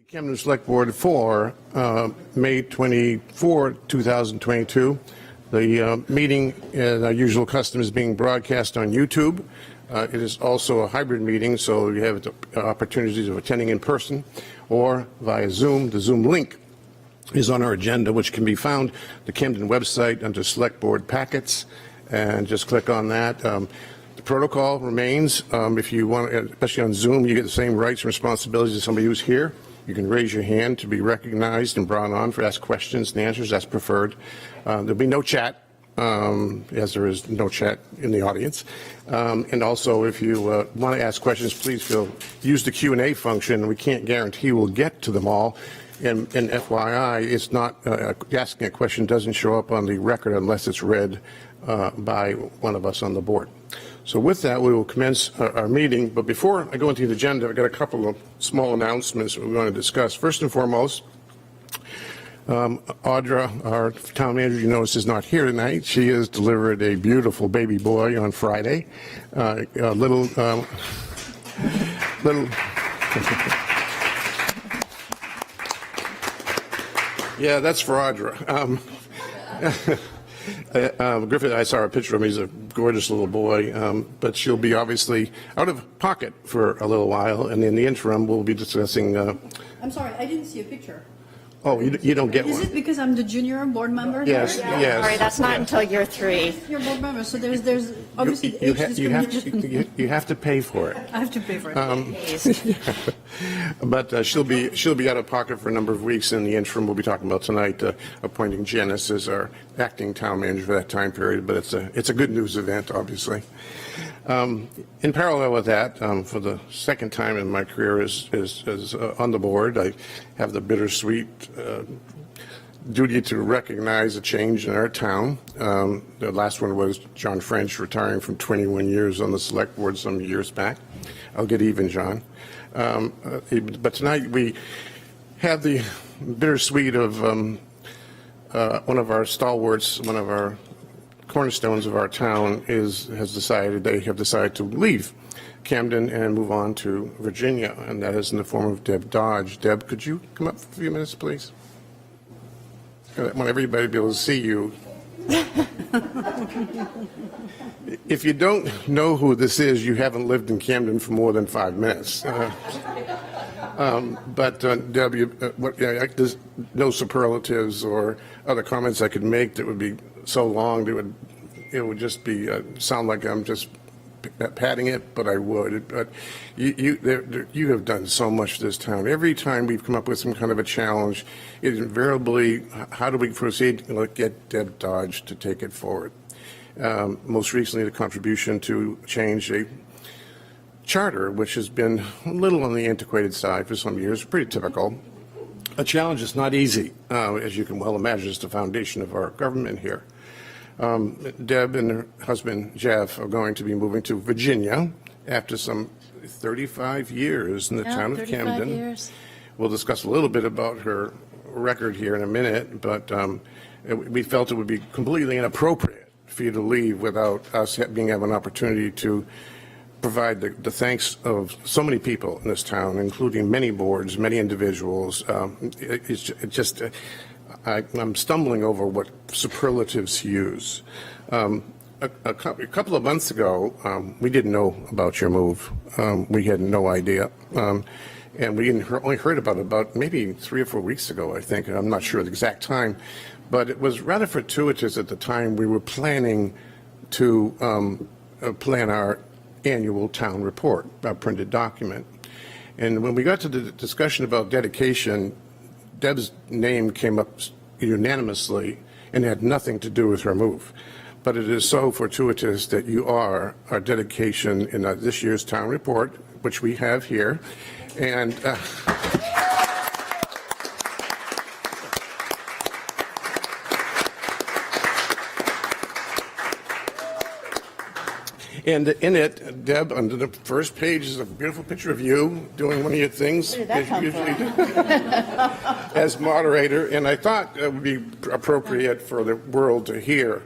Camden Select Board for May 24, 2022. The meeting, as our usual custom, is being broadcast on YouTube. It is also a hybrid meeting, so you have the opportunities of attending in person or via Zoom. The Zoom link is on our agenda, which can be found on the Camden website under Select Board Packets, and just click on that. The protocol remains. If you want, especially on Zoom, you get the same rights and responsibilities as somebody who's here. You can raise your hand to be recognized and brought on for ask questions and answers as preferred. There'll be no chat, as there is no chat in the audience. And also, if you want to ask questions, please use the Q&A function. We can't guarantee we'll get to them all. And FYI, it's not asking a question doesn't show up on the record unless it's read by one of us on the board. So with that, we will commence our meeting. But before I go into the agenda, I've got a couple of small announcements we want to discuss. First and foremost, Audra, our town manager, you notice, is not here tonight. She has delivered a beautiful baby boy on Friday. Little. Yeah, that's for Audra. Griffith, I saw a picture of him. He's a gorgeous little boy, but she'll be obviously out of pocket for a little while, and in the interim, we'll be discussing. I'm sorry, I didn't see a picture. Oh, you don't get one. Is it because I'm the junior board member? Yes, here? yes. Sorry, that's not until year 3. You're a board member, so there's obviously age discrimination. You have to pay for it. I have to pay for it. But she'll be out of pocket for a number of weeks. In the interim, we'll be talking about tonight appointing Janice as our acting town manager for that time period. But it's a good news event, obviously. In parallel with that, for the second time in my career as on the board, I have the bittersweet duty to recognize a change in our town. The last one was John French retiring from 21 years on the select board some years back. I'll get even, John. But tonight we have the bittersweet of one of our stalwarts, one of our cornerstones of our town they have decided to leave Camden and move on to Virginia, and that is in the form of Deb Dodge. Deb, could you come up for a few minutes, please? I want everybody to be able to see you. If you don't know who this is, you haven't lived in Camden for more than 5 minutes. But Deb, there's no superlatives or other comments I could make that would be so long that it would just be sound like I'm just patting it, but I would. But you have done so much for this town. Every time we've come up with some kind of a challenge, it invariably, how do we proceed? Get Deb Dodge to take it forward. Most recently, the contribution to change a charter, which has been a little on the antiquated side for some years, pretty typical. A challenge is not easy, as you can well imagine. It's the foundation of our government here. Deb and her husband, Jeff, are going to be moving to Virginia after some 35 years in the town of Camden. Years. We'll discuss a little bit about her record here in a minute, but we felt it would be completely inappropriate for you to leave without us having an opportunity to provide the thanks of so many people in this town, including many boards, many individuals. I'm stumbling over what superlatives to use. A couple of months ago, we didn't know about your move. We had no idea. And we only heard about maybe 3 or 4 weeks ago, I think. I'm not sure the exact time. But it was rather fortuitous at the time. We were planning to plan our annual town report, our printed document. And when we got to the discussion about dedication, Deb's name came up unanimously and had nothing to do with her move. But it is so fortuitous that you are our dedication in this year's town report, which we have here. And and in it, Deb, under the first page is a beautiful picture of you doing one of your things as you usually do as moderator. And I thought it would be appropriate for the world to hear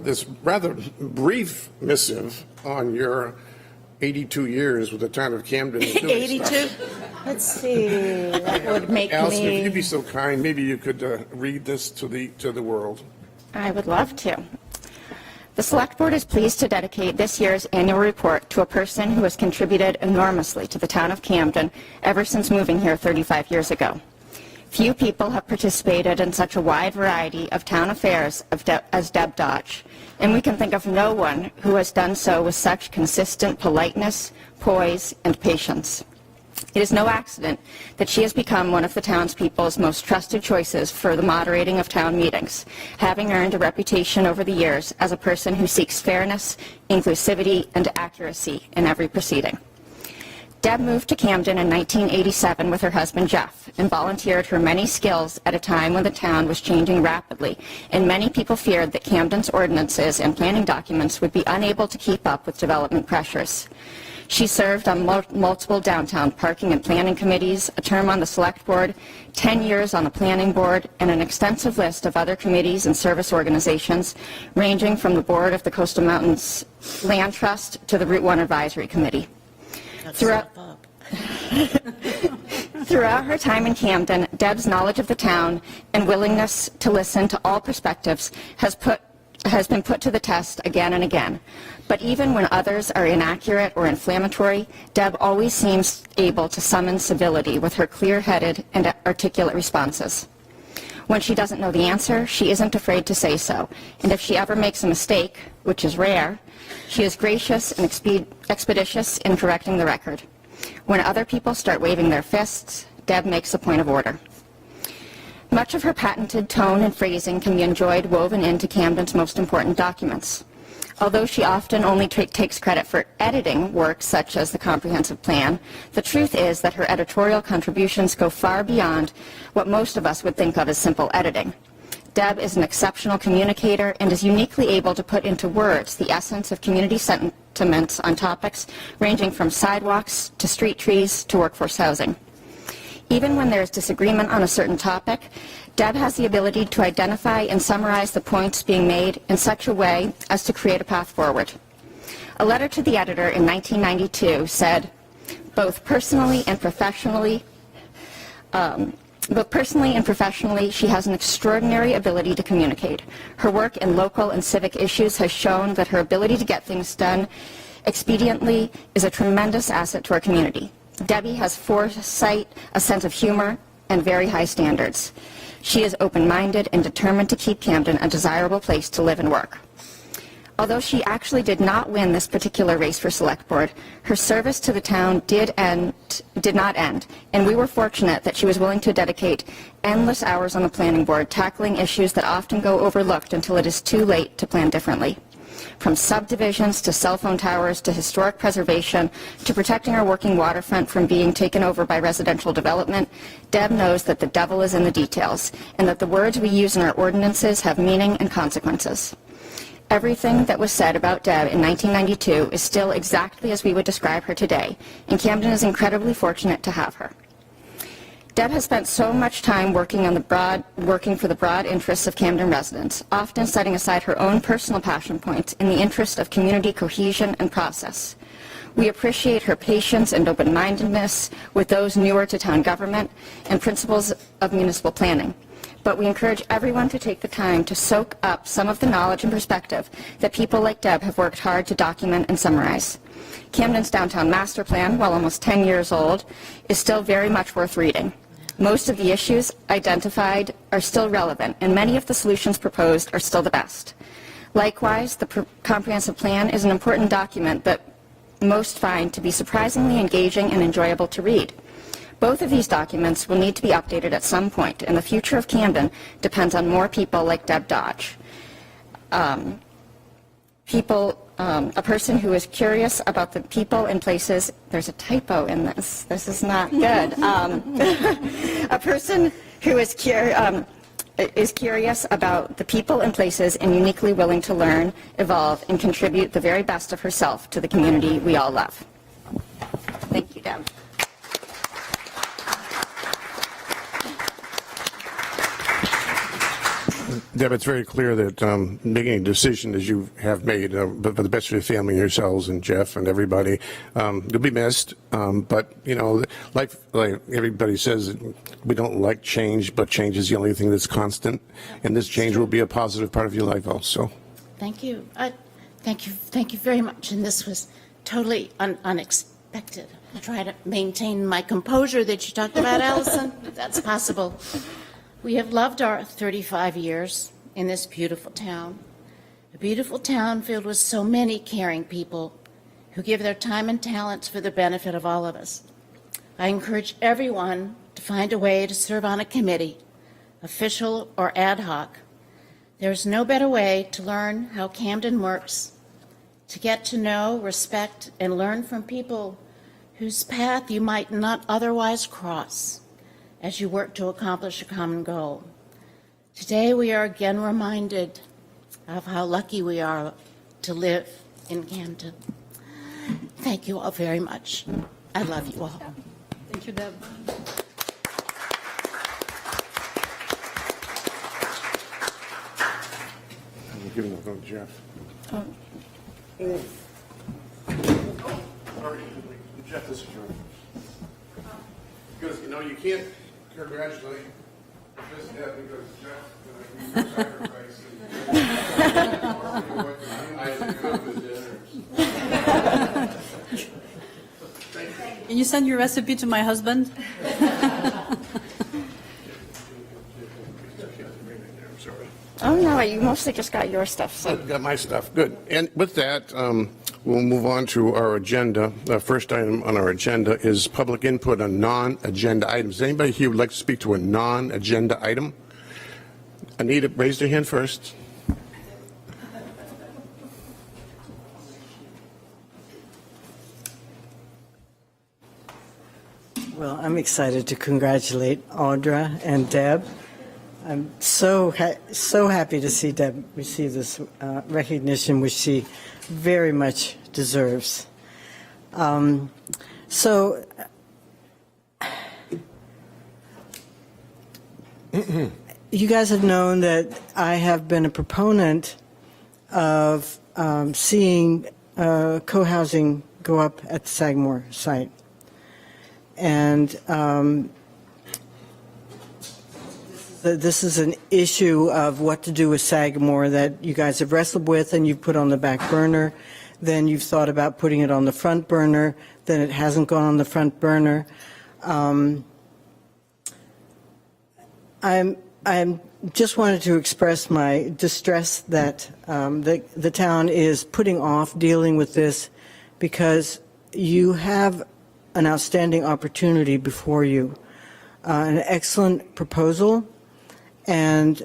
this rather brief missive on your 82 years with the town of Camden. and doing 82? stuff. Let's see, that would make Allison, if you'd be me, so kind, maybe you could read this to the world. I would love to. The Select Board is pleased to dedicate this year's annual report to a person who has contributed enormously to the town of Camden ever since moving here 35 years ago. Few people have participated in such a wide variety of town affairs as Deb Dodge, and we can think of no one who has done so with such consistent politeness, poise, and patience. It is no accident that she has become one of the townspeople's most trusted choices for the moderating of town meetings, having earned a reputation over the years as a person who seeks fairness, inclusivity, and accuracy in every proceeding. Deb moved to Camden in 1987 with her husband Jeff and volunteered her many skills at a time when the town was changing rapidly, and many people feared that Camden's ordinances and planning documents would be unable to keep up with development pressures. She served on multiple downtown parking and planning committees, a term on the Select Board, 10 years on the Planning Board, and an extensive list of other committees and service organizations, ranging from the Board of the Coastal Mountains Land Trust to the Route 1 Advisory Committee. Throughout her time in Camden, Deb's knowledge of the town and willingness to listen to all perspectives has been put to the test again and again. But even when others are inaccurate or inflammatory, Deb always seems able to summon civility with her clear-headed and articulate responses. When she doesn't know the answer, she isn't afraid to say so. And if she ever makes a mistake, which is rare, she is gracious and expeditious in correcting the record. When other people start waving their fists, Deb makes a point of order. Much of her patented tone and phrasing can be enjoyed woven into Camden's most important documents. Although she often only takes credit for editing work such as the Comprehensive Plan, the truth is that her editorial contributions go far beyond what most of us would think of as simple editing. Deb is an exceptional communicator and is uniquely able to put into words the essence of community sentiments on topics ranging from sidewalks to street trees to workforce housing. Even when there is disagreement on a certain topic, Deb has the ability to identify and summarize the points being made in such a way as to create a path forward. A letter to the editor in 1992 said, both personally and professionally, she has an extraordinary ability to communicate. Her work in local and civic issues has shown that her ability to get things done expediently is a tremendous asset to our community. Debbie has foresight, a sense of humor, and very high standards. She is open-minded and determined to keep Camden a desirable place to live and work. Although she actually did not win this particular race for Select Board, her service to the town did not end, and we were fortunate that she was willing to dedicate endless hours on the Planning Board tackling issues that often go overlooked until it is too late to plan differently. From subdivisions to cell phone towers to historic preservation to protecting our working waterfront from being taken over by residential development, Deb knows that the devil is in the details and that the words we use in our ordinances have meaning and consequences. Everything that was said about Deb in 1992 is still exactly as we would describe her today, and Camden is incredibly fortunate to have her. Deb has spent so much time working for the broad interests of Camden residents, often setting aside her own personal passion points in the interest of community cohesion and process. We appreciate her patience and open-mindedness with those newer to town government and principles of municipal planning. But we encourage everyone to take the time to soak up some of the knowledge and perspective that people like Deb have worked hard to document and summarize. Camden's downtown master plan, while almost 10 years old, is still very much worth reading. Most of the issues identified are still relevant, and many of the solutions proposed are still the best. Likewise, the comprehensive plan is an important document that most find to be surprisingly engaging and enjoyable to read. Both of these documents will need to be updated at some point, and the future of Camden depends on more people like Deb Dodge. A person who is curious about the people and places. There's a typo in this. This is not good. A person who is curious about the people and places and uniquely willing to learn, evolve, and contribute the very best of herself to the community we all love. Thank you, Deb. Deb, it's very clear that making a decision as you have made for the best of your family, yourselves, and Jeff, and everybody, you'll be missed. But, you know, like everybody says, we don't like change, but change is the only thing that's constant. And this change will be a positive part of your life also. Thank you. Thank you very much. And this was totally unexpected. I'll try to maintain my composure that you talked about, Allison, if that's possible. We have loved our 35 years in this beautiful town, a beautiful town filled with so many caring people who give their time and talents for the benefit of all of us. I encourage everyone to find a way to serve on a committee, official or ad hoc. There's no better way to learn how Camden works, to get to know, respect, and learn from people whose path you might not otherwise cross as you work to accomplish a common goal. Today, we are again reminded of how lucky we are to live in Camden. Thank you all very much. I love you all. Thank you, Deb. I'm giving the vote to Jeff. Sorry, Jeff, this is yours. Because, you know, you can't congratulate just Deb because Jeff sacrifice. Can you send your recipe to my husband? Oh, no, you mostly just got your stuff. So. Got my stuff. Good. And with that, we'll move on to our agenda. The first item on our agenda is public input on non-agenda items. Anybody here would like to speak to a non-agenda item? Anita, raise your hand first. Well, I'm excited to congratulate Audra and Deb. I'm so happy to see Deb receive this recognition, which she very much deserves. So, you guys have known that I have been a proponent of seeing co-housing go up at the Sagamore site. And this is an issue of what to do with Sagamore that you guys have wrestled with and you've put on the back burner. Then you've thought about putting it on the front burner. Then it hasn't gone on the front burner. I'm just wanted to express my distress that the town is putting off dealing with this because you have an outstanding opportunity before you, an excellent proposal, and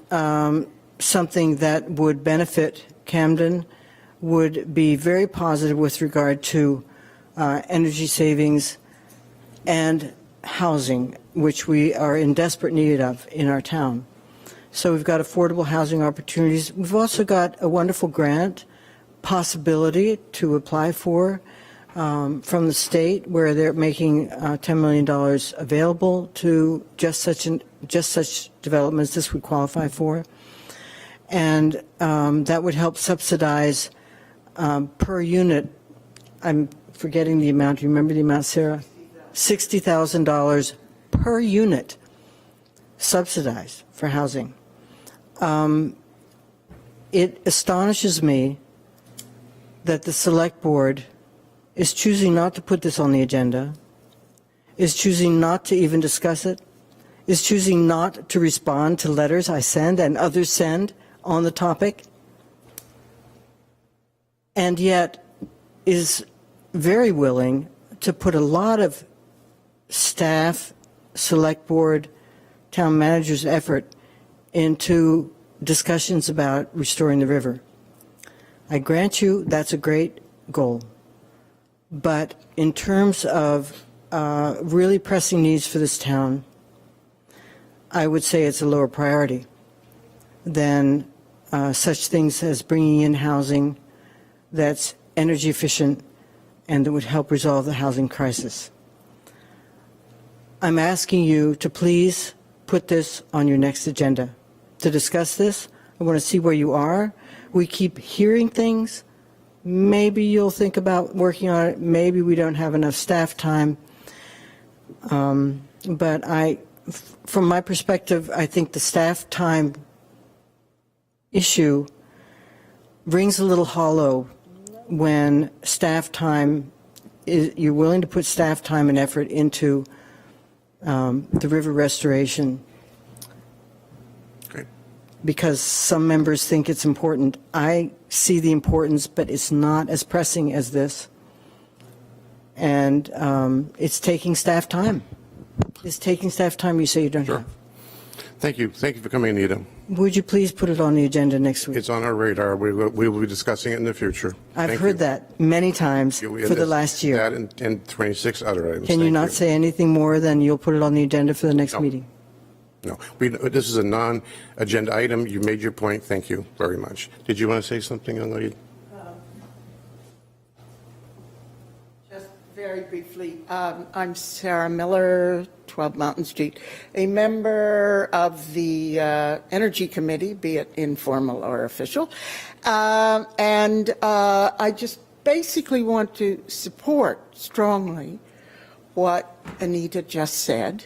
something that would benefit Camden, would be very positive with regard to energy savings and housing, which we are in desperate need of in our town. So we've got affordable housing opportunities. We've also got a wonderful grant possibility to apply for from the state, where they're making $10 million available to just such developments this would qualify for. And that would help subsidize per unit. I'm forgetting the amount. Do you remember the amount, Sarah? $60,000 per unit subsidized for housing. It astonishes me that the select board is choosing not to put this on the agenda, is choosing not to even discuss it, is choosing not to respond to letters I send and others send on the topic, and yet is very willing to put a lot of staff, select board, town managers' effort into discussions about restoring the river. I grant you that's a great goal. But in terms of really pressing needs for this town, I would say it's a lower priority than such things as bringing in housing that's energy efficient and that would help resolve the housing crisis. I'm asking you to please put this on your next agenda to discuss this. I want to see where you are. We keep hearing things. Maybe you'll think about working on it. Maybe we don't have enough staff time. But from my perspective, I think the staff time issue rings a little hollow when staff time you're willing to put staff time and effort into the river restoration Great. because some members think it's important. I see the importance, but it's not as pressing as this. And it's taking staff time. It's taking staff time you say you don't Sure. have. Thank you. Thank you for coming, Anita. Would you please put it on the agenda next week? It's on our radar. We will be discussing it in the future. I've Thank heard you. that many times You- for the last year. That and 26 other items. Can you Thank not say anything more than you'll put it on the agenda for the next No. meeting? No, this is a non-agenda item. You made your point. Thank you very much. Did you want to say something, young lady? Just very briefly, I'm Sarah Miller, 12 Mountain Street, a member of the Energy Committee, be it informal or official, and I just basically want to support strongly what Anita just said,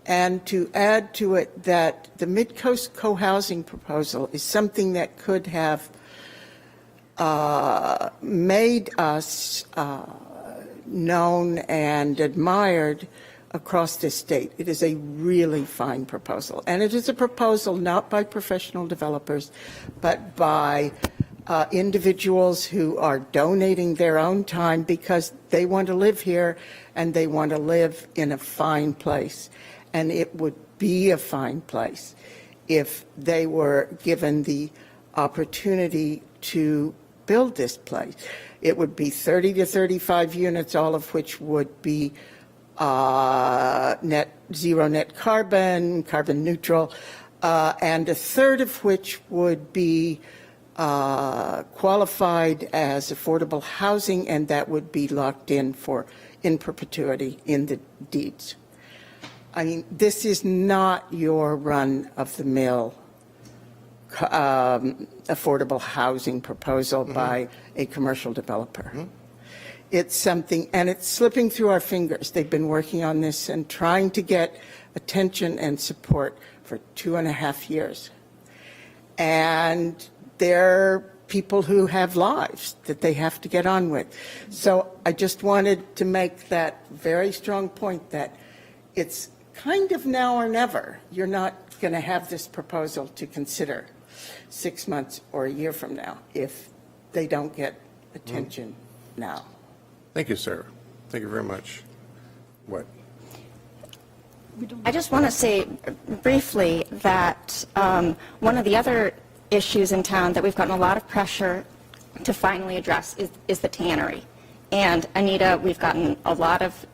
and to add to it that the Mid-Coast co-housing proposal is something that could have made us known and admired across this state. It is a really fine proposal, and it is a proposal not by professional developers, but by individuals who are donating their own time because they want to live here and they want to live in a fine place. And it would be a fine place if they were given the opportunity to build this place. It would be 30 to 35 units, all of which would be zero net carbon, carbon neutral, and a third of which would be qualified as affordable housing, and that would be locked in perpetuity in the deeds. I mean, this is not your run-of-the-mill affordable housing proposal by a commercial developer. It's something, and it's slipping through our fingers. They've been working on this and trying to get attention and support for 2.5 years. And they're people who have lives that they have to get on with. So I just wanted to make that very strong point that it's kind of now or never. You're not going to have this proposal to consider 6 months or a year from now if they don't get attention now. Thank you, Sarah. Thank you very much. What? I just want to say briefly that one of the other issues in town that we've gotten a lot of pressure to finally address is the tannery. And Anita, we've gotten a lot of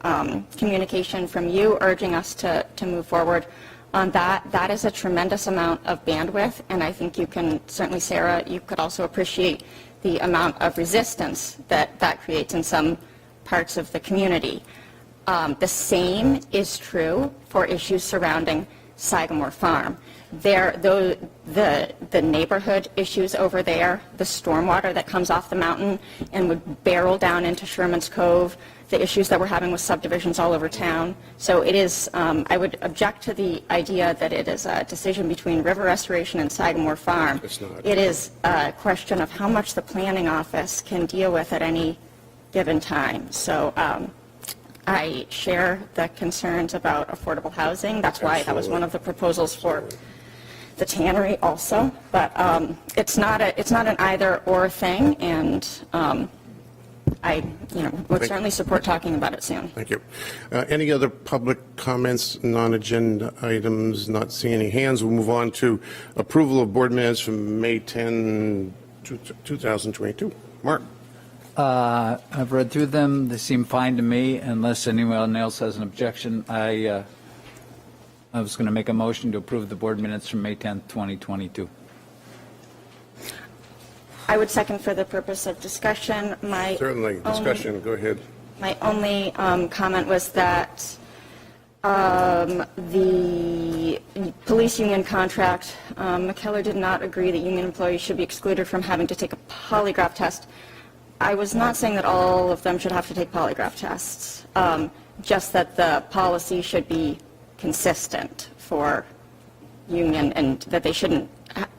communication from you urging us to move forward on that. That is a tremendous amount of bandwidth, and I think you can, certainly Sarah, you could also appreciate the amount of resistance that creates in some parts of the community. The same is true for issues surrounding Sagamore Farm. The neighborhood issues over there, the stormwater that comes off the mountain and would barrel down into Sherman's Cove, the issues that we're having with subdivisions all over town. So it is, I would object to the idea that it is a decision between river restoration and Sagamore Farm. It's not. It is a question of how much the planning office can deal with at any given time. So I share the concerns about affordable housing. That's why that was one of the proposals for the tannery also. But it's not an either or thing, and I would certainly support talking about it soon. Thank you. Any other public comments, non-agenda items? Not seeing any hands. We'll move on to approval of board minutes from May 10, 2022. Mark. I've read through them. They seem fine to me. Unless anyone else has an objection, I was going to make a motion to approve the board minutes from May 10th, 2022. I would second for the purpose of discussion. Certainly. Discussion. Go ahead. My only comment was that The police union contract, McKellar did not agree that union employees should be excluded from having to take a polygraph test. I was not saying that all of them should have to take polygraph tests, just that the policy should be consistent for union and that they shouldn't,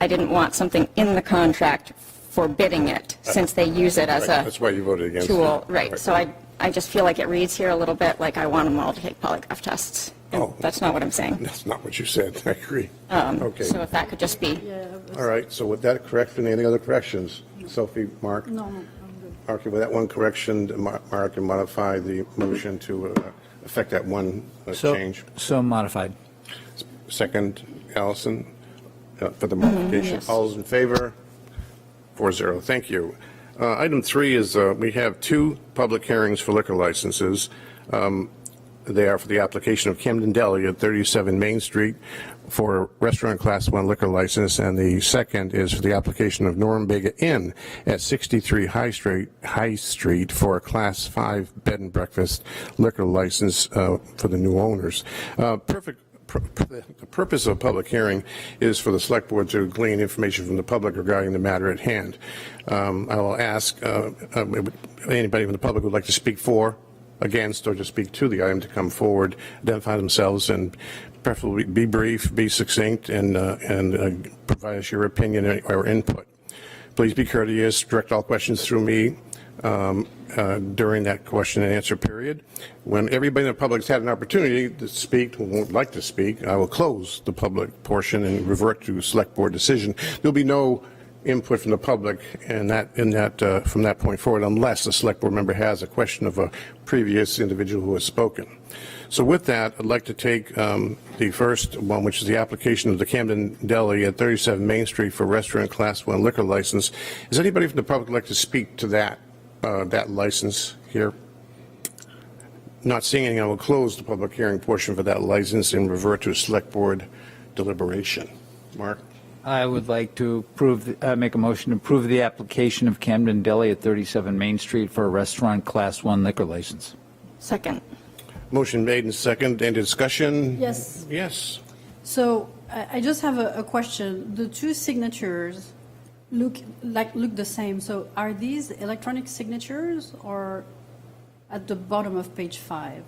I didn't want something in the contract forbidding it since they use it as a That's why you voted against tool. it. Right, so I just feel like it reads here a little bit like I want them all to take polygraph tests. And Oh. that's not what I'm saying. That's not what you said. I agree. Okay. So if that could just be, All right, so with that correction, any other corrections? Sophie, Mark? No, I'm good. Okay, with that one correction, Mark can modify the motion to affect that one change. So modified. Second, Allison, for the modification. yes. All those in favor? 4-0. Thank you. Item 3 is we have 2 public hearings for liquor licenses. They are for the application of Camden Deli at 37 Main Street for restaurant class 1 liquor license, and the second is for the application of Norembega Inn at 63 High Street for a class 5 bed and breakfast liquor license for the new owners. The purpose of a public hearing is for the select board to glean information from the public regarding the matter at hand. I will ask anybody from the public who would like to speak for, against, or to speak to the item to come forward, identify themselves, and preferably be brief, be succinct, and provide us your opinion or input. Please be courteous, direct all questions through me during that question and answer period. When everybody in the public has had an opportunity to speak, who won't like to speak, I will close the public portion and revert to select board decision. There'll be no input from the public from that point forward, unless a select board member has a question of a previous individual who has spoken. So with that, I'd like to take the first one, which is the application of the Camden Deli at 37 Main Street for restaurant class 1 liquor license. Is anybody from the public like to speak to that license here? Not seeing anything, I will close the public hearing portion for that license and revert to select board deliberation. Mark? I would like to make a motion to approve the application of Camden Deli at 37 Main Street for a restaurant class 1 liquor license. second. Motion made and second. Any discussion? Yes. Yes. So I just have a question. The 2 signatures look the same. So are these electronic signatures or at the bottom of page 5?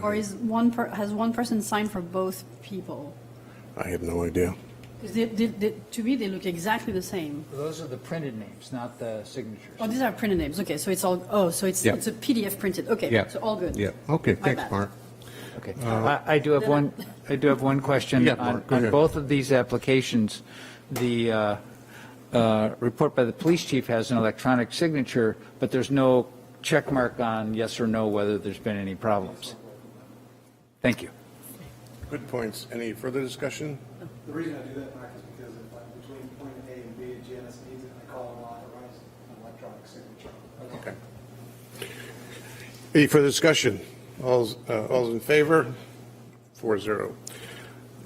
Or has one person signed for both people? I have no idea. Because to me, they look exactly the same. Those are the printed names, not the signatures. Oh, these are printed names. Okay, so it's all, it's Yeah. it's a PDF printed. Okay, Yeah. so all good. Yeah. Okay, thanks, bad. Mark. Okay. I do have one question. Yeah, Mark, go On ahead. both of these applications, the report by the police chief has an electronic signature, but there's no check mark on yes or no whether there's been any problems. Thank you. Good points. Any further discussion? The reason I do that, Mark, is because if I'm between point A and B, Janice needs it, I call an authorized electronic signature. Okay. Any further discussion? All's in favor? 4-0.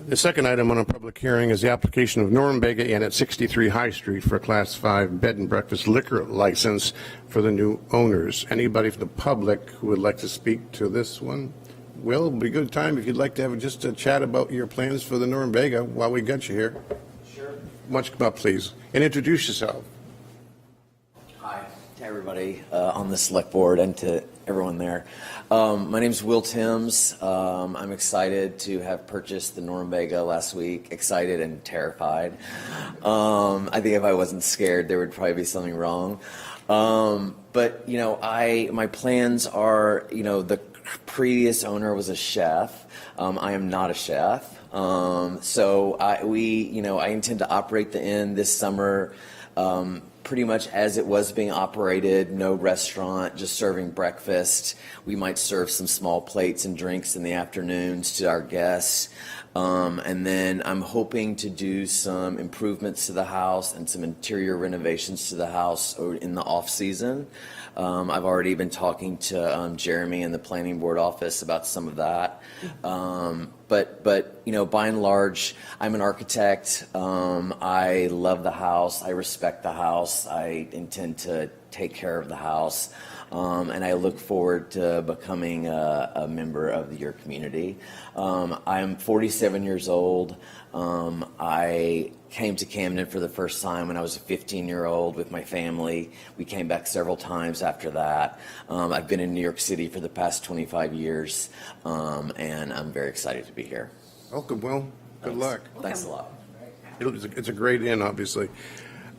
The second item on a public hearing is the application of Norembega Inn at 63 High Street for a Class 5 bed and breakfast liquor license for the new owners. Anybody from the public who would like to speak to this one? Will, it'll be a good time if you'd like to have just a chat about your plans for the Norembega while we got you here. Sure. Why don't you come up, please, and introduce yourself. Hi to everybody on the select board and to everyone there. My name is Will Timms. I'm excited to have purchased the Norembega last week. Excited and terrified. I think if I wasn't scared, there would probably be something wrong. But my plans are, the previous owner was a chef. I am not a chef. So I intend to operate the inn this summer pretty much as it was being operated, no restaurant, just serving breakfast. We might serve some small plates and drinks in the afternoons to our guests. And then I'm hoping to do some improvements to the house and some interior renovations to the house in the off season. I've already been talking to Jeremy in the planning board office about some of that. But by and large, I'm an architect. I love the house. I respect the house. I intend to take care of the house. And I look forward to becoming a member of your community. I'm 47 years old. I came to Camden for the first time when I was a 15-year-old with my family. We came back several times after that. I've been in New York City for the past 25 years, and I'm very excited to be here. Welcome, Will. Good luck. Thanks a lot. It's a great inn, obviously.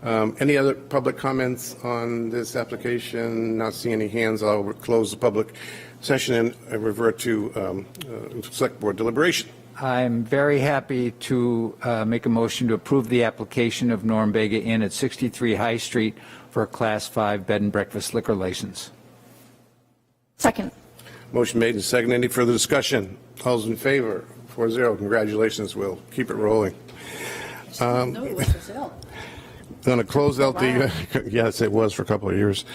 Any other public comments on this application? Not seeing any hands, I'll close the public session and revert to select board deliberation. I'm very happy to make a motion to approve the application of Norembega Inn at 63 High Street for a Class 5 bed and breakfast liquor license. Second. Motion made and seconded. Any further discussion? All's in favor? 4-0. Congratulations, Will. Keep it rolling. No, it was for sale. Going to close out the, yes, it was for a couple of years.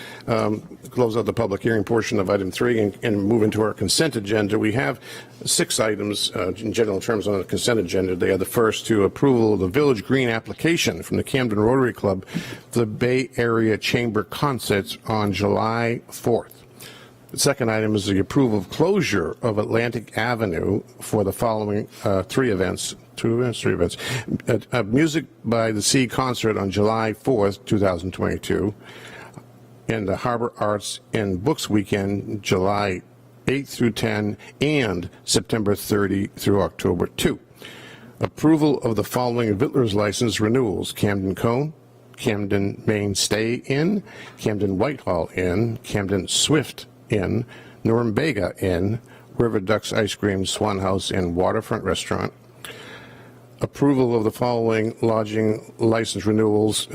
Close out the public hearing portion of item 3 and move into our consent agenda. We have 6 items in general terms on the consent agenda. They are the first to approval of the Village Green application from the Camden Rotary Club for the Bay Area Chamber Concerts on July 4th. The second item is the approval of closure of Atlantic Avenue for the following 3 events. 3 events. A Music by the Sea concert on July 4th, 2022, and the Harbor Arts and Books Weekend, July 8th through 10, and September 30 through October 2. Approval of the following Vittler's license renewals: Camden Cone, Camden Main Stay Inn, Camden Whitehall Inn, Camden Swift Inn, Norembega Inn, River Ducks Ice Cream, Swan House, and Waterfront Restaurant. Approval of the following lodging license renewals: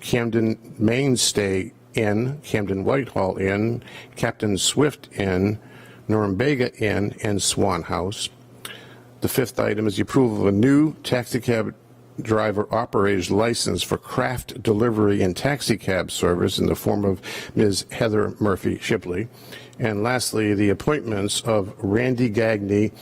Camden Mainstay Inn, Camden Whitehall Inn, Captain Swift Inn, Norembega Inn, and Swan House. The fifth item is the approval of a new taxicab driver operator's license for craft delivery and taxicab service in the form of Ms. Heather Murphy Shipley. And lastly, the appointments of Randy Gagney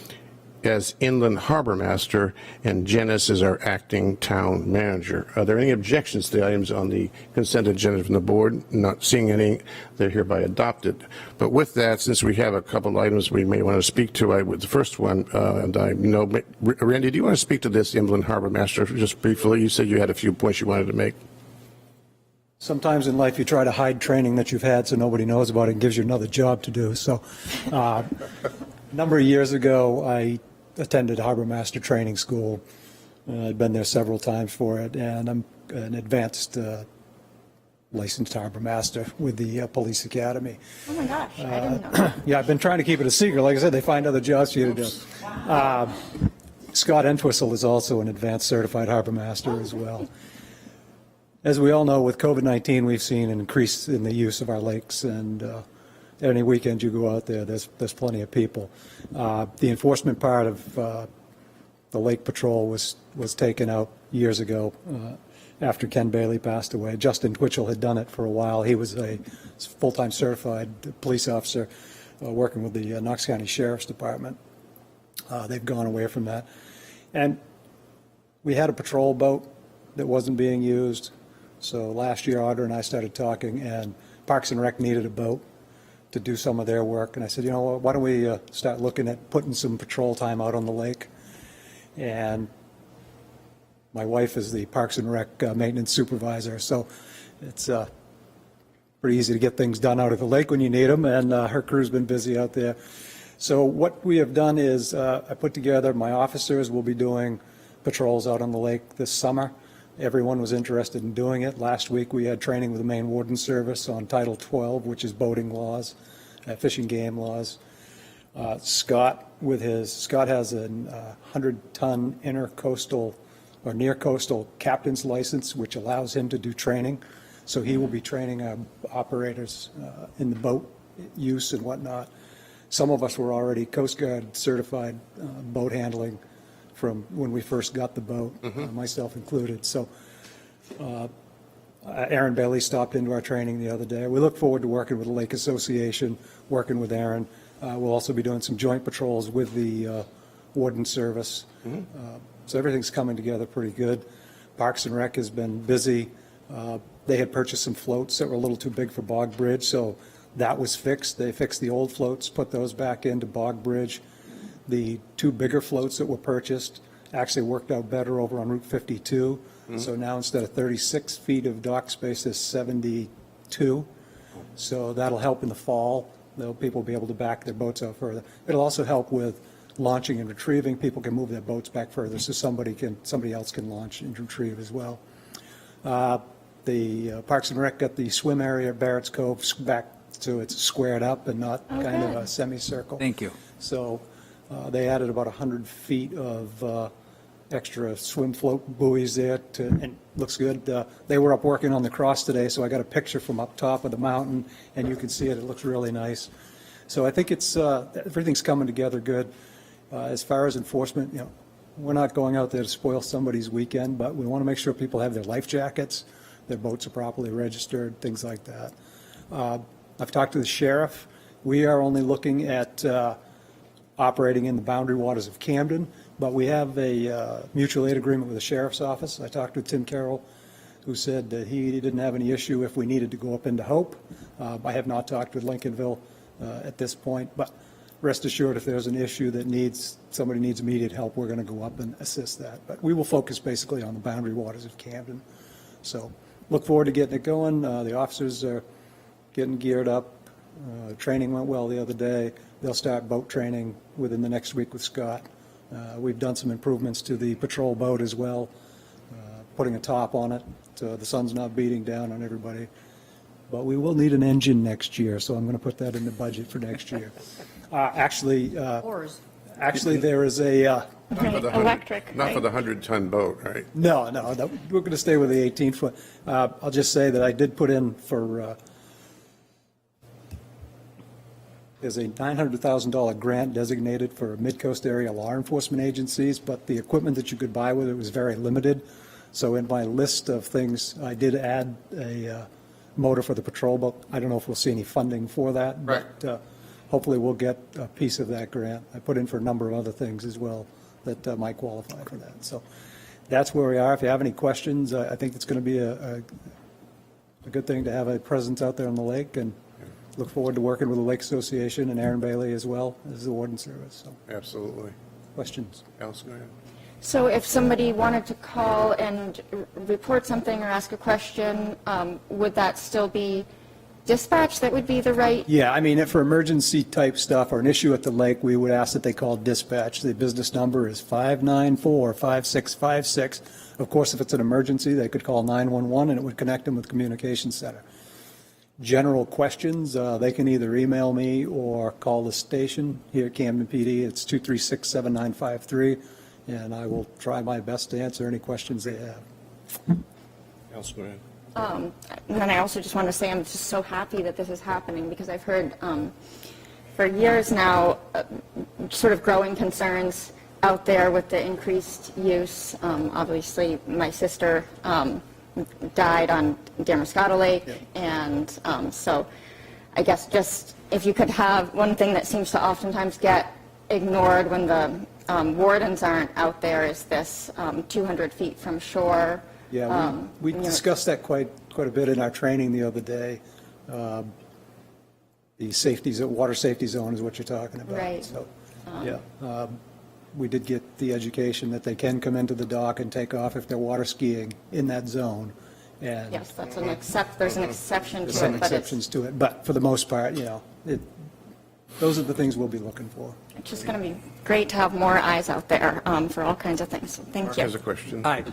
as Inland Harbor Master and Janice as our acting town manager. Are there any objections to the items on the consent agenda from the board? Not seeing any, they're hereby adopted. But with that, since we have a couple of items we may want to speak to, with the first one, and I know, Randy, do you want to speak to this Inland Harbor Master just briefly? You said you had a few points you wanted to make. Sometimes in life you try to hide training that you've had so nobody knows about it and gives you another job to do. So a number of years ago, I attended Harbor Master Training School. I'd been there several times for it, and I'm an advanced licensed Harbor Master with the Police Academy. Oh my gosh, I didn't know. Yeah, I've been trying to keep it a secret. Like I said, they find other jobs for you to do. Scott Entwistle is also an advanced certified Harbor Master as well. As we all know, with COVID-19, we've seen an increase in the use of our lakes, and any weekend you go out there, there's plenty of people. The enforcement part of the Lake Patrol was taken out years ago after Ken Bailey passed away. Justin Twitchell had done it for a while. He was a full-time certified police officer working with the Knox County Sheriff's Department. They've gone away from that. And we had a patrol boat that wasn't being used. So last year, Audra and I started talking, and Parks and Rec needed a boat to do some of their work. And I said, you know, why don't we start looking at putting some patrol time out on the lake? And my wife is the Parks and Rec maintenance supervisor, so it's pretty easy to get things done out of the lake when you need them, and her crew's been busy out there. So what we have done is I put together, my officers will be doing patrols out on the lake this summer. Everyone was interested in doing it. Last week we had training with the Maine Warden Service on Title 12, which is boating laws, fish and game laws. Scott has a 100-ton intercoastal or near coastal captain's license, which allows him to do training. So he will be training our operators in the boat use and whatnot. Some of us were already Coast Guard certified boat handling from when we first got the boat, myself included. So Aaron Bailey stopped into our training the other day. We look forward to working with the Lake Association, working with Aaron. We'll also be doing some joint patrols with the Warden Service. So everything's coming together pretty good. Parks and Rec has been busy They had purchased some floats that were a little too big for Bog Bridge, so that was fixed. They fixed the old floats, put those back into Bog Bridge. The 2 bigger floats that were purchased actually worked out better over on Route 52. So now instead of 36 feet of dock space, there's 72. So that'll help in the fall. People will be able to back their boats out further. It'll also help with launching and retrieving. People can move their boats back further, so somebody else can launch and retrieve as well. The Parks and Rec got the swim area at Barrett's Cove back so it's squared up and not kind of a semicircle. Thank you. So they added about 100 feet of extra swim float buoys there, and looks good. They were up working on the cross today, so I got a picture from up top of the mountain, and you can see it. It looks really nice. So I think it's everything's coming together good. As far as enforcement, we're not going out there to spoil somebody's weekend, but we want to make sure people have their life jackets, their boats are properly registered, things like that. I've talked to the sheriff. We are only looking at operating in the boundary waters of Camden, but we have a mutual aid agreement with the sheriff's office. I talked with Tim Carroll, who said that he didn't have any issue if we needed to go up into Hope. I have not talked with Lincolnville at this point, but rest assured, if there's an issue that somebody needs immediate help, we're going to go up and assist that. But we will focus basically on the boundary waters of Camden. So look forward to getting it going. The officers are getting geared up. Training went well the other day. They'll start boat training within the next week with Scott. We've done some improvements to the patrol boat as well, putting a top on it so the sun's not beating down on everybody. But we will need an engine next year, so I'm going to put that in the budget for next year. Actually, there is a... Electric, Not right? for the 100-ton boat, right? No, we're going to stay with the 18-foot. I'll just say that I did put in for... There's a $900,000 grant designated for mid-coast area law enforcement agencies, but the equipment that you could buy with it was very limited. So in my list of things, I did add a motor for the patrol boat. I don't know if we'll see any funding for that, but hopefully we'll get a piece of that grant. I put in for a number of other things as well that might qualify for that. So that's where we are. If you have any questions, I think it's going to be a good thing to have a presence out there on the lake, and look forward to working with the Lake Association and Aaron Bailey as well as the Warden Service. So, Absolutely. questions? Allison, go ahead. So if somebody wanted to call and report something or ask a question, would that still be dispatch? That would be the right? Yeah, I mean, for emergency type stuff or an issue at the lake, we would ask that they call dispatch. The business number is 594-5656. Of course, if it's an emergency, they could call 911 and it would connect them with the communications center. General questions, they can either email me or call the station here at Camden PD. It's 236-7953, and I will try my best to answer any questions they have. Allison, go ahead. And then I also just want to say I'm just so happy that this is happening, because I've heard for years now sort of growing concerns out there with the increased use. Obviously, my sister died on Damascotta Lake, and so I guess just if you could have one thing that seems to oftentimes get ignored when the wardens aren't out there is this 200 feet from shore. Yeah, we discussed that quite a bit in our training the other day. The water safety zone is what you're talking about. Right. So, we did get the education that they can come into the dock and take off if they're water skiing in that zone. And Yes, that's an there's an exception there's to some it, but exceptions to it, but for the most part, those are the things we'll be looking for. it's just going to be great to have more eyes out there for all kinds of things. So thank Mark you. has a question. Hi,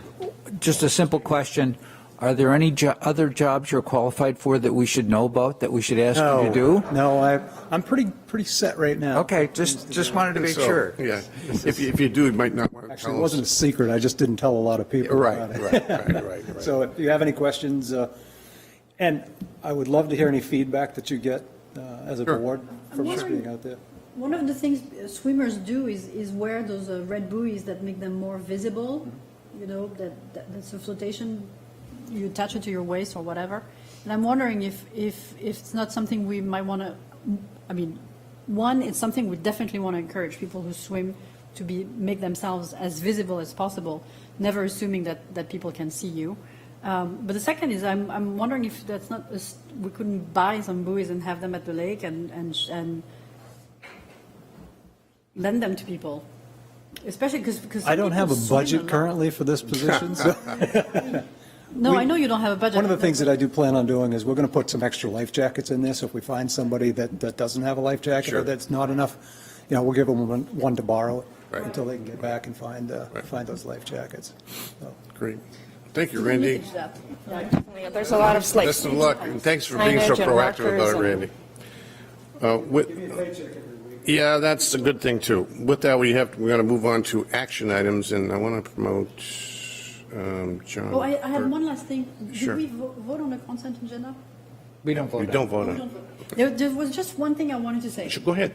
just a simple question. Are there any other jobs you're qualified for that we should know about, that we should ask you to do? No, I'm pretty set right now. Okay, just wanted to make So, sure. Yeah. If you do, you might not want to Actually, tell it wasn't a us. secret, I just didn't tell a lot of people Right, about it. right. So if you have any questions, and I would love to hear any feedback that you get as a Sure. board from us wondering- being out there. One of the things swimmers do is wear those red buoys that make them more visible. You know, that's a flotation. You attach it to your waist or whatever. And I'm wondering if it's not something we might want to. I mean, one, it's something we definitely want to encourage people who swim to make themselves as visible as possible, never assuming that people can see you. But the second is, I'm wondering if that's not, we couldn't buy some buoys and have them at the lake and lend them to people, especially because I don't have a budget currently for this position, so. No, I know you don't have a budget. One of the things that I do plan on doing is we're going to put some extra life jackets in this. If we find somebody that doesn't have a life jacket Sure. or that's not enough, we'll give them one to borrow Right. until they can get back and find those life jackets. So. Great. Thank you, Randy. There's a lot of like. Best of luck, and thanks for being so signage and proactive about it, markers Randy. Yeah, that's a good thing, too. With that, we're going to move on to action items, and I want to promote John. Oh, I had one last thing. Sure. Did we vote on the consent agenda? We don't vote. We don't vote on it. There was just one thing I wanted to say. Sure, go ahead.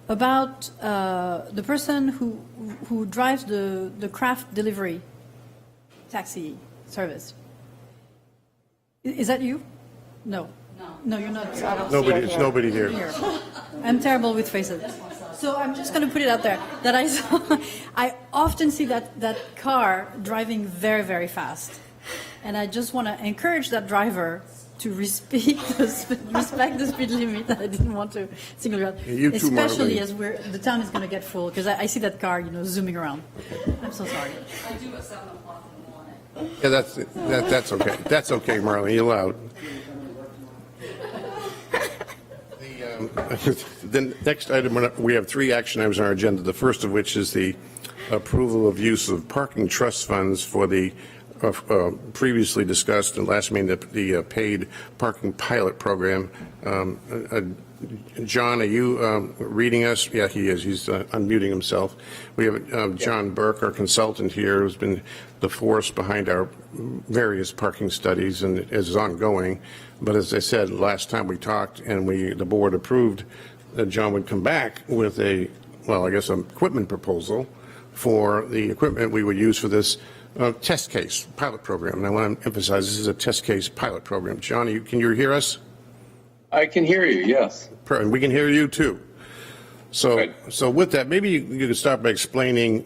About the person who drives the craft delivery taxi service. Is that you? No. No, you're not. It's nobody here. I'm terrible with faces. So I'm just going to put it out there that I often see that car driving very, very fast. And I just want to encourage that driver to respect the speed limit. I didn't want to single you out. You too, especially Marlene. as the town is going to get full, because I see that car, zooming around. I'm so sorry. I do at 7 o'clock in the morning. Yeah, that's okay. That's okay, Marlene, you're allowed. The next item, we have 3 action items on our agenda, the first of which is the approval of use of parking trust funds for the previously discussed and last meeting, the paid parking pilot program. John, are you reading us? Yeah, he is. He's unmuting himself. We have John Burke, our consultant here, who's been the force behind our various parking studies and is ongoing. But as I said, last time we talked and the board approved that John would come back with an equipment proposal for the equipment we would use for this test case pilot program. And I want to emphasize this is a test case pilot program. John, can you hear us? I can hear you, yes. And we can hear you too. So, Good. so with that, maybe you could start by explaining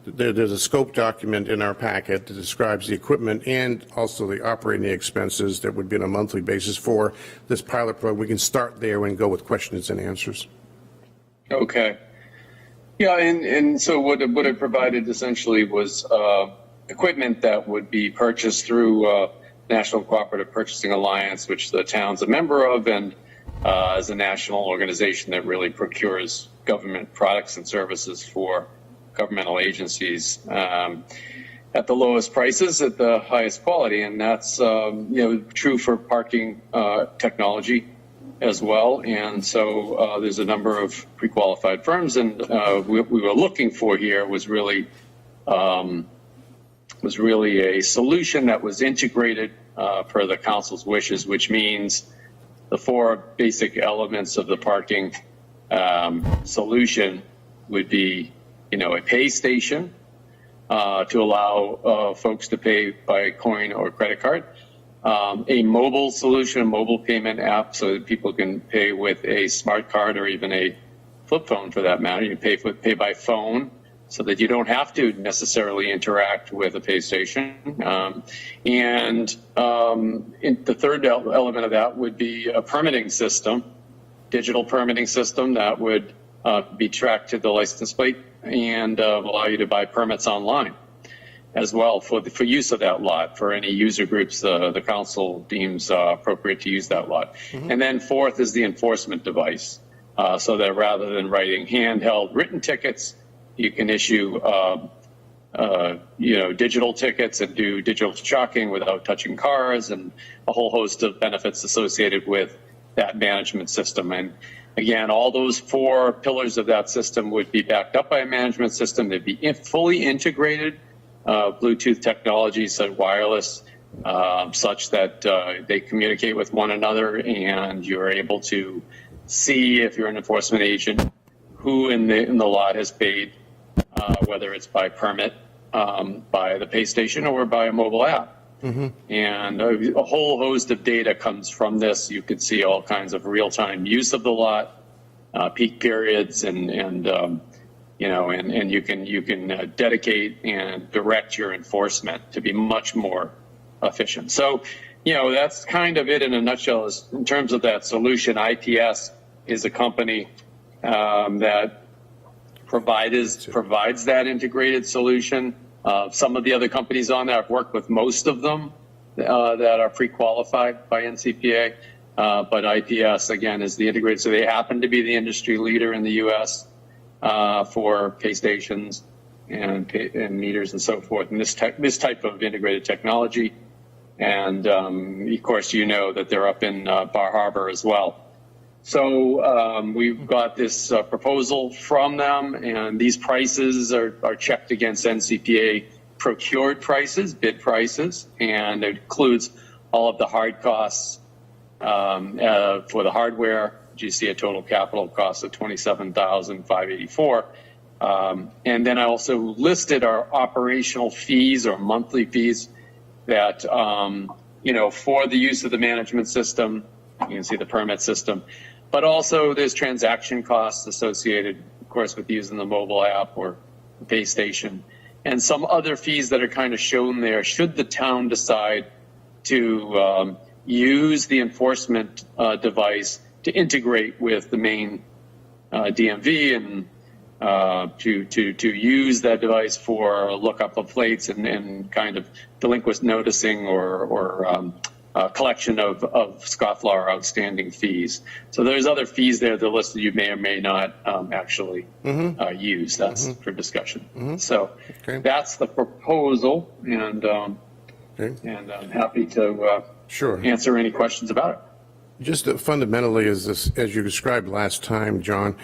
there's a scope document in our packet that describes the equipment and also the operating expenses that would be on a monthly basis for this pilot program. We can start there and go with questions and answers. Okay. Yeah, and so what it provided essentially was equipment that would be purchased through National Cooperative Purchasing Alliance, which the town's a member of, and is a national organization that really procures government products and services for governmental agencies at the lowest prices at the highest quality, and that's true for parking technology as well. And so there's a number of pre-qualified firms, and what we were looking for here was really a solution that was integrated per the council's wishes, which means the 4 basic elements of the parking solution would be, a pay station to allow folks to pay by coin or credit card, a mobile solution, a mobile payment app so that people can pay with a smart card or even a flip phone for that matter. You pay by phone so that you don't have to necessarily interact with a pay station. And the third element of that would be a permitting system, digital permitting system that would be tracked to the license plate and allow you to buy permits online as well for use of that lot for any user groups the council deems appropriate to use that lot. Mm-hmm. And then 4th is the enforcement device, so that rather than writing handheld written tickets, you can issue digital tickets and do digital chalking without touching cars, and a whole host of benefits associated with that management system. And again, all those 4 pillars of that system would be backed up by a management system. They'd be fully integrated, Bluetooth technology, so wireless, such that they communicate with one another, and you're able to see, if you're an enforcement agent, who in the lot has paid, whether it's by permit, by the pay station, or by a mobile app. Mm-hmm. And a whole host of data comes from this. You could see all kinds of real-time use of the lot, peak periods, and and you can dedicate and direct your enforcement to be much more efficient. So, that's kind of it in a nutshell. Is in terms of that solution, IPS is a company that provides that integrated solution. Some of the other companies on there, I've worked with most of them that are pre-qualified by NCPA, but IPS, again, is the integrated. So they happen to be the industry leader in the U.S. For pay stations and meters and so forth, and this type of integrated technology. And of course, that they're up in Bar Harbor as well. So we've got this proposal from them, and these prices are checked against NCPA procured prices, bid prices, and it includes all of the hard costs for the hardware. You see a total capital cost of $27,584. And then I also listed our operational fees or monthly fees that, for the use of the management system. You can see the permit system, but also there's transaction costs associated, of course, with using the mobile app or the pay station, and some other fees that are kind of shown there should the town decide to use the enforcement device to integrate with the main DMV and to use that device for lookup of plates and kind of delinquent noticing or collection of scofflaw or outstanding fees. So there's other fees there that listed you may or may not actually use. That's for discussion. So that's the proposal, and I'm happy to answer any questions about it. Just fundamentally, as you described last time, John,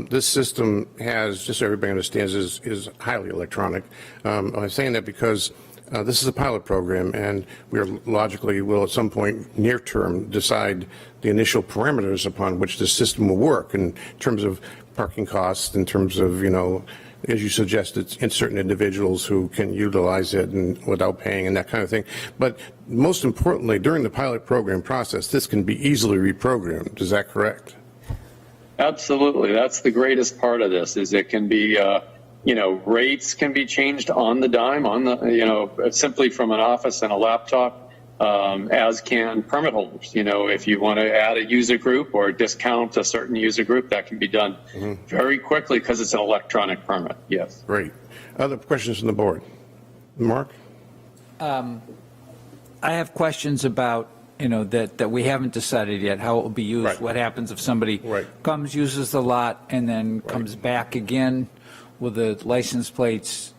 this system has, just so everybody understands, is highly electronic. I'm saying that because this is a pilot program, and we logically will at some point near term decide the initial parameters upon which the system will work in terms of parking costs, in terms of, as you suggested, in certain individuals who can utilize it and without paying and that kind of thing. But most importantly, during the pilot program process, this can be easily reprogrammed. Is that correct? Absolutely. That's the greatest part of this, is it can be, rates can be changed on the dime, simply from an office and a laptop, as can permit holders. If you want to add a user group or discount a certain user group, that can be done very quickly because it's an electronic permit. Yes. Great. Other questions from the board? Mark? I have questions about, that we haven't decided yet how it will be used. Right. What happens if somebody comes, uses the lot, and then comes back again? Will the license plates,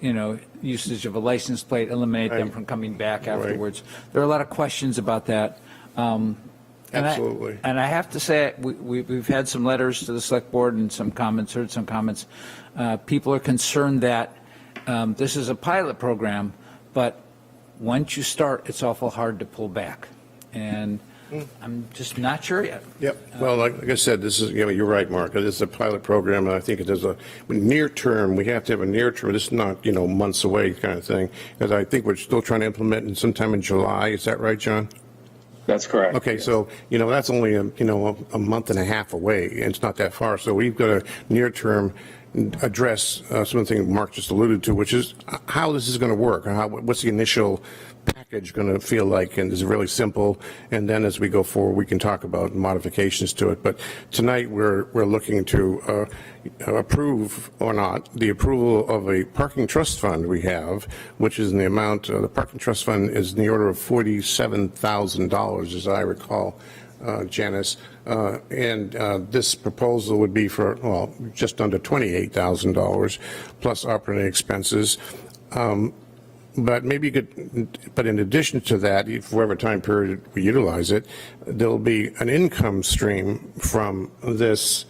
usage of a license plate eliminate them from coming back afterwards? There are a lot of questions about that. Absolutely. And I have to say, we've had some letters to the select board and some comments, heard some comments. People are concerned that this is a pilot program, but once you start, it's awful hard to pull back. And I'm just not sure yet. Yep. Well, like I said, this is, you're right, Mark. This is a pilot program, and I think it is a near term. We have to have a near term. This is not, months away kind of thing. Because I think we're still trying to implement it sometime in July. Is that right, John? That's correct. Okay, so, that's only, a month and a half away. And it's not that far. So we've got to near term address something Mark just alluded to, which is how this is going to work. What's the initial package going to feel like, and is it really simple? And then as we go forward, we can talk about modifications to it. But tonight we're looking to approve or not the approval of a parking trust fund we have, which is in the amount, the parking trust fund is in the order of $47,000, as I recall, Janice. And this proposal would be for, just under $28,000 plus operating expenses. But maybe you could, but in addition to that, for whatever time period we utilize it, there'll be an income stream from this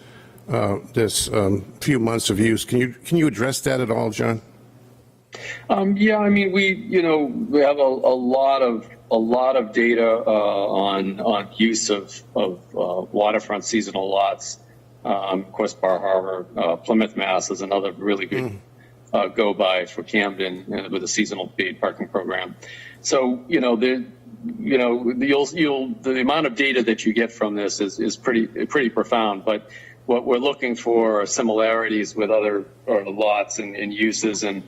few months of use. Can you address that at all, John? Yeah, I mean, we have a lot of data on use of waterfront seasonal lots. Of course, Bar Harbor, Plymouth, Mass is another really good go by for Camden with a seasonal paid parking program. So the amount of data that you get from this is pretty profound. But what we're looking for are similarities with other lots and uses. And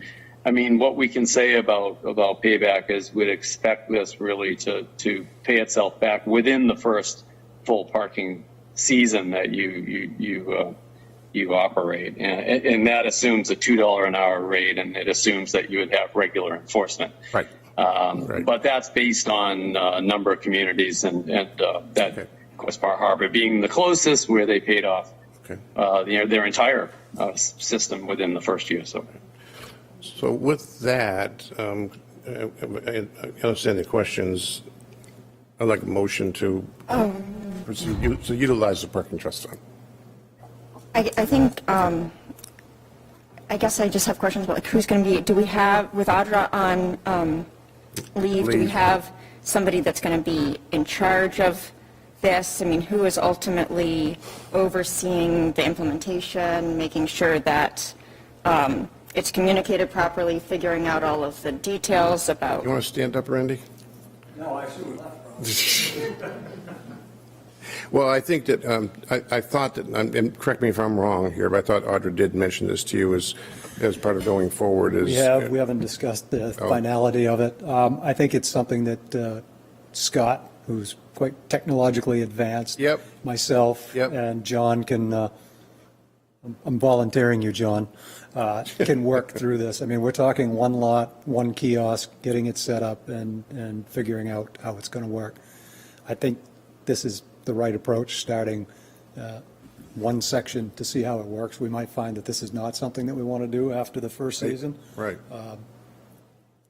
I mean, what we can say about payback is we'd expect this really to pay itself back within the first full parking season that you operate, and that assumes a $2 an hour rate, and it assumes that you would have regular enforcement. Right. Right. But that's based on a number of communities, and that, Okay. of course, Bar Harbor being the closest, where they paid off their entire system within the first year. So with that, I understand the questions. I'd like a motion to proceed to utilize the parking trust fund. I think, I guess I just have questions about like who's going to be, do we have, with Audra on leave, do we have somebody that's going to be in charge of this? I mean, who is ultimately overseeing the implementation, making sure that it's communicated properly, figuring out all of the details about... You want to stand up, Randy? No, I should have left. Well, I think that I thought that, and correct me if I'm wrong here, but I thought Audra did mention this to you as part of going forward. We haven't discussed the finality of it. I think it's something that Scott, who's quite technologically advanced, myself, and John can, I'm volunteering you, John, can work through this. I mean, we're talking one lot, one kiosk, getting it set up and figuring out how it's going to work. I think this is the right approach, starting one section to see how it works. We might find that this is not something that we want to do after the first season. Right.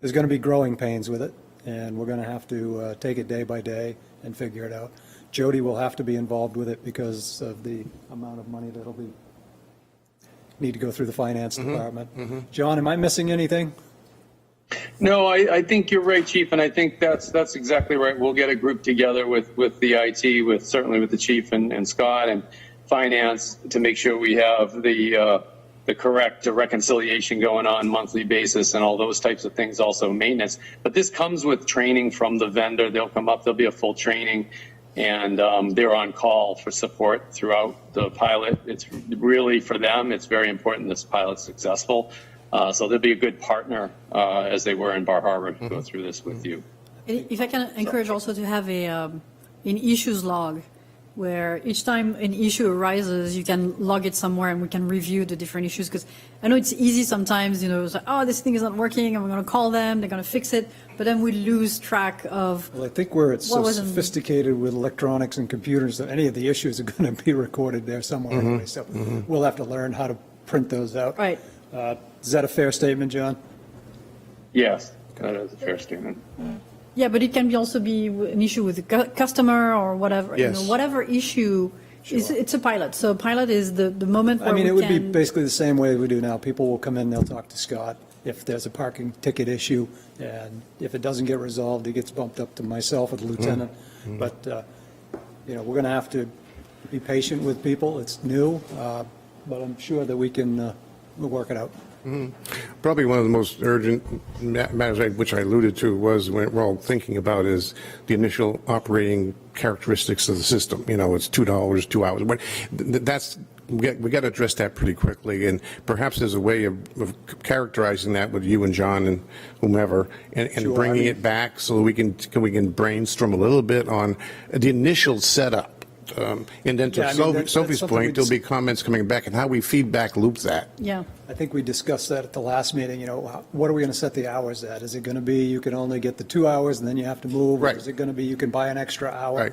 There's going to be growing pains with it, and we're going to have to take it day by day and figure it out. Jody will have to be involved with it because of the amount of money that'll need to go through the finance department. John, am I missing anything? No, I think you're right, Chief, and I think that's exactly right. We'll get a group together with the IT, certainly with the Chief and Scott and Finance to make sure we have the correct reconciliation going on monthly basis and all those types of things, also maintenance. But this comes with training from the vendor. They'll come up, there'll be a full training, and they're on call for support throughout the pilot. It's really, for them, it's very important this pilot's successful. So they'll be a good partner as they were in Bar Harbor to go through this with you. If I can encourage also to have an issues log, where each time an issue arises, you can log it somewhere and we can review the different issues. Because I know it's easy sometimes, it's like, oh, this thing is not working, and we're going to call them, they're going to fix it, but then we lose track of. Well, I think where it's so sophisticated with electronics and computers that any of the issues are going to be recorded there somewhere anyway. So we'll have to learn how to print those out. Right. Is that a fair statement, John? Yes, that is a fair statement. Yeah, but it can also be an issue with the customer or whatever. Yes. Whatever issue, it's a pilot. So pilot is the moment where it would be basically the same way we do now. People will come in, they'll talk to Scott if there's a parking ticket issue, and if it doesn't get resolved, it gets bumped up to myself or the lieutenant. But, we're going to have to be patient with people. It's new, but I'm sure that we'll work it out. Probably one of the most urgent matters, which I alluded to, was when we're all thinking about is the initial operating characteristics of the system. It's $2, 2 hours. But we got to address that pretty quickly, and perhaps there's a way of characterizing that with you and John and whomever, and bringing it back so we can brainstorm a little bit on the initial setup. And then to Sophie's point, there'll be comments coming back and how we feedback loop that. Yeah. I think we discussed that at the last meeting. What are we going to set the hours at? Is it going to be you can only get the 2 hours and then you have to move? Right. Or is it going to be you can buy an extra hour? Right.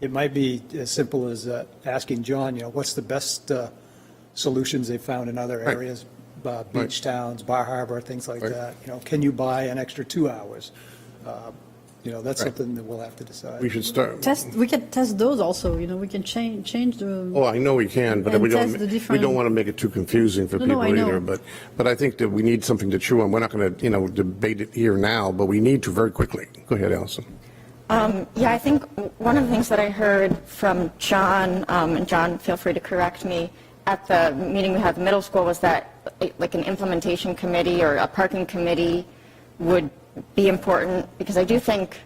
It might be as simple as asking John, what's the best solutions they've found in other areas, beach towns, Bar Harbor, things like that. Can you buy an extra 2 hours? That's something that we'll have to decide. We should start. We can test those also. We can change the. Oh, I know we can, but we don't want to make it too confusing for people either. But I think that we need something to chew on. We're not going to debate it here now, but we need to very quickly. Go ahead, Allison. I think one of the things that I heard from John, and John, feel free to correct me, at the meeting we had at the middle school was that like an implementation committee or a parking committee would be important, because I do think,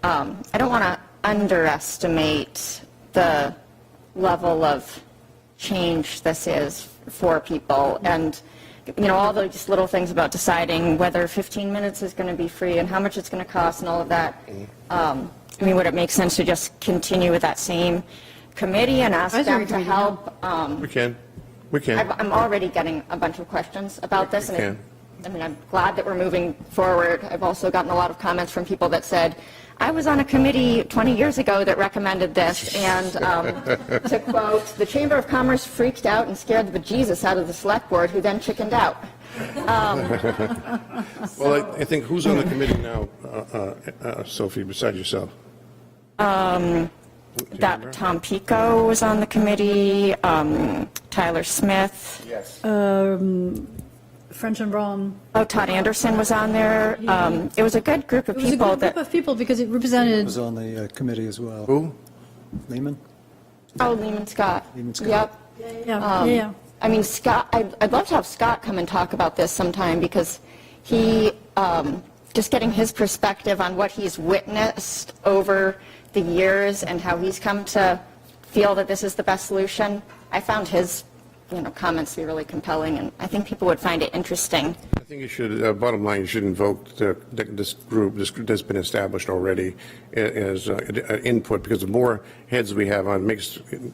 I don't want to underestimate the level of change this is for people. And, you know, all those little things about deciding whether 15 minutes is going to be free and how much it's going to cost and all of that. I mean, would it make sense to just continue with that same committee and ask them to help? We can. I'm already getting a bunch of questions about this. We And can. I mean, I'm glad that we're moving forward. I've also gotten a lot of comments from people that said, I was on a committee 20 years ago that recommended this, and to quote, the Chamber of Commerce freaked out and scared the bejesus out of the select board, who then chickened out. Well, I think who's on the committee now, Sophie, besides yourself? That Tom Pico was on the committee, Tyler Smith. Yes. French and Brown. Oh, Todd Anderson was on there. It was a good group of It was a people good group of people because it represented. Was on the committee as well. Who? Lehman? Oh, Lehman Scott. Lehman Scott. Yep. Yeah. I mean, Scott, I'd love to have Scott come and talk about this sometime because he, just getting his perspective on what he's witnessed over the years and how he's come to feel that this is the best solution. I found his, comments to be really compelling, and I think people would find it interesting. I think you should, bottom line, you should invoke this group that's been established already as input, because the more heads we have on,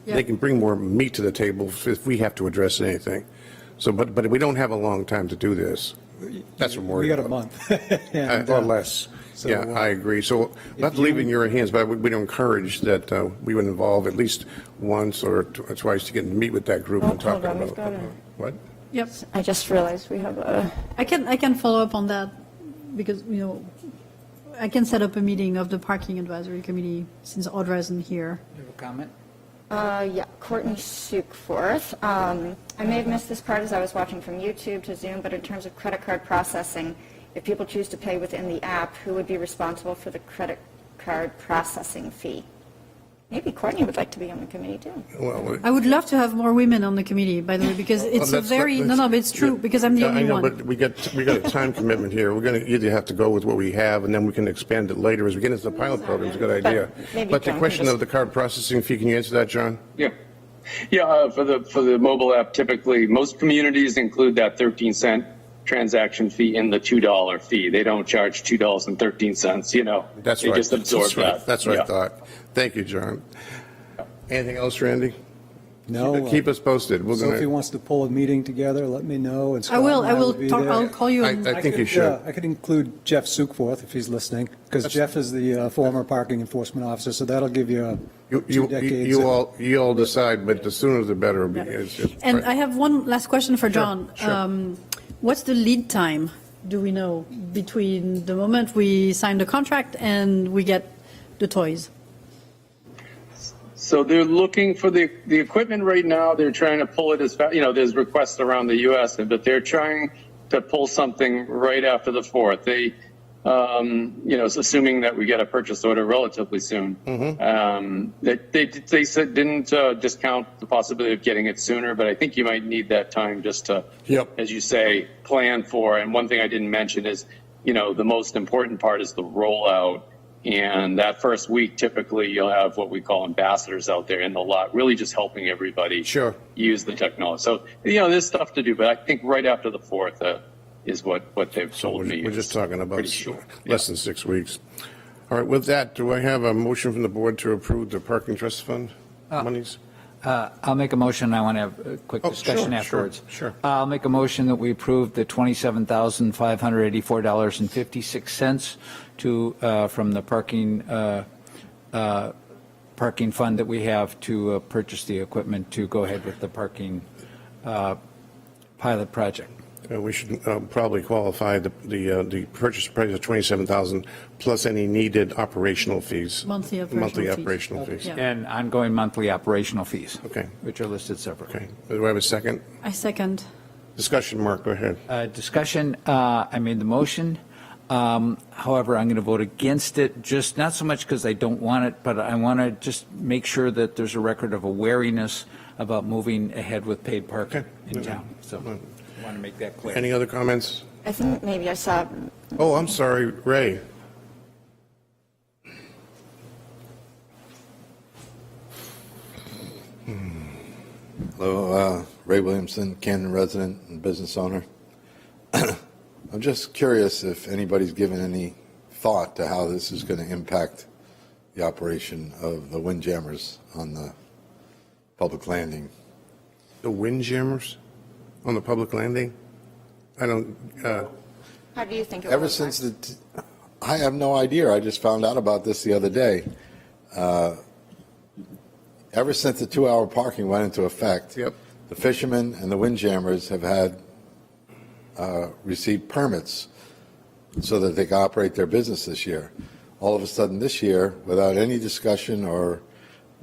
they can bring more meat to the table if we have to address anything. So, but we don't have a long time to do this. That's what we're We got a about. month. And, Or less. so, Yeah, I agree. So not to leave it in your hands, but we'd encourage that we would involve at least once or twice to get to meet with that group and talk hold on, we've about got what? Yep. I just realized we have a... I can follow up on that because, I can set up a meeting of the parking advisory committee since Audra isn't here. You have a comment? Yeah, Courtney Sukeforth. I may have missed this part as I was watching from YouTube to Zoom, but in terms of credit card processing, if people choose to pay within the app, who would be responsible for the credit card processing fee? Maybe Courtney would like to be on the committee, too. Well, I would love to have more women on the committee, by the way, because it's a very, but it's true, because I'm the yeah, only I know, one. but we got a time commitment here. We're going to either have to go with what we have, and then we can expand it later as we get into the pilot program. It's a good idea. maybe But the John question can of the card processing fee, can you answer that, John? Yeah. Yeah, for the mobile app, typically, most communities include that 13-cent transaction fee in the $2 fee. They don't charge $2.13, That's they right. just absorb That's right. that. That's what Yeah. I thought. Thank you, John. Anything else, Randy? No. Keep us posted. We're So if he going wants to pull a meeting together, let me know. And I Scott will, and I will be talk, there. I'll call you. I and- think you should. I could include Jeff Sukeforth if he's listening, because Jeff is the former parking enforcement officer, so that'll give you a You 2 decades. you all decide, but the sooner the better. It's- And I have one last question for John. sure. What's the lead time, do we know, between the moment we sign the contract and we get the toys? So they're looking for the equipment right now. They're trying to pull it as fast. There's requests around the U.S., but they're trying to pull something right after the 4th. They, assuming that we get a purchase order relatively soon. They said didn't discount the possibility of getting it sooner, but I think you might need that time just to, as you say, plan for. And one thing I didn't mention is, the most important part is the rollout. And that first week, typically, you'll have what we call ambassadors out there in the lot, really just helping everybody use the technology. So, there's stuff to do, but I think right after the 4th is what they've told me. We're just talking about pretty short. less than 6 weeks. All right, with that, do I have a motion from the board to approve the parking trust fund monies? I'll make a motion. I want to have a quick discussion afterwards. Sure. I'll make a motion that we approve the $27,584.56 from the parking fund that we have to purchase the equipment to go ahead with the parking pilot project. We should probably qualify the purchase price of $27,000 plus any needed operational fees. Monthly operational fees. Yeah. And ongoing monthly operational fees. Okay. Which are listed separately. Okay. Do I have a second? I second. Discussion, Mark, go ahead. Discussion, I made the motion. However, I'm going to vote against it, just not so much because I don't want it, but I want to just make sure that there's a record of awareness about moving ahead with paid parking in town. So I want to make that clear. Any other comments? I think maybe I saw... Oh, I'm sorry, Ray. Hello, Ray Williamson, Camden resident and business owner. I'm just curious if anybody's given any thought to how this is going to impact the operation of the windjammers on the public landing. The windjammers on the public landing? I don't, How do you think it will Ever since impact? I have no idea. I just found out about this the other day. Ever since the 2-hour parking went into effect, Yep. the fishermen and the windjammers have had received permits so that they can operate their business this year. All of a sudden this year, without any discussion or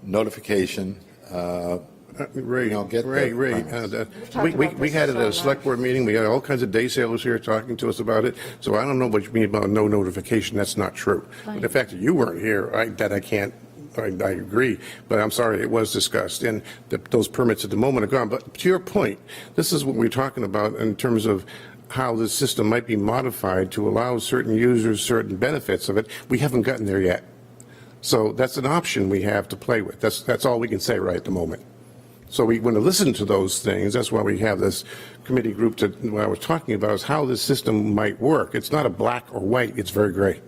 notification, Ray, get Ray, the Ray, permits. we had at a select board meeting, we had all kinds of day sailors here talking to us about it, so I don't know what you mean about no notification, that's not true. But the fact that you weren't here, I agree, but I'm sorry, it was discussed, and those permits at the moment are gone. But to your point, this is what we're talking about in terms of how the system might be modified to allow certain users certain benefits of it. We haven't gotten there yet. So that's an option we have to play with. That's all we can say right at the moment. So we want to listen to those things. That's why we have this committee group what I was talking about is how this system might work. It's not a black or white, it's very gray.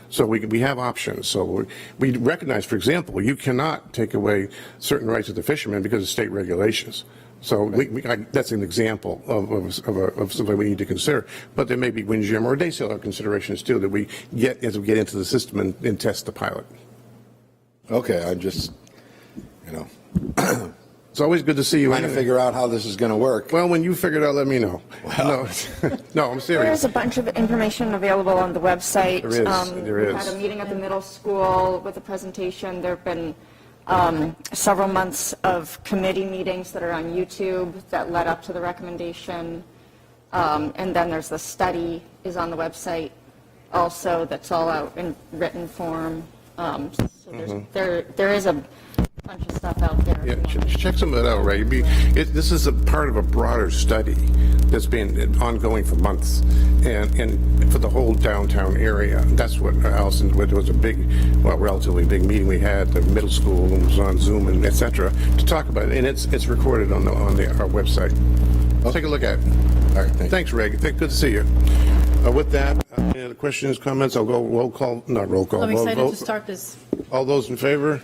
So we have options. So we recognize, for example, you cannot take away certain rights of the fishermen because of state regulations. So that's an example of something we need to consider. But there may be windjammer or day sailor considerations too that we get as we get into the system and test the pilot. Okay, I'm just, It's always good to see you. trying to figure out how this is going to work. Well, when you figure it out, let me know. Well. No, I'm serious. There's a bunch of information available on the website. There is, there We is. had a meeting at the middle school with a presentation. There have been several months of committee meetings that are on YouTube that led up to the recommendation. And then there's the study is on the website also that's all out in written form. So there is a bunch of stuff out there. Yeah, check some of that out, Ray. This is a part of a broader study that's been ongoing for months, and for the whole downtown area. That's what Allison. It was a relatively big meeting we had. The middle school was on Zoom and etc. to talk about it, and it's recorded on our website. I'll take a look at it. All right, Thanks, Ray. Good to see you. With that, any other questions, comments? I'll go roll call. Not roll call. I'm vote. excited to start this. All those in favor?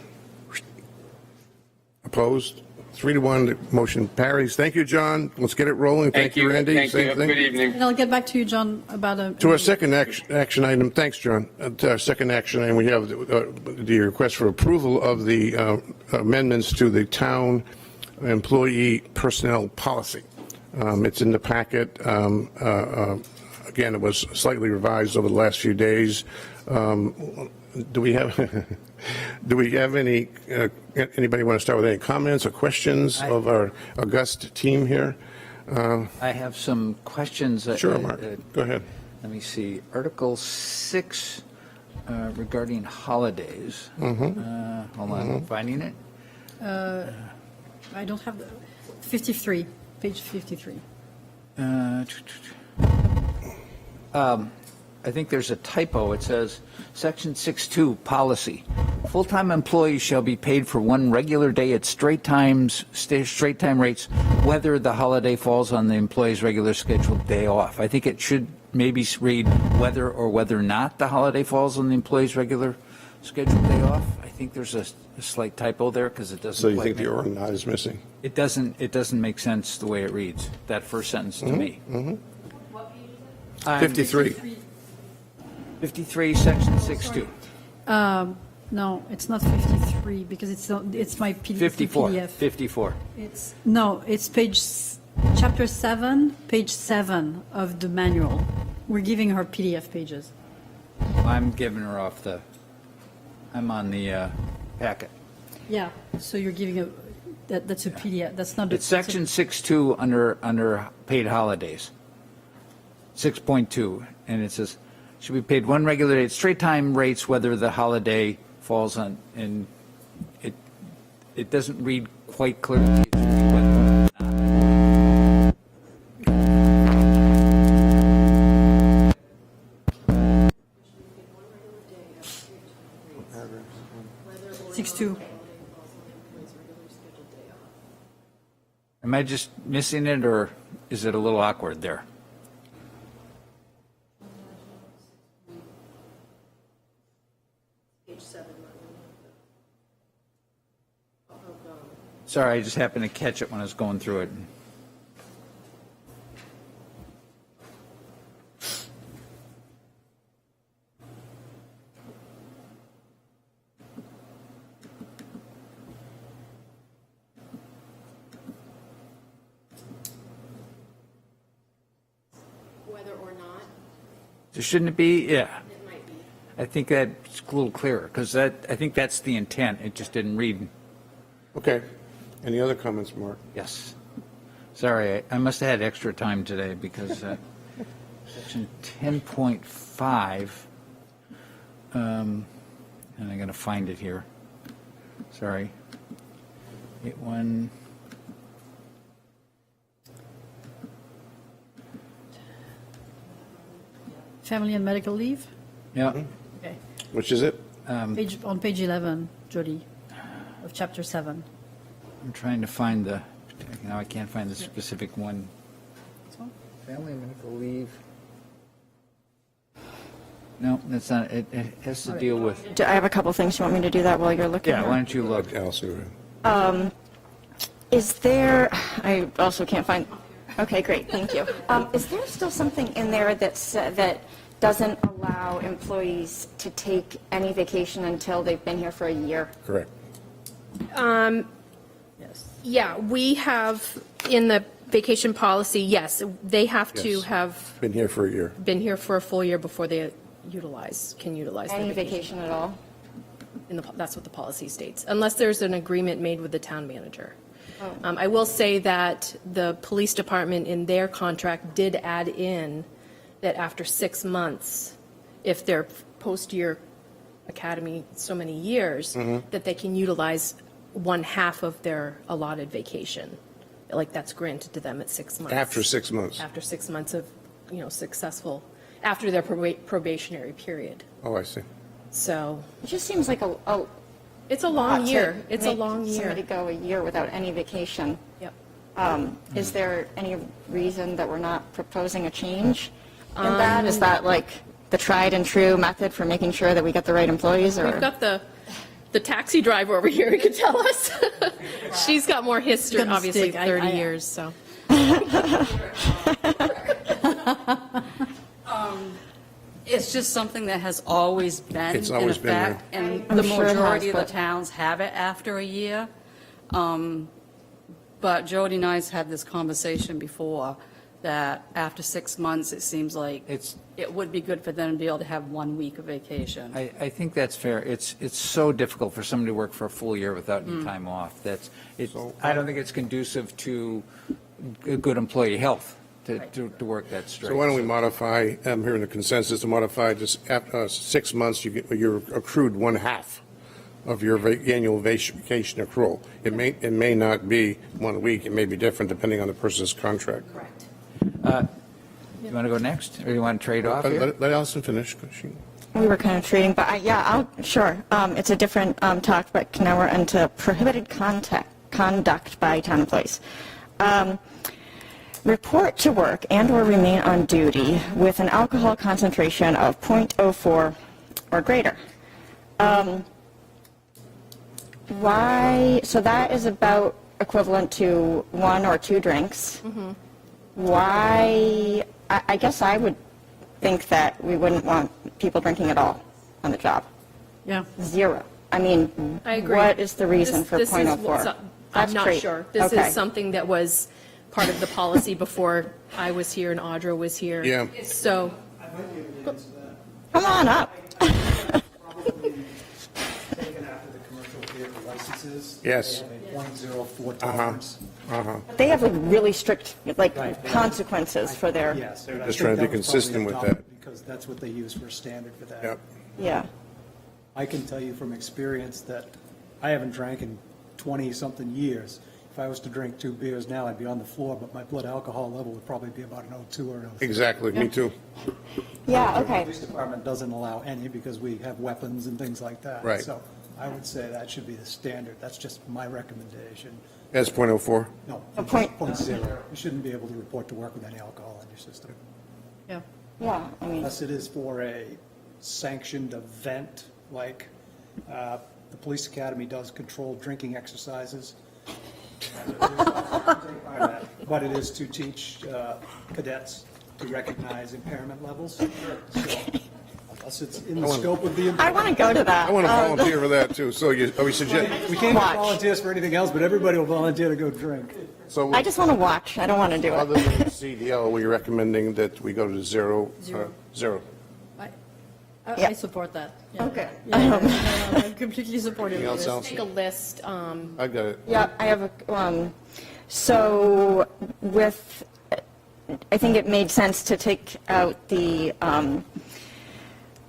Opposed? 3-1, the motion carries. Thank you, John. Let's get it rolling. Thank you, Randy. Thank you. Same Have a thing. good evening. And I'll get back to you, John, about To our second action item, thanks, John. To our second action item, we have the request for approval of the amendments to the town employee personnel policy. It's in the packet. Again, it was slightly revised over the last few days. Do we have any, anybody want to start with any comments or questions of our august team here? I have some questions. Sure, Mark. Go ahead. Let me see. Article 6 regarding holidays. Hold on, I'm finding it. I don't have the 53, page 53. I think there's a typo. It says, Section 6.2, policy. Full-time employees shall be paid for one regular day at straight time rates, whether the holiday falls on the employee's regular scheduled day off. I think it should maybe read whether or whether not the holiday falls on the employee's regular scheduled day off. I think there's a slight typo there because it doesn't. So you quite think the make- or not is missing? It doesn't make sense the way it reads, that first sentence to me. What page is it? 53. 53, Section 6.2. No, it's not 53 because it's my PDF. 54. PDF. 54. It's chapter 7, page 7 of the manual. We're giving her PDF pages. I'm giving her off I'm on the packet. Yeah, so you're giving that's a PDF. That's not. It's Section 6.2 under paid holidays. 6.2, and it says, should be paid one regular day at straight time rates whether the holiday falls on, and it doesn't read quite clearly. It should be whether or not. 6.2. Am I just missing it, or is it a little awkward there? Sorry, I just happened to catch it when I was going through it. Whether or not, Shouldn't it be? Yeah. it might be. I think that's a little clearer, because I think that's the intent. It just didn't read. Okay. Any other comments, Mark? Yes. Sorry, I must have had extra time today, because section 10.5, and I'm going to find it here. Sorry. 8.1. Family and medical leave? Yeah. Okay. Which is it? On page 11, Jody, of chapter 7. I'm trying to find the, now I can't find the specific one. This one? Family medical leave. No, that's not, it has to deal with, I have a couple things. You want me to do that while you're looking? yeah, here? why don't you look? Allison. Is there, I also can't find, okay, great, thank you. Is there still something in there that doesn't allow employees to take any vacation until they've been here for a year? Correct. Yes. Yeah, we have in the vacation policy, yes, they have to Yes. have Been here for a year. been here for a full year before they can utilize their Any vacation. vacation at all? That's what the policy states, unless there's an agreement made with the town manager. I will say that the police department in their contract did add in that after 6 months, if they're post-year academy so many years, that they can utilize 1/2 of their allotted vacation. Like that's granted to them at 6 months. After 6 months. After 6 months of, successful, after their probationary period. Oh, I see. So It just seems like a it's a lot long to year. It's a make long year. Somebody go a year without any vacation. Yep. Is there any reason that we're not proposing a change in that? Is that like the tried and true method for making sure that we get the right employees, or? We've got the taxi driver over here who can tell us. She's got more history, Gonna obviously, stick. 30 years, so. It's just something that has always been It's always in been there. effect, and I'm the sure it majority has, of the but- towns have it after a year. But Jody and I have had this conversation before, that after 6 months, it seems like it would be good for them to be able to have 1 week of vacation. I think that's fair. It's so difficult for somebody to work for a full year without any time off. I don't think it's conducive to good employee health to work that straight. So why don't we modify, I'm hearing the consensus to modify this, after 6 months, you're accrued 1/2 of your annual vacation accrual. It may not be 1 week, it may be different depending on the person's contract. Correct. You want to go next, or you want to trade off here? Let Allison finish. 'Cause We were kind of trading, but sure. It's a different talk, but now we're into prohibited conduct by town employees. Report to work and/or remain on duty with an alcohol concentration of 0.04 or greater. Why? So that is about equivalent to 1 or 2 drinks. Why? I guess I would think that we wouldn't want people drinking at all on the job. Yeah. 0. I mean, I agree. what is the reason for This is 0.04? I'm That's not great. sure. This Okay. is something that was part of the policy before I was here and Audra was here. Yeah. So, I might be able to answer that. Come on up. Probably taken after the commercial vehicle licenses. Yes. They have a 0.04 tolerance. They have like really strict consequences for their, Yes. I Just think trying to be that was probably consistent with adopted that. Because that's what they use for a standard for that. Yep. yeah. I can tell you from experience that I haven't drank in 20-something years. If I was to drink 2 beers now, I'd be on the floor, but my blood alcohol level would probably be about an 0.2 or an 0.3. Exactly, me too. Yeah, The okay. police department doesn't allow any because we have weapons and things like that. Right. So I would say that should be the standard. That's just my recommendation. As .04? No, A point- point zero. You shouldn't be able to report to work with any alcohol in your system. Yeah. Yeah, I mean, Unless it is for a sanctioned event, like the police academy does controlled drinking exercises. But it is to teach cadets to recognize impairment levels. So, unless it's in the scope of the. I want to go to that. I want to volunteer for that, too. So are we suggest? We can't get Watch. volunteers for anything else, but everybody will volunteer to go drink. So I just want to watch. I don't want to do other it. than CDL, we're recommending that we go to zero? Zero. Yeah. I support that. Yeah. Okay. I'm completely supportive Anything of else, this. Allison? Make a list. I got it. Yeah, I have a, so with, I think it made sense to take out the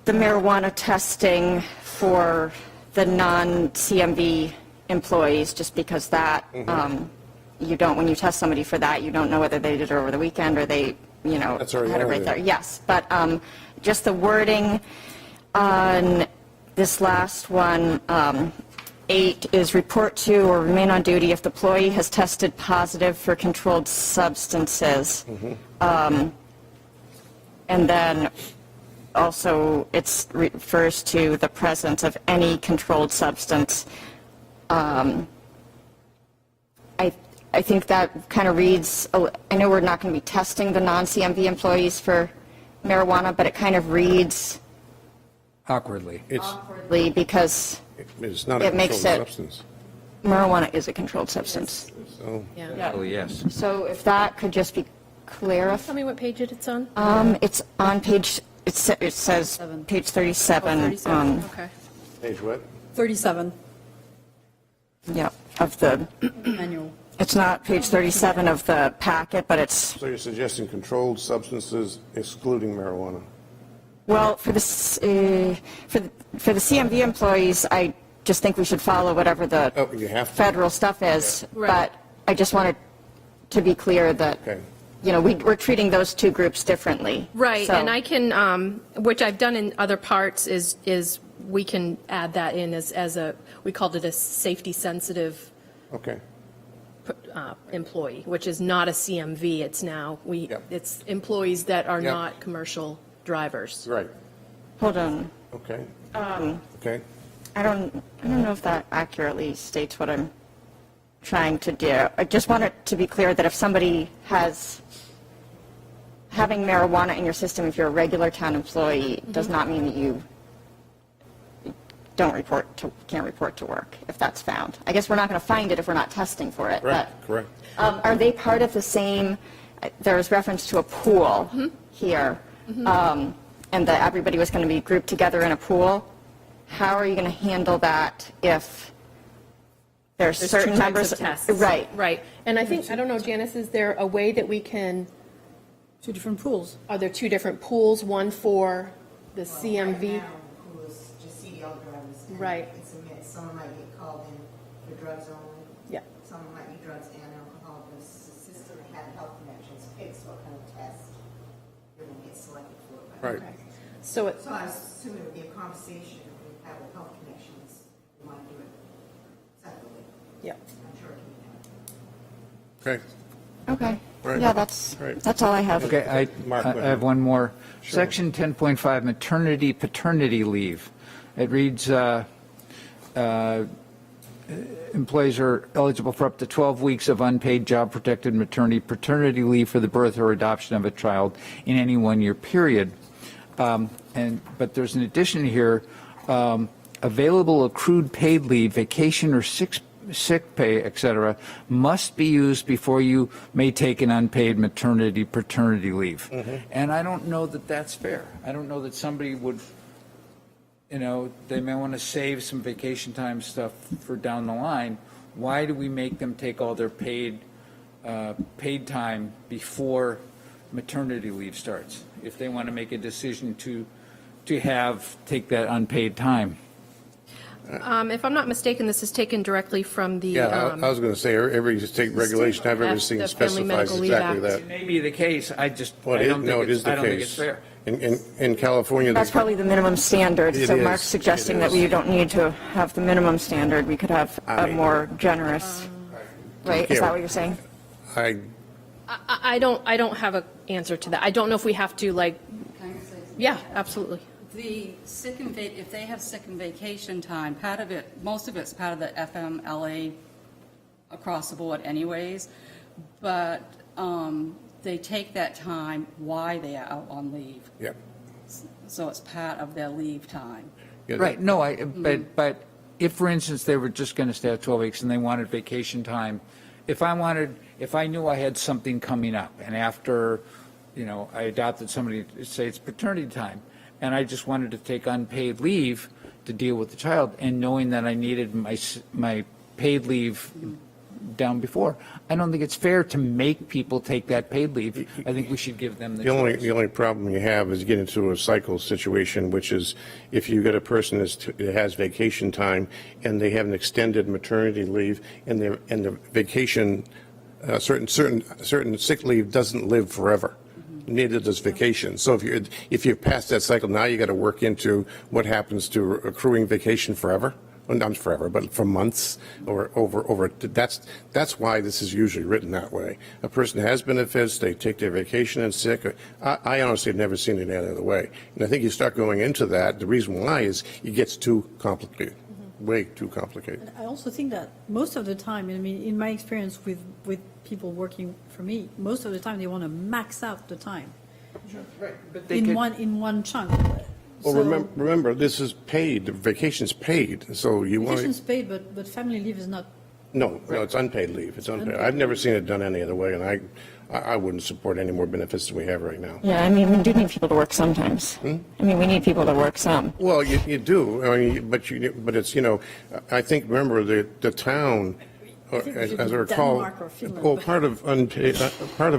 marijuana testing for the non-CMV employees, just because that, you don't, when you test somebody for that, you don't know whether they did it over the weekend or they, you know, That's already had it on right there. there. Yes, but just the wording on this last one, 8 is report to or remain on duty if the employee has tested positive for controlled substances. And then also it refers to the presence of any controlled substance. I think that kind of reads, I know we're not going to be testing the non-CMV employees for marijuana, but it kind of reads Awkwardly. awkwardly because It's not a It makes controlled it- substance. marijuana is a controlled substance. So Oh, yes. So if that could just be clarified. Tell me what page it's on. It's on page, it says page 37. 37, okay. page what? 37 Yeah, of the, manual. it's not page 37 of the packet, but it's, So you're suggesting controlled substances excluding marijuana? well, for the CMV employees, I just think we should follow whatever the Oh, you have to? federal stuff is. Right. But I just wanted to be clear that, Okay. you know, we're treating those two groups differently. Right, So- and I can, which I've done in other parts, is we can add that in as a, we called it a safety-sensitive Okay. employee, which is not a CMV, it's now, Yep. it's employees that are Yep. not commercial drivers. Right. Hold on. Okay. Okay. I don't know if that accurately states what I'm trying to do. I just want it to be clear that if somebody has, having marijuana in your system, if you're a regular town employee, does not mean that you can't report to work if that's found. I guess we're not going to find it if we're not testing for it. Right. But, Correct. are they part of the same, there was reference to a pool here, and that everybody was going to be grouped together in a pool. How are you going to handle that if there's There's certain two types members? of tests. Right. Right, and I think, I don't know, Janice, is there a way that we can, Two different pools. are there two different pools, one for the CMV? Right now, who is just CDL drivers. and Right. It's a mix. Someone might get called in for drugs only. Yeah. Someone might be drugs and alcohol. The system that had health connections picks what kind of test you're going to get selected for. Right. So it, So I assume it would be a conversation we have with health connections. We might do it separately. yeah. I'm sure it can be done. Okay. Okay. Right. Yeah, that's Right. all I have. Okay, Mark, I go have ahead. one more. Sure. Section 10.5, maternity, paternity leave. It reads, employees are eligible for up to 12 weeks of unpaid job-protected maternity, paternity leave for the birth or adoption of a child in any one-year period. But there's an addition here, available accrued paid leave, vacation or sick pay, et cetera, must be used before you may take an unpaid maternity, paternity leave. And I don't know that that's fair. I don't know that somebody would, you know, they may want to save some vacation time stuff for down the line. Why do we make them take all their paid time before maternity leave starts? If they want to make a decision to take that unpaid time. If I'm not mistaken, this is taken directly from the. Yeah, I was going to say, every state regulation I've ever seen The Family specifies Medical Leave exactly Act. that. It may be the case, I just, Well, I don't no, think it is the I don't think case. it's fair. In California. That's probably the minimum standard. It So is. Mark's suggesting It that is. we don't need to have the minimum standard. We could have a more generous, right? Is that what you're saying? I don't have an answer to that. I don't know if we have to, like, yeah, absolutely. The sick and if they have sick and vacation time, part of it, most of it's part of the FMLA across the board anyways, but they take that time while they are out on leave. Yeah. So it's part of their leave time. Right, no, but if, for instance, they were just going to stay out 12 weeks and they wanted vacation time, if I knew I had something coming up, and after, I adopted somebody, say it's paternity time, and I just wanted to take unpaid leave to deal with the child, and knowing that I needed my paid leave down before, I don't think it's fair to make people take that paid leave. I think we should give them the choice. The only problem you have is you get into a cycle situation, which is if you get a person that has vacation time and they have an extended maternity leave, and the vacation, certain sick leave doesn't live forever. Neither does vacation. So if you're past that cycle, now you got to work into what happens to accruing vacation forever. Well, not forever, but for months or over. That's why this is usually written that way. A person has benefits, they take their vacation and sick. I honestly have never seen it any other way. And I think you start going into that, the reason why is it gets too complicated, way too complicated. I also think that most of the time, I mean, in my experience with people working for me, most of the time they want to max out the time in one chunk. Well, remember, this is paid. Vacation's paid, so you want. Vacation's paid, but family leave is not. No, it's unpaid leave. It's unpaid. I've never seen it done any other way, and I wouldn't support any more benefits than we have right now. Yeah, I mean, we do need people to work sometimes. I mean, we need people to work some. Well, you do. I mean, but it's I think remember the town. As I recall, part of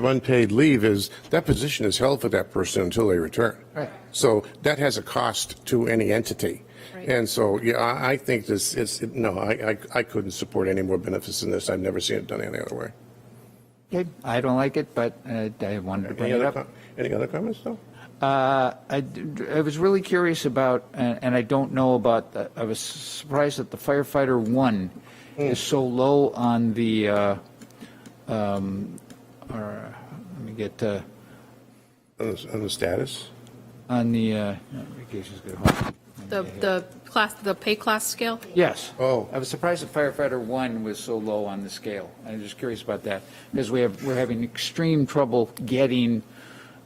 unpaid leave is that position is held for that person until they return. Right. So that has a cost to any entity. Right. And so, I think I couldn't support any more benefits than this. I've never seen it done any other way. Okay, I don't like it, but I wanted to bring it up. Any other comments, though? I was really curious about, and I don't know about, I was surprised that the firefighter 1 is so low on the, let me get, on the status? On the, vacations go home. The pay class scale? Yes. Oh. I was surprised that firefighter 1 was so low on the scale. I'm just curious about that, because we're having extreme trouble getting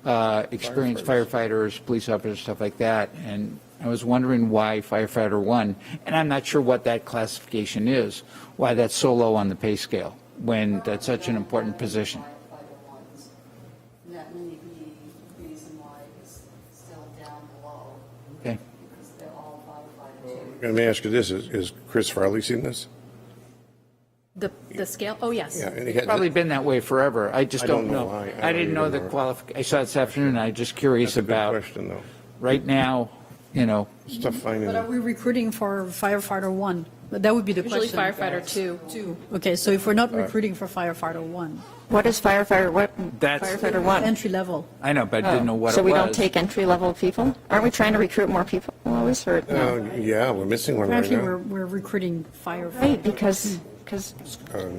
experienced firefighters, police officers, stuff like that, and I was wondering why firefighter 1, and I'm not sure what that classification is, why that's so low on the pay scale when that's such an important position. That may be the reason why it's still down below. Okay. Because they're all firefighter too. Let me ask you this: Is Chris Farley seen this? The scale? Oh, yes. Yeah, and It's probably been that way forever. I just don't know. I didn't know the qualification. I saw it this afternoon. I'm just curious about. That's a good question, though. Right now, It's tough finding. But are we recruiting for firefighter 1? That would be the Usually question. firefighter 2. Okay, so if we're not recruiting for firefighter 1, What is firefighter? That's Firefighter 1? entry level. I know, but I didn't know what So it we was. don't take entry-level people? Aren't we trying to recruit more people always? Or no? Yeah, we're missing one right Apparently, now. we're recruiting Right, firefighters. because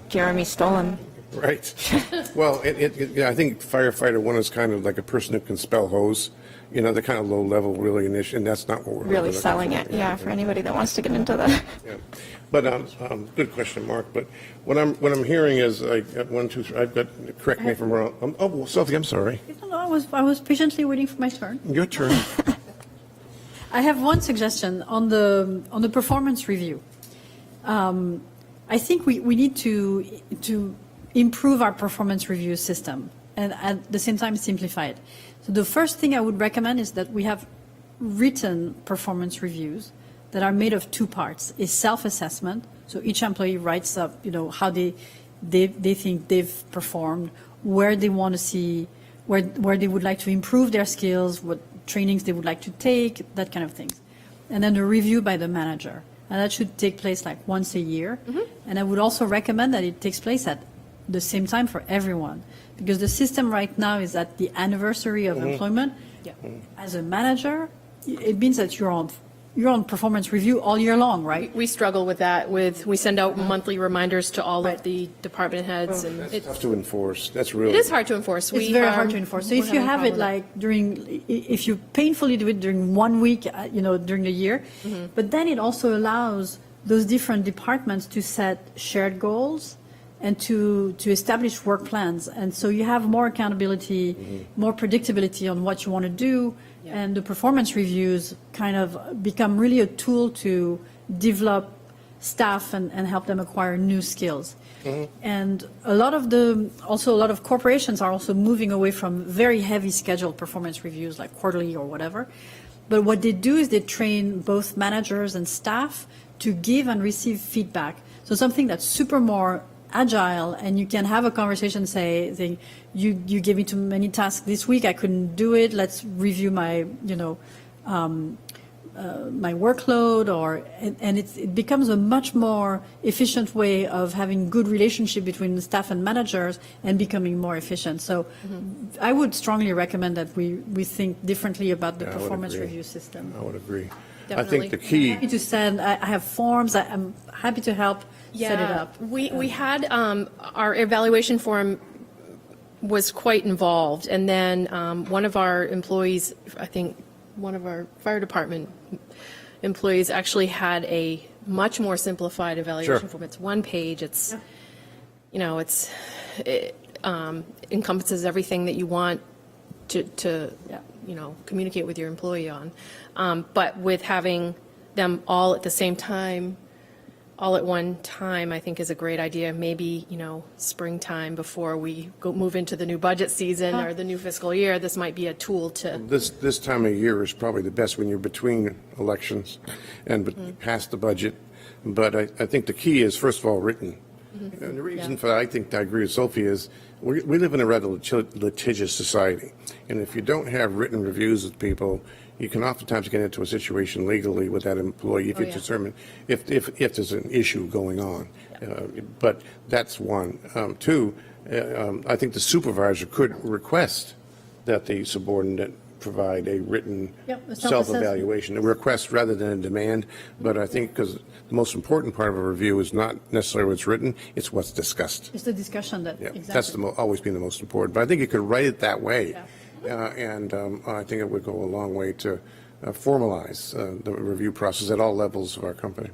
Jeremy stole them. Right. Well, I think firefighter 1 is kind of like a person who can spell hose. They're kind of low level, really, and that's not what we're Really selling it, yeah, for anybody that wants to get into that. Yeah. But good question, Mark. But what I'm hearing is like 1, 2, 3. I've got. Correct me if I'm wrong. Oh, Sophie, I'm sorry. No, I was patiently waiting for my turn. Your turn. I have one suggestion on the performance review. I think we need to improve our performance review system and at the same time simplify it. So the first thing I would recommend is that we have written performance reviews that are made of 2 parts: a self-assessment, so each employee writes up, how they think they've performed, where they want to see, where they would like to improve their skills, what trainings they would like to take, that kind of things. And then a review by the manager. And that should take place like once a year. And I would also recommend that it takes place at the same time for everyone. Because the system right now is at the anniversary of employment. Yeah. As a manager, it means that you're on performance review all year long, right? We struggle with that. We send out monthly reminders to all of the department heads, and That's tough to enforce. That's really. it is hard to enforce. It's very hard to enforce. So if you have it like if you painfully do it during 1 week, during the year, but then it also allows those different departments to set shared goals and to establish work plans. And so you have more accountability, more predictability on what you want to do. And the performance reviews kind of become really a tool to develop staff and help them acquire new skills. And a lot of corporations are also moving away from very heavy scheduled performance reviews like quarterly or whatever. But what they do is they train both managers and staff to give and receive feedback. So something that's super more agile, and you can have a conversation, say you gave me too many tasks this week, I couldn't do it, let's review my my workload, and it becomes a much more efficient way of having good relationship between the staff and managers and becoming more efficient. So I would strongly recommend that we think differently about the performance review system. I would agree. Definitely. I think the key. I'm happy to send, I have forms, I'm happy to help set it up. We had our evaluation forum was quite involved, and then one of our employees, I think one of our fire department employees actually had a much more simplified evaluation form. It's one page. It encompasses everything that you want to communicate with your employee on. But with having them all at the same time, all at one time, I think is a great idea. Maybe, springtime before we move into the new budget season or the new fiscal year, this might be a tool to. This time of year is probably the best when you're between elections and past the budget. But I think the key is, first of all, written. And the reason for that, I think I agree with Sophie, is we live in a rather litigious society. And if you don't have written reviews with people, you can oftentimes get into a situation legally with that employee if you determine if there's an issue going on. But that's one. Two, I think the supervisor could request that the subordinate provide a written self-evaluation, a request rather than a demand. But I think because the most important part of a review is not necessarily what's written, it's what's discussed. It's the discussion that, exactly. That's always been the most important. But I think you could write it that way. And I think it would go a long way to formalize the review process at all levels of our company.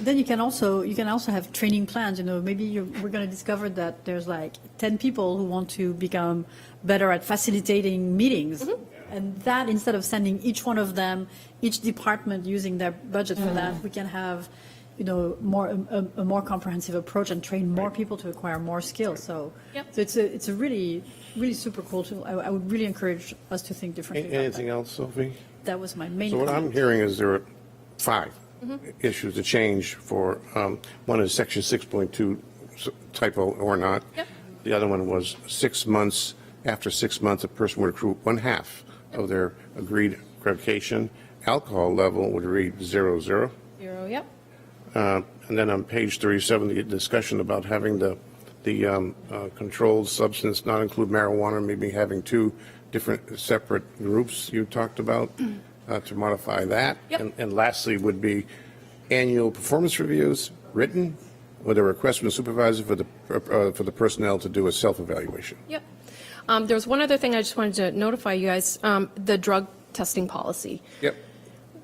Then you can also have training plans. Maybe we're going to discover that there's like 10 people who want to become better at facilitating meetings. And that, instead of sending each one of them, each department using their budget for that, we can have a more comprehensive approach and train more people to acquire more skills. So it's a really super cool tool. I would really encourage us to think differently about Anything else, Sophie? That was my main So what comment. I'm hearing is there are 5 issues to change for. One is section 6.2 typo or not. The other one was 6 months. After 6 months, a person would accrue 1/2 of their agreed gratification. Alcohol level would read 0, 0. 0, yep. And then on page 37, the discussion about having the controlled substance not include marijuana, maybe having 2 different separate groups you talked about to modify that. And lastly would be annual performance reviews written with a request from the supervisor for the personnel to do a self-evaluation. Yep. There was one other thing I just wanted to notify you guys, the drug testing policy. Yep.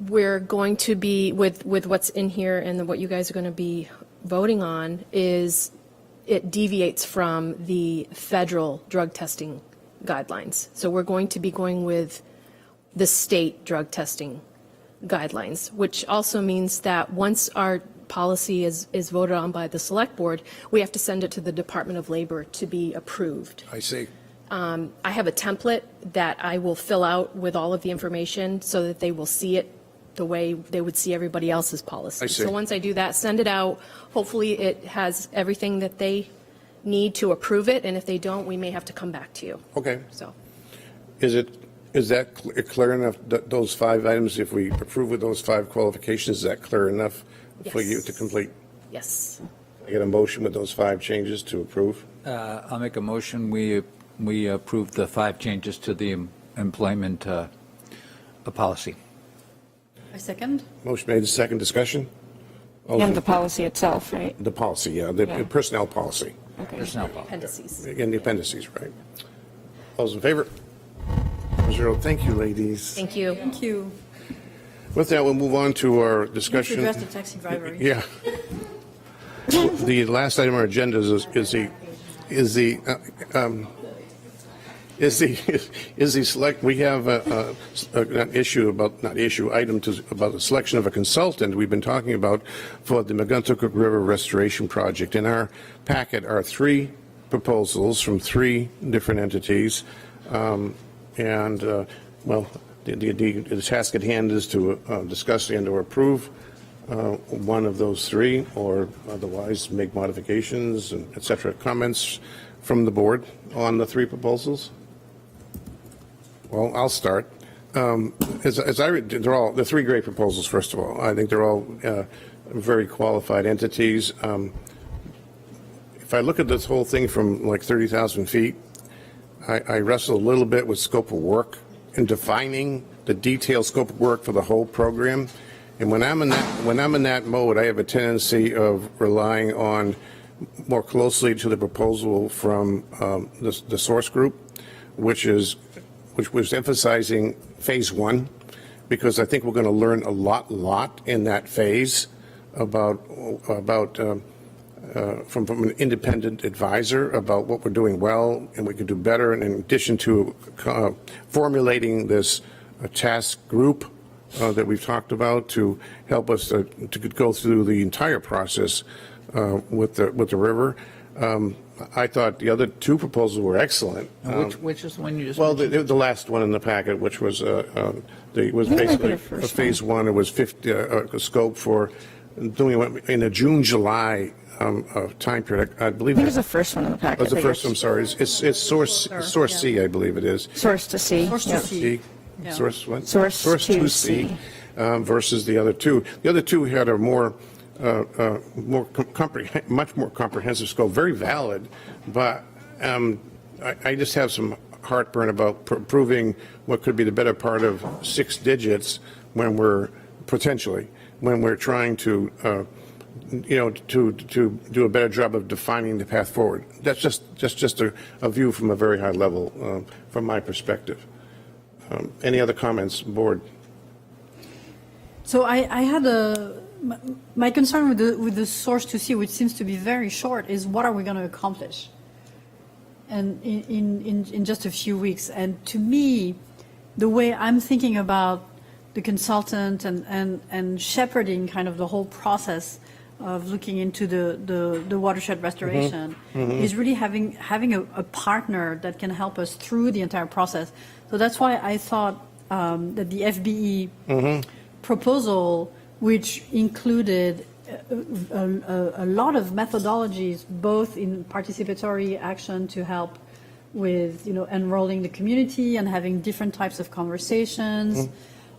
We're going to be, with what's in here and what you guys are going to be voting on, is it deviates from the federal drug testing guidelines. So we're going to be going with the state drug testing guidelines, which also means that once our policy is voted on by the select board, we have to send it to the Department of Labor to be approved. I see. I have a template that I will fill out with all of the information so that they will see it the way they would see everybody else's policy. I see. So once I do that, send it out. Hopefully it has everything that they need to approve it, and if they don't, we may have to come back to you. Okay. So. Is that clear enough, those 5 items, if we approve with those 5 qualifications, is that clear enough for you to complete? Yes. Get a motion with those 5 changes to approve? I'll make a motion. We approve the 5 changes to the employment policy. I second. Motion made, second discussion? And the policy itself, right? The policy, yeah, the Yeah. personnel policy. Personnel policy. Appendices. And the appendices, right. All those in favor? 0. Thank you, ladies. Thank you. Thank you. With that, we'll move on to our Let's discussion. address the taxi driver. Yeah. The last item on our agenda is the select, we have an issue about, not issue, item about the selection of a consultant we've been talking about for the Megunticook River Restoration Project. In our packet are 3 proposals from 3 different entities. Well, the task at hand is to discuss and or approve one of those 3, or otherwise make modifications, and et cetera. Comments from the board on the 3 proposals? Well, I'll start. As I read, they're 3 great proposals, first of all. I think they're all very qualified entities. If I look at this whole thing from like 30,000 feet, I wrestle a little bit with scope of work and defining the detailed scope of work for the whole program. And when I'm in that mode, I have a tendency of relying on more closely to the proposal from the source group, which was emphasizing phase 1, because I think we're going to learn a lot in that phase about from an independent advisor about what we're doing well and we can do better. And in addition to formulating this task group that we've talked about to help us to go through the entire process with the river. I thought the other 2 proposals were excellent. Which is the one you just Well, mentioned? the last one in the packet, which was basically a phase 1. It was 50 a scope for doing it in a June-July time period. I believe I think it's the first one in the packet. was the first. I'm sorry. It's source C, I believe it is. Source to see. Source to Yeah. see. Yeah. Source what? Source to C versus the other 2. The other 2 had a much more comprehensive scope, very valid, but I just have some heartburn about proving what could be the better part of 6 digits when we're trying to to do a better job of defining the path forward. That's just a view from a very high level from my perspective. Any other comments, board? So I had my concern with the source to see, which seems to be very short, is what are we going to accomplish? And in just a few weeks. And to me, the way I'm thinking about the consultant and shepherding kind of the whole process of looking into the watershed restoration is really having a partner that can help us through the entire process. So that's why I thought that the FBE proposal, which included a lot of methodologies, both in participatory action to help with enrolling the community and having different types of conversations,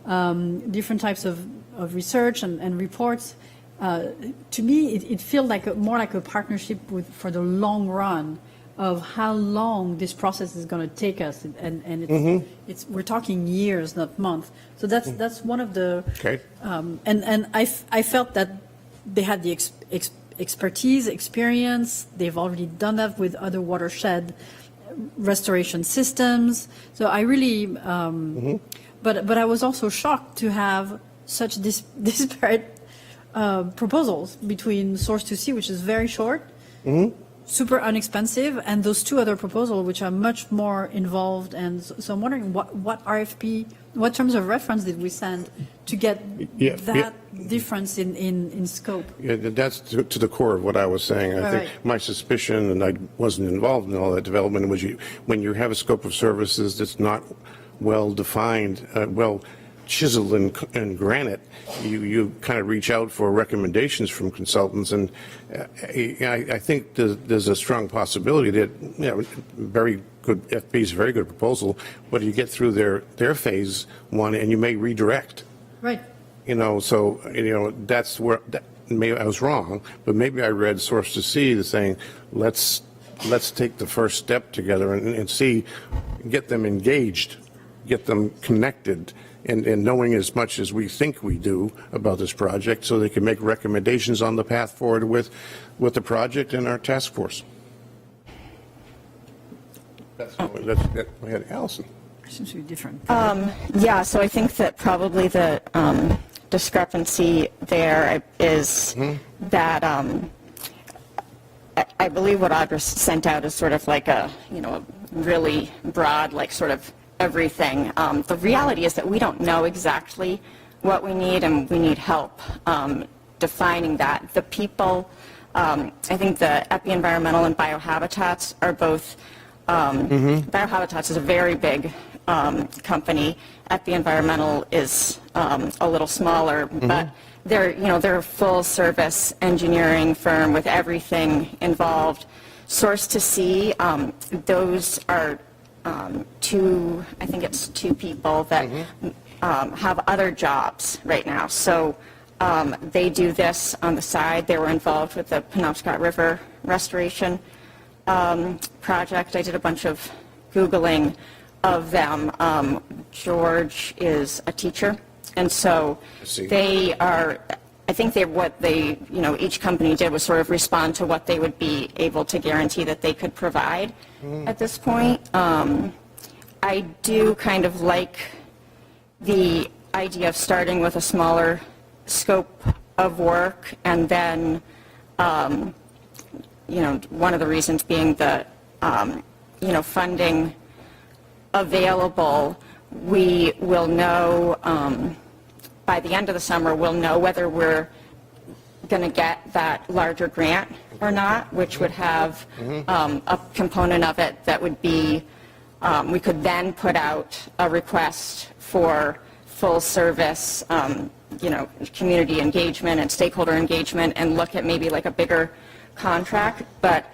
different types of research and reports. To me, it feels like more like a partnership for the long run of how long this process is going to take us, and we're talking years, not months. So that's one of the and I felt that they had the expertise, experience. They've already done that with other watershed restoration systems. So I really, but I was also shocked to have such disparate proposals between Source to Sea, which is very short, super inexpensive, and those 2 other proposals, which are much more involved. And so I'm wondering what RFP, what terms of reference did we send to get that difference in scope? Yeah, that's to the core of what I was saying. I think my suspicion, and I wasn't involved in all that development, was when you have a scope of services that's not well defined, well chiseled in granite, you kind of reach out for recommendations from consultants, and I think there's a strong possibility that very good FB's a very good proposal, but you get through their phase 1 and you may redirect. Right. So that's where maybe I was wrong, but maybe I read source to see the saying, let's take the first step together and see, get them engaged, get them connected, and knowing as much as we think we do about this project, so they can make recommendations on the path forward with the project and our task force. That's go ahead, Allison. Seems to be different. Yeah, so I think that probably the discrepancy there is that I believe what Audra sent out is sort of like a really broad, like sort of everything. The reality is that we don't know exactly what we need, and we need help defining that. The people, I think the Epi-Environmental and Biohabitats are both, Biohabitats is a very big company. Epi-Environmental is a little smaller, but they're a full service engineering firm with everything involved. Source to See, those are I think it's two people that have other jobs right now. So they do this on the side. They were involved with the Penobscot River restoration project. I did a bunch of Googling of them. George is a teacher, and so they are, I think each company did was sort of respond to what they would be able to guarantee that they could provide at this point. I do kind of like the idea of starting with a smaller scope of work, and then, one of the reasons being the, funding available. We will know by the end of the summer, we'll know whether we're going to get that larger grant or not, which would have a component of it that would be, we could then put out a request for full service, community engagement and stakeholder engagement, and look at maybe like a bigger contract. But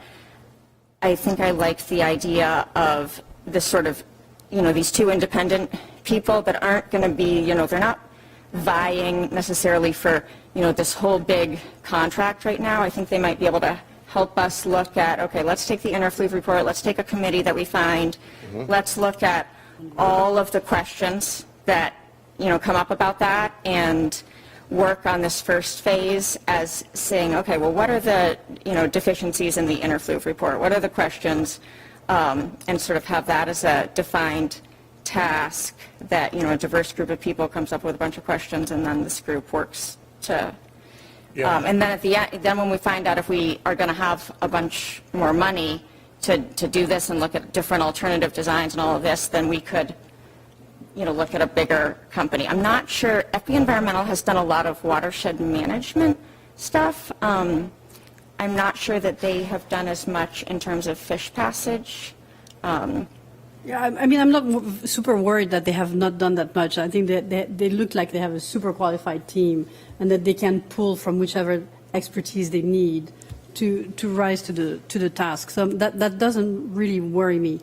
I think I like the idea of this sort of, these two independent people that aren't going to be, they're not vying necessarily for, this whole big contract right now. I think they might be able to help us look at, okay, let's take the interfluve report, let's take a committee that we find, let's look at all of the questions that, come up about that, and work on this first phase as saying, okay, well, what are the, deficiencies in the interfluve report? What are the questions? And sort of have that as a defined task that, a diverse group of people comes up with a bunch of questions, and then this group works to, and then at the end, then when we find out if we are going to have a bunch more money to do this and look at different alternative designs and all of this, then we could, look at a bigger company. I'm not sure, Epi-Environmental has done a lot of watershed management stuff. I'm not sure that they have done as much in terms of fish passage. Yeah, I mean, I'm not super worried that they have not done that much. I think that they look like they have a super qualified team, and that they can pull from whichever expertise they need to rise to the task. So that doesn't really worry me.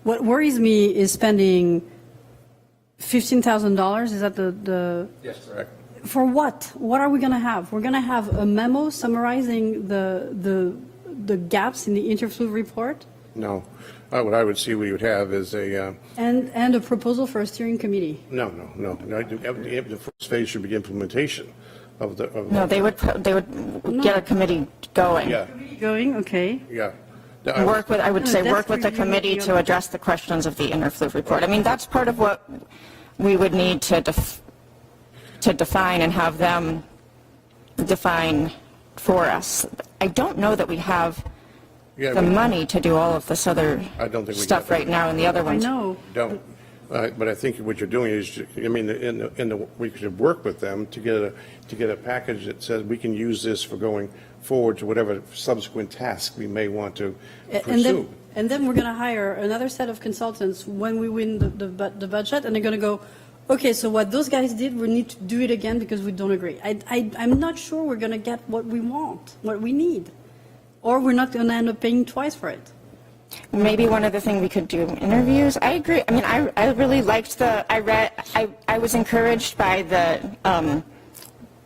What worries me is spending $15,000. Is that the? Yes, correct. For what? What are we going to have? We're going to have a memo summarizing the gaps in the interfluve report? No. What I would see we would have is a... And a proposal for a steering committee? No. The first phase should be implementation of the... No, they would get a committee going. Yeah. Going, okay. Yeah. Work with the committee to address the questions of the interfluve report. I mean, that's part of what we would need to define and have them define for us. I don't know that we have the money to do all of this other stuff right now, and the other ones. I know. Don't. But I think what you're doing is, we should work with them to get a package that says we can use this for going forward to whatever subsequent task we may want to pursue. And then we're going to hire another set of consultants when we win the budget, and they're going to go, okay, so what those guys did, we need to do it again because we don't agree. I'm not sure we're going to get what we want, what we need, or we're not going to end up paying twice for it. Maybe one other thing we could do interviews. I agree. I mean, I really liked I was encouraged by the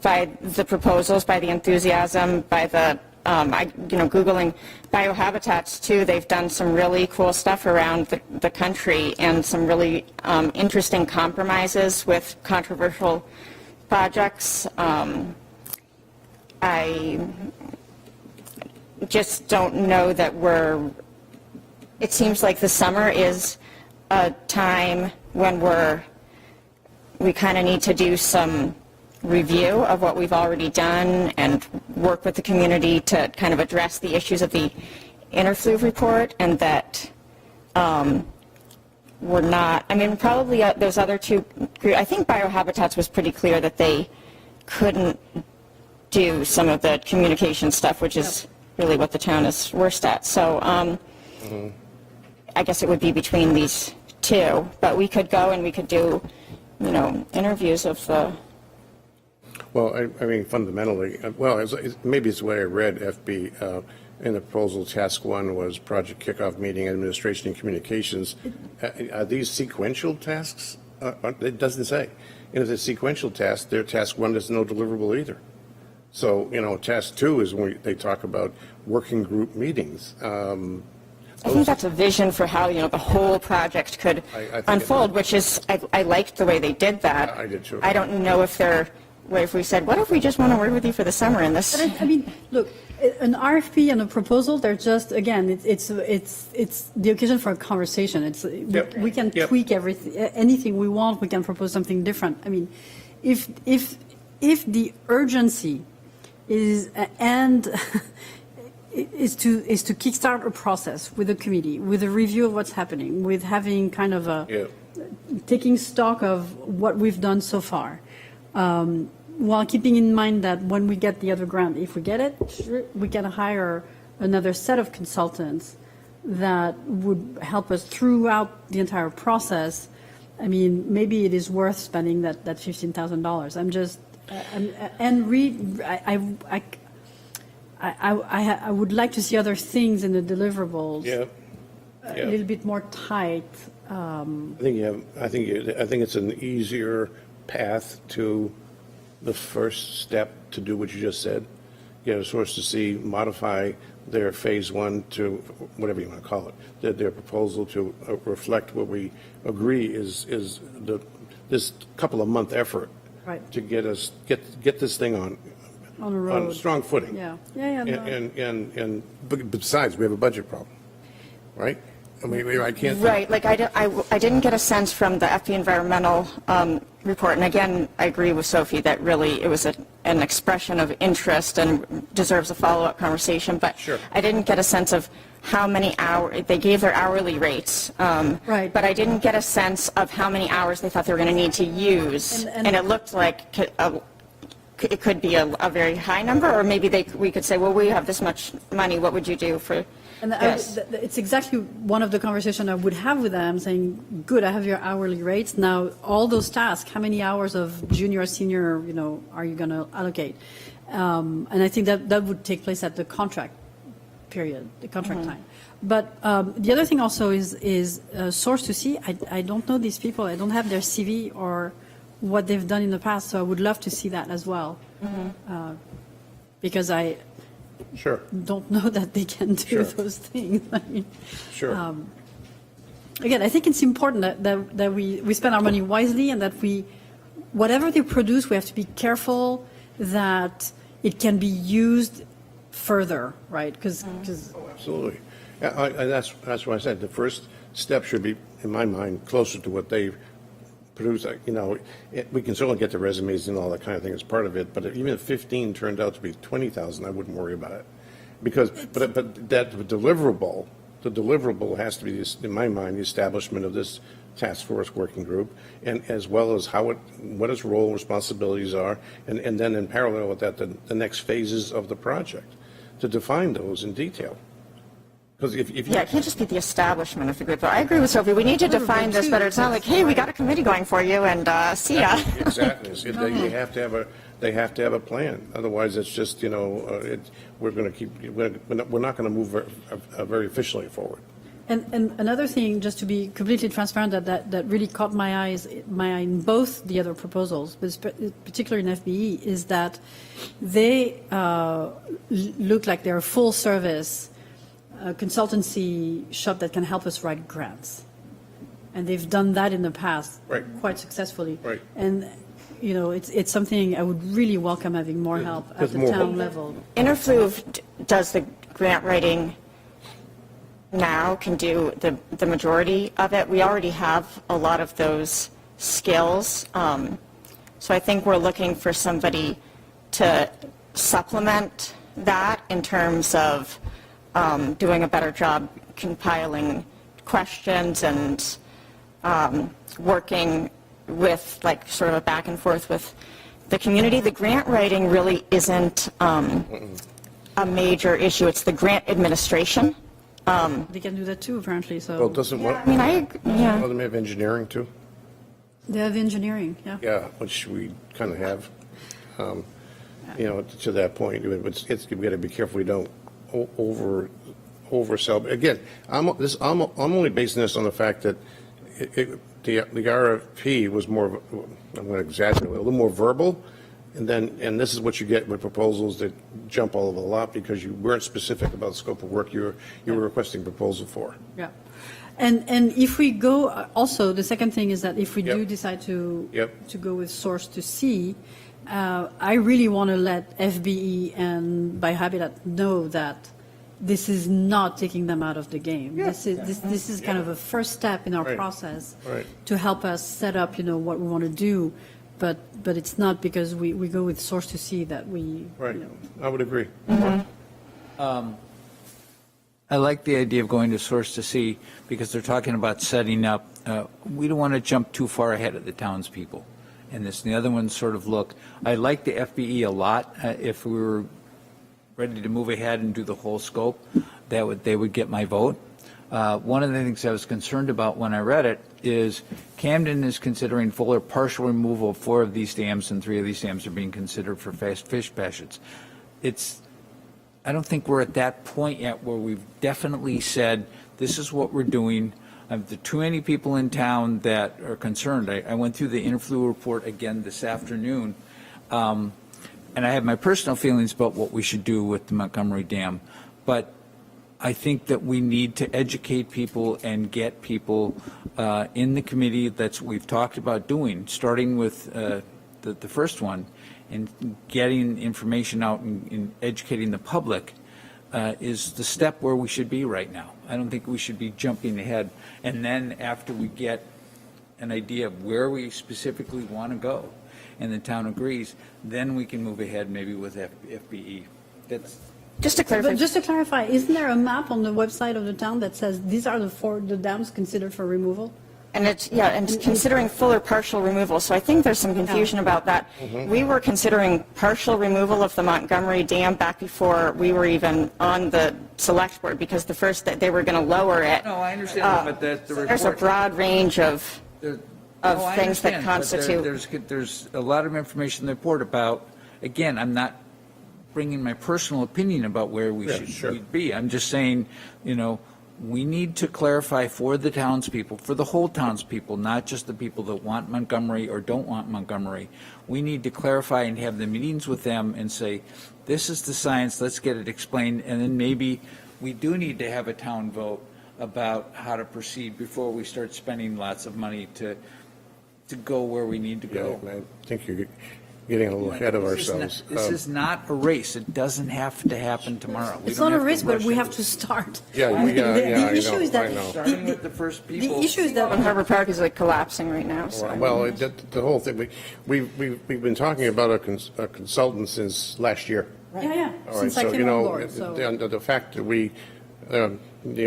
by the proposals, by the enthusiasm, by the, Googling biohabitats too. They've done some really cool stuff around the country and some really interesting compromises with controversial projects. I just don't know that it seems like the summer is a time when we kind of need to do some review of what we've already done and work with the community to kind of address the issues of the interfluve report, and that we're not, probably those other two, I think biohabitats was pretty clear that they couldn't do some of the communication stuff, which is really what the town is worst at. So I guess it would be between these two, but we could go and we could do, interviews of the. Well, fundamentally, maybe it's the way I read FB in the proposal. Task 1 was project kickoff meeting, administration and communications. Are these sequential tasks? It doesn't say. And if it's a sequential task, their task 1 is no deliverable either. So, task 2 is when they talk about working group meetings. I think that's a vision for how, the whole project could unfold, which is, I liked the way they did that. I did too. I don't know if we said, what if we just want to work with you for the summer in this? But look, an RFP and a proposal, they're just, again, it's the occasion for a conversation. We can tweak anything we want, we can propose something different. If the urgency is to kickstart a process with a committee, with a review of what's happening, with having kind of taking stock of what we've done so far, while keeping in mind that when we get the other grant, if we get it, we can hire another set of consultants that would help us throughout the entire process. Maybe it is worth spending that $15,000. I would like to see other things in the deliverables. A little bit more tight. I think it's an easier path to the first step to do what you just said. Get a source to see, modify their phase 1 to whatever you want to call it, their proposal to reflect what we agree is this couple of month effort to get this thing on a road, on strong footing. No. And besides, we have a budget problem, right? I can't. Right, I didn't get a sense from the FP environmental report, and again, I agree with Sophie that really it was an expression of interest and deserves a follow-up conversation, but I didn't get a sense of how many hours, they gave their hourly rates, but I didn't get a sense of how many hours they thought they were going to need to use, and it looked like it could be a very high number, or maybe we could say, well, we have this much money, what would you do for this? It's exactly one of the conversations I would have with them, saying, good, I have your hourly rates. Now, all those tasks, how many hours of junior, senior, are you going to allocate? And I think that would take place at the contract period, the contract time. But the other thing also is source to see. I don't know these people. I don't have their CV or what they've done in the past, so I would love to see that as well. Because I don't know that they can do those things. Again, I think it's important that we spend our money wisely, and that whatever they produce, we have to be careful that it can be used further, right? Because absolutely. That's why I said the first step should be, in my mind, closer to what they've produced. We can certainly get the resumes and all that kind of thing as part of it, but even if 15 turned out to be 20,000, I wouldn't worry about it, because but that the deliverable has to be, in my mind, the establishment of this task force working group, and as well as what its role and responsibilities are, and then in parallel with that, the next phases of the project, to define those in detail. Because if it can't just be the establishment of the group. I agree with Sophie. We need to define this better. It's not like, hey, we got a committee going for you, and see ya. Exactly. So they have to have a plan. Otherwise, it's just we're not going to move very efficiently forward. And another thing, just to be completely transparent, that really caught my eye in both the other proposals, but particularly in FBE, is that they look like they're a full service consultancy shop that can help us write grants. And they've done that in the past quite successfully. Right. And, you know, it's something I would really welcome having more help at the town level. Interfluve does the grant writing now, can do the majority of it. We already have a lot of those skills. So I think we're looking for somebody to supplement that in terms of doing a better job compiling questions and working with like sort of a back and forth with the community. The grant writing really isn't a major issue. It's the grant administration. They can do that too, apparently, so. Well, doesn't I mean, I agree, yeah. Well, they have engineering too? They have engineering, yeah. Yeah, which we kind of have, you know, to that point. We've got to be careful we don't oversell. But again, I'm only basing this on the fact that the RFP was more, I'm going to exaggerate, a little more verbal. And this is what you get with proposals that jump all over the lot because you weren't specific about the scope of work you were requesting proposal for. Yeah. And if we go, also, the second thing is that if we do decide to go with source to see, I really want to let FBE and by Habitat know that this is not taking them out of the game. This is kind of a first step in our process to help us set up, you know, what we want to do. But it's not because we go with source to see that we. Right. You know. I would agree. I like the idea of going to source to see because they're talking about setting up. We don't want to jump too far ahead of the townspeople. And the other ones sort of look. I like the FBE a lot. If we were ready to move ahead and do the whole scope, they would get my vote. One of the things I was concerned about when I read it is Camden is considering full or partial removal of 4 of these dams, and 3 of these dams are being considered for fast fish passage. I don't think we're at that point yet where we've definitely said this is what we're doing. There are too many people in town that are concerned. I went through the Interflu report again this afternoon, and I have my personal feelings about what we should do with the Montgomery Dam, but I think that we need to educate people and get people in the committee. That's what we've talked about doing, starting with the first one, and getting information out and educating the public is the step where we should be right now. I don't think we should be jumping ahead. And then after we get an idea of where we specifically want to go and the town agrees, then we can move ahead maybe with FBE. Just to clarify. But just to clarify, isn't there a map on the website of the town that says these are the dams considered for removal? And and considering full or partial removal. So I think there's some confusion about that. We were considering partial removal of the Montgomery Dam back before we were even on the select board because the first that they were going to lower it. No, I understand, but the report, there's a broad range of things that constitute. There's a lot of information in the report about. Again, I'm not bringing my personal opinion about where we should be. I'm just saying, you know, we need to clarify for the townspeople, for the whole townspeople, not just the people that want Montgomery or don't want Montgomery. We need to clarify and have the meetings with them and say, this is the science, let's get it explained, and then maybe we do need to have a town vote about how to proceed before we start spending lots of money to go where we need to go. Yeah, I think you're getting a little ahead of ourselves. This is not a race. It doesn't have to happen tomorrow. It's not a race, but we have to start. The issue is that starting with the first people. The issue is that Harbor Park is like collapsing right now. So. Well, the whole thing, we've been talking about a consultant since last year. Yeah. All right, Since I so, came you on know, board, so. the fact that and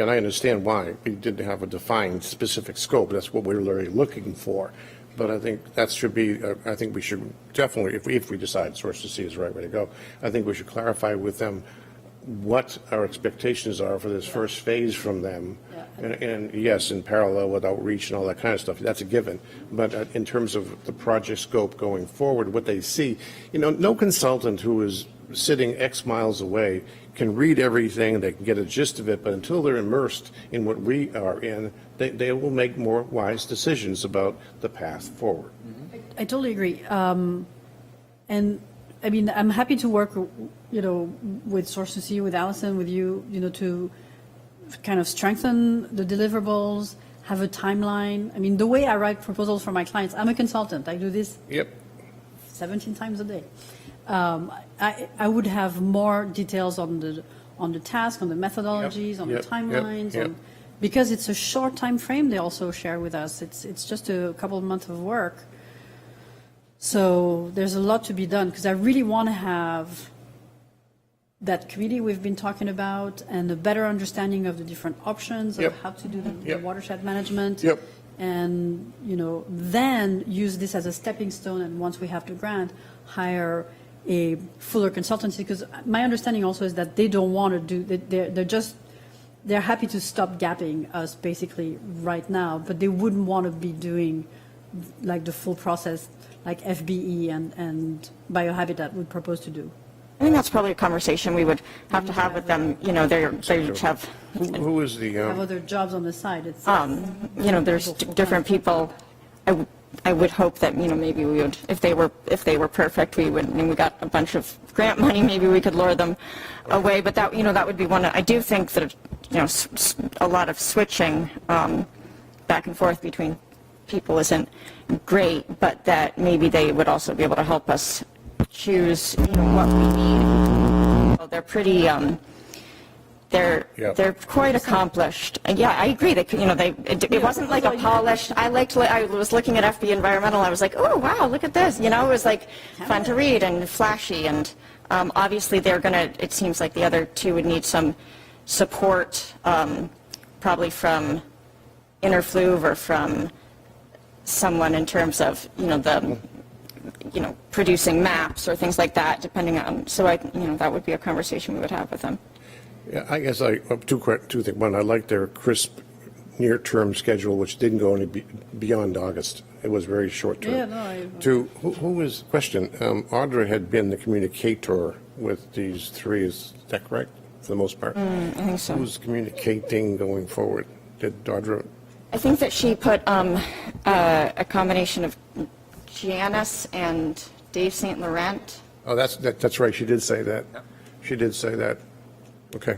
I understand why, we didn't have a defined specific scope. That's what we're really looking for. But I think that should be, I think we should definitely, if we decide source to see is the right way to go, I think we should clarify with them what our expectations are for this first phase from them. And yes, in parallel with outreach and all that kind of stuff, that's a given. But in terms of the project scope going forward, what they see, you know, no consultant who is sitting X miles away can read everything, they can get a gist of it, but until they're immersed in what we are in, they will make more wise decisions about the path forward. I totally agree. And I mean, I'm happy to work, with Source to See, with Allison, with you, to kind of strengthen the deliverables, have a timeline. I mean, the way I write proposals for my clients, I'm a consultant. I do this 17 times a day. I would have more details on the task, on the methodologies, on the timelines, because it's a short time frame. They also share with us. It's just a couple of months of work. So there's a lot to be done because I really want to have that committee we've been talking about and a better understanding of the different options of how to do the watershed management. And, then use this as a stepping stone. And once we have the grant, hire a fuller consultancy, because my understanding also is that they don't want to do, they're happy to stop gapping us basically right now, but they wouldn't want to be doing like the full process like FBE and Biohabitat would propose to do. I think that's probably a conversation we would have to have with them. They each have. Who is the? Have other jobs on the side. It's there's different people. I would hope that maybe we would, if they were perfect, we would. And we got a bunch of grant money. Maybe we could lure them away. But that that would be one. I do think that a lot of switching back and forth between people isn't great, but that maybe they would also be able to help us choose what we need. Well, they're pretty they're quite accomplished. And yeah, I agree that it wasn't like a polished. I was looking at FB Environmental. I was like, oh wow, look at this. It was like fun to read and flashy. And obviously it seems like the other two would need some support, probably from Interfluve or from someone in terms of producing maps or things like that, depending on. So that would be a conversation we would have with them. Yeah, I guess I have two things. One, I like their crisp near-term schedule, which didn't go any beyond August. It was very short-term. Yeah, no. Two, who was question? Audra had been the communicator with these three. Is that correct? For the most part, I think so. Who's communicating going forward? Did Audra? I think that she put a combination of Janice and Dave St. Laurent. Oh, that's right. She did say that. She did say that. Okay.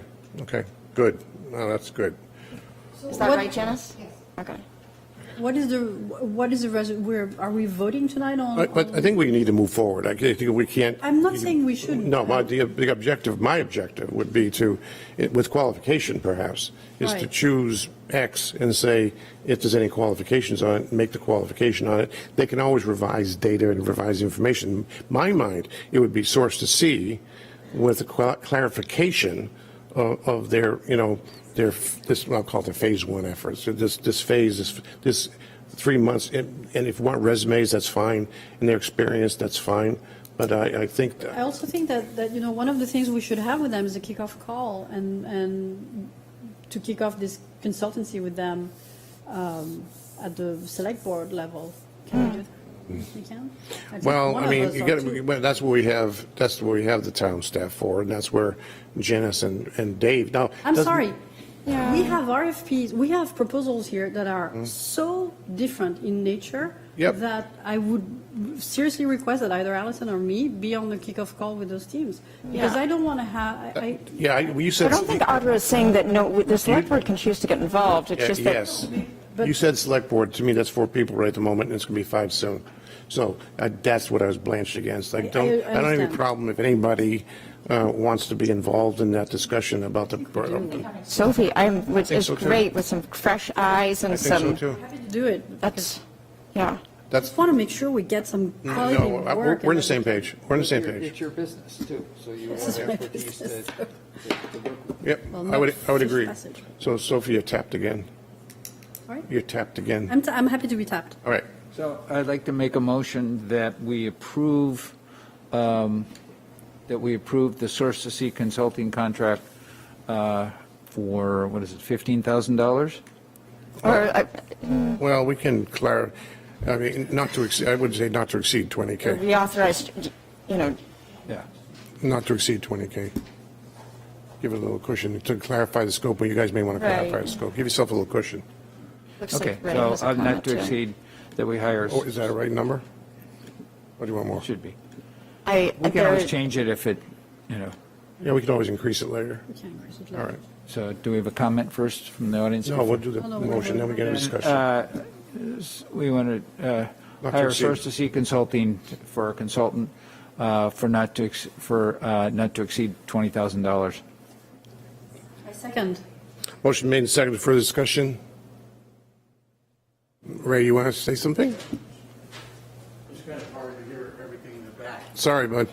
Good. No, that's good. Is that right, Janice? Yes. Okay. What is the are we voting tonight on? But I think we need to move forward. I think we can't. I'm not saying we shouldn't. No, my objective would be to, with qualification perhaps, is to choose X and say if there's any qualifications on it, make the qualification on it. They can always revise data and revise information. In my mind, it would be Source to See with a clarification of their, this, I'll call it the phase one efforts. So this 3 months, and if you want resumes, that's fine, and their experience, that's fine. But I think that. I also think that one of the things we should have with them is a kickoff call and to kick off this consultancy with them at the select board level. Can we do that? We can? Well, I mean, that's where we have the town staff for, and that's where Janice and Dave. Now, I'm sorry. Yeah. We have RFPs, we have proposals here that are so different in nature that I would seriously request that either Allison or me be on the kickoff call with those teams. Because I don't want to have... you said... I don't think Audra is saying that the select board can choose to get involved. It's just that... Yes. You said select board. To me, that's 4 people right at the moment, and it's going to be 5 soon. So that's what I was blanched against. I don't have any problem if anybody wants to be involved in that discussion about the. Sophie, it's great with some fresh eyes and some. I think so too. Happy to do it. That's, yeah. I just want to make sure we get some quality work. We're on the same page. We're on the same page. It's your business too, so you have expertise to work. Yep, I would agree. So Sophie, you're tapped again. Sorry? You're tapped again. I'm happy to be tapped. All right. So I'd like to make a motion that we approve the Source to See consulting contract for, what is it, $15,000? Well, we can clarify. I mean, not to exceed. I would say not to exceed 20K. We authorized, Yeah. Not to exceed 20K. Give it a little cushion to clarify the scope, but you guys may want to clarify the scope. Give yourself a little cushion. Looks Okay, like Ray so has a not comment, to too. exceed that we hire, Oh, is that a right number? Or do you want more? should be. I, We can always change it if it, Yeah, we can always increase it later. We can increase it All later. right. so do we have a comment first from the audience? No, we'll do the no, motion, then we get a discussion. We want to Not to hire exceed. Source to See Consulting for a consultant for not to exceed $20,000. I second. Motion made and seconded. Further discussion? Ray, you want to say something? It's kind of hard to hear everything in the back. Sorry, bud.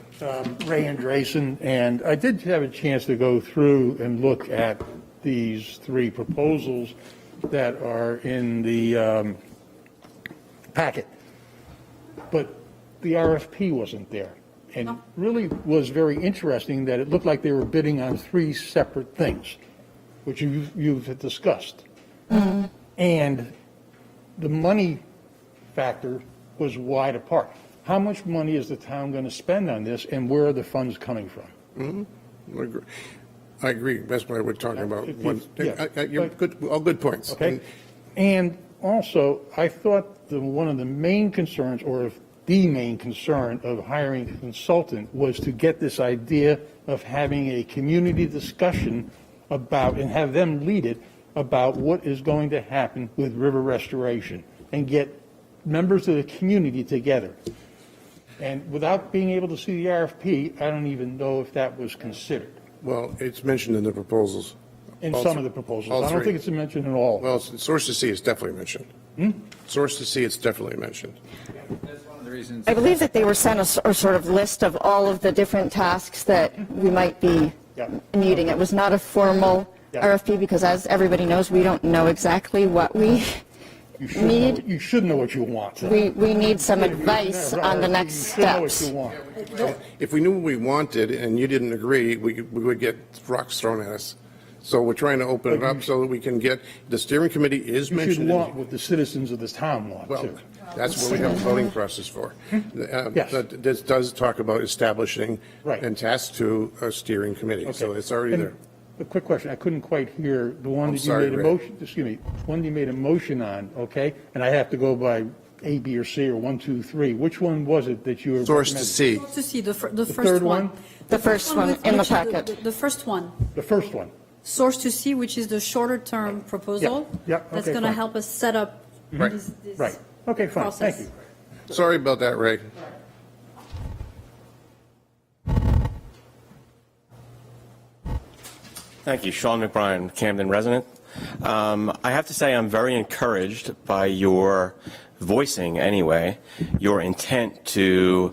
Ray Andreessen, and I did have a chance to go through and look at these three proposals that are in the packet, but the RFP wasn't there. And it really was very interesting that it looked like they were bidding on three separate things, which you've discussed. And the money factor was wide apart. How much money is the town going to spend on this, and where are the funds coming from? I agree. That's why we're talking about. Yeah, You're good, all good points. Okay. And also, I thought one of the main concerns, or if the main concern of hiring a consultant, was to get this idea of having a community discussion about, and have them lead it, about what is going to happen with river restoration, and get members of the community together. And without being able to see the RFP, I don't even know if that was considered. Well, it's mentioned in the proposals. In All some three- of the proposals. all I don't three. think it's mentioned in all. Well, Source to See is definitely mentioned. Source to See, it's definitely mentioned. That's one of the reasons. I believe that they were sent a sort of list of all of the different tasks that we might be needing. It was not a formal RFP because, as everybody knows, we don't know exactly what we need. You should know what you want. We need some advice on the next You should know what steps. you want. If we knew what we wanted and you didn't agree, we would get rocks thrown at us. So we're trying to open it up so that we can get, the steering committee is You should mentioned. want what the citizens of this town want, Well, too. that's what we have a voting process for. Yes. But this does talk about establishing Right. and task to a steering committee, so Okay. it's already And there. A quick question, I couldn't quite hear the one I'm that you sorry, made a Ray. motion, excuse me, one you made a motion on, okay? And I have to go by A, B, or C, or 1, 2, 3. Which one was it that you were Source to recommending? See. To see the first third one. one? The first one with in the which is packet. The first one. The first one. Source to see, which is the shorter term proposal. Yeah, That's okay, going to fine. help us set up Right. this Right, okay, fine, thank process. you. Sorry about that, Ray. Thank you. Sean McBride, Camden resident. I have to say I'm very encouraged by your voicing, anyway, your intent to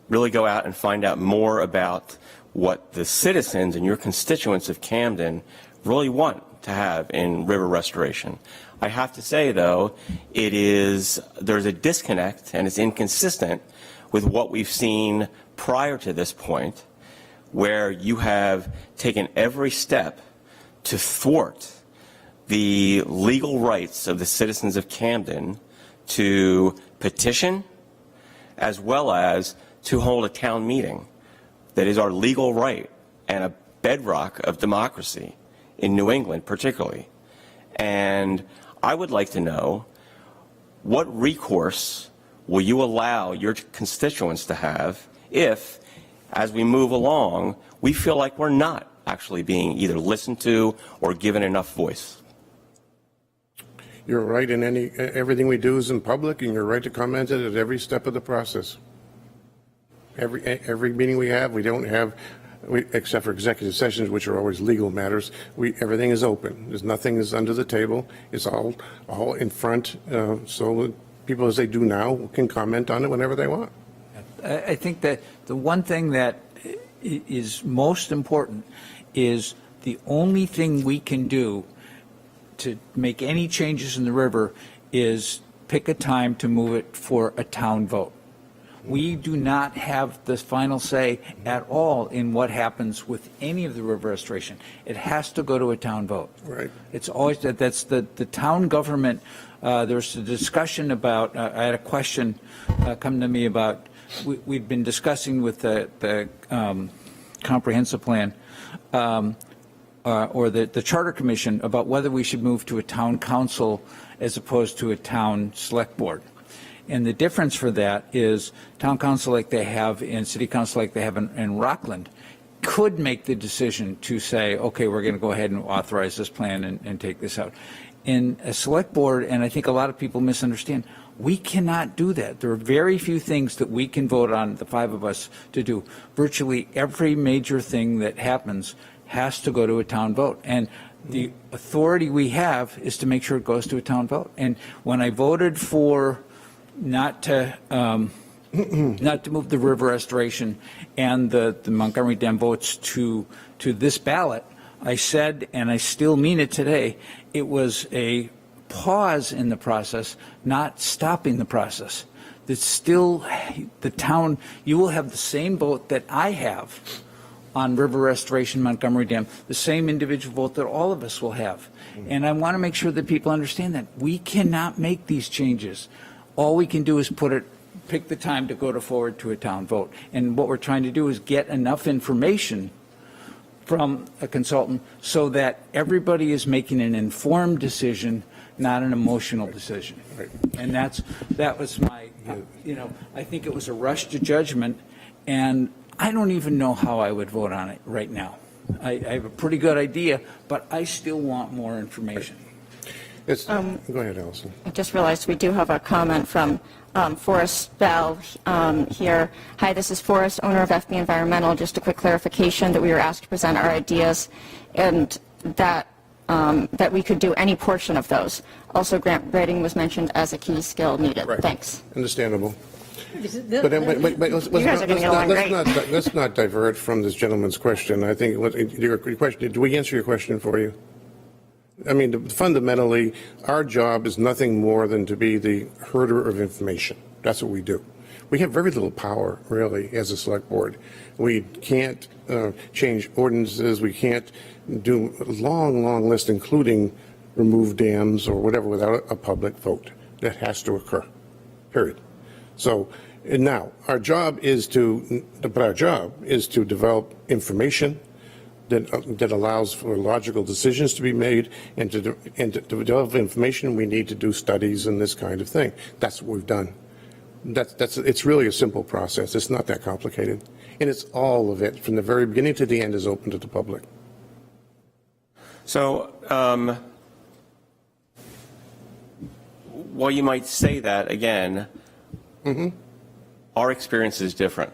really go out and find out more about what the citizens and your constituents of Camden really want to have in river restoration. I have to say, though, there's a disconnect and it's inconsistent with what we've seen prior to this point, where you have taken every step to thwart the legal rights of the citizens of Camden to petition as well as to hold a town meeting that is our legal right and a bedrock of democracy in New England particularly. And I would like to know, what recourse will you allow your constituents to have if, as we move along, we feel like we're not actually being either listened to or given enough voice? You're right in everything we do is in public, and you're right to comment it at every step of the process. Every meeting we have, we don't have, except for executive sessions, which are always legal matters, everything is open. Nothing is under the table. It's all in front, so people, as they do now, can comment on it whenever they want. I think that the one thing that is most important is the only thing we can do to make any changes in the river is pick a time to move it for a town vote. We do not have the final say at all in what happens with any of the river restoration. It has to go to a town vote. Right. It's always that's the town government. There's a discussion about. I had a question come to me about we've been discussing with the comprehensive plan or the Charter Commission about whether we should move to a town council as opposed to a town select board. And the difference for that is town council like they have in city council like they have in Rockland could make the decision to say, okay, we're going to go ahead and authorize this plan and take this out. In a select board, and I think a lot of people misunderstand, we cannot do that. There are very few things that we can vote on, the five of us, to do. Virtually every major thing that happens has to go to a town vote. And the authority we have is to make sure it goes to a town vote. And when I voted for not to move the river restoration and the Montgomery Dam votes to this ballot, I said, and I still mean it today, it was a pause in the process, not stopping the process. That still, the town, you will have the same vote that I have on river restoration, Montgomery Dam, the same individual vote that all of us will have. And I want to make sure that people understand that we cannot make these changes. All we can do is pick the time to go forward to a town vote. And what we're trying to do is get enough information from a consultant so that everybody is making an informed decision, not an emotional decision. Right. And that was my, I think it was a rush to judgment, and I don't even know how I would vote on it right now. I have a pretty good idea, but I still want more information. Go ahead, Allison. I just realized we do have a comment from Forrest Bell here. Hi, this is Forrest, owner of FB Environmental. Just a quick clarification that we were asked to present our ideas and that we could do any portion of those. Also, grant writing was mentioned as a key skill needed. Right. Thanks. Understandable. But let's not divert from this gentleman's question. I think your question, did we answer your question for you? I mean, fundamentally, our job is nothing more than to be the herder of information. That's what we do. We have very little power, really, as a select board. We can't change ordinances. We can't do a long list, including remove dams or whatever, without a public vote. That has to occur, period. So now our job is to develop information that allows for logical decisions to be made, and to develop information we need to do studies and this kind of thing. That's what we've done. It's really a simple process. It's not that complicated, and it's all of it from the very beginning to the end is open to the public. So while you might say that again, our experience is different.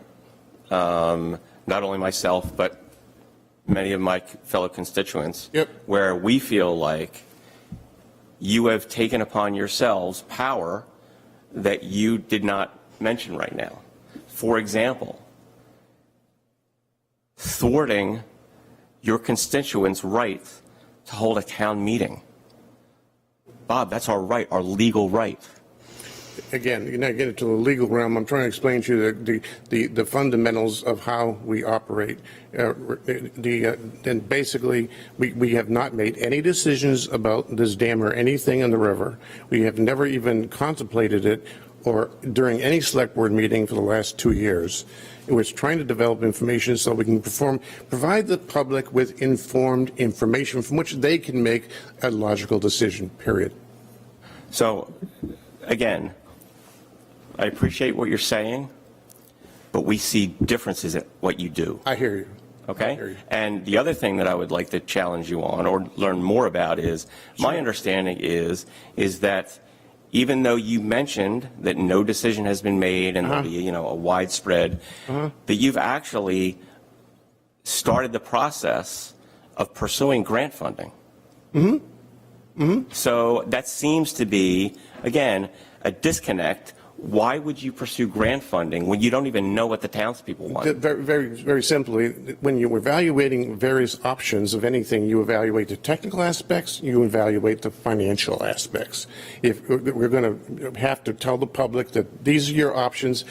Not only myself, but many of my fellow constituents, where we feel like you have taken upon yourselves power that you did not mention right now. For example, thwarting your constituents' right to hold a town meeting. Bob, that's our right, our legal right. Again, you're not getting to the legal realm. I'm trying to explain to you the fundamentals of how we operate. And basically, we have not made any decisions about this dam or anything in the river. We have never even contemplated it or during any select board meeting for the last 2 years. We're trying to develop information so we can provide the public with informed information from which they can make a logical decision, period. So, again, I appreciate what you're saying, but we see differences in what you do. I hear you. Okay? I hear you. And the other thing that I would like to challenge you on or learn more about is, my understanding is that even though you mentioned that no decision has been made and there'll be, a widespread, that you've actually started the process of pursuing grant funding. So that seems to be, again, a disconnect. Why would you pursue grant funding when you don't even know what the townspeople want? Very simply, when you're evaluating various options of anything, you evaluate the technical aspects, you evaluate the financial aspects. If we're going to have to tell the public that these are your options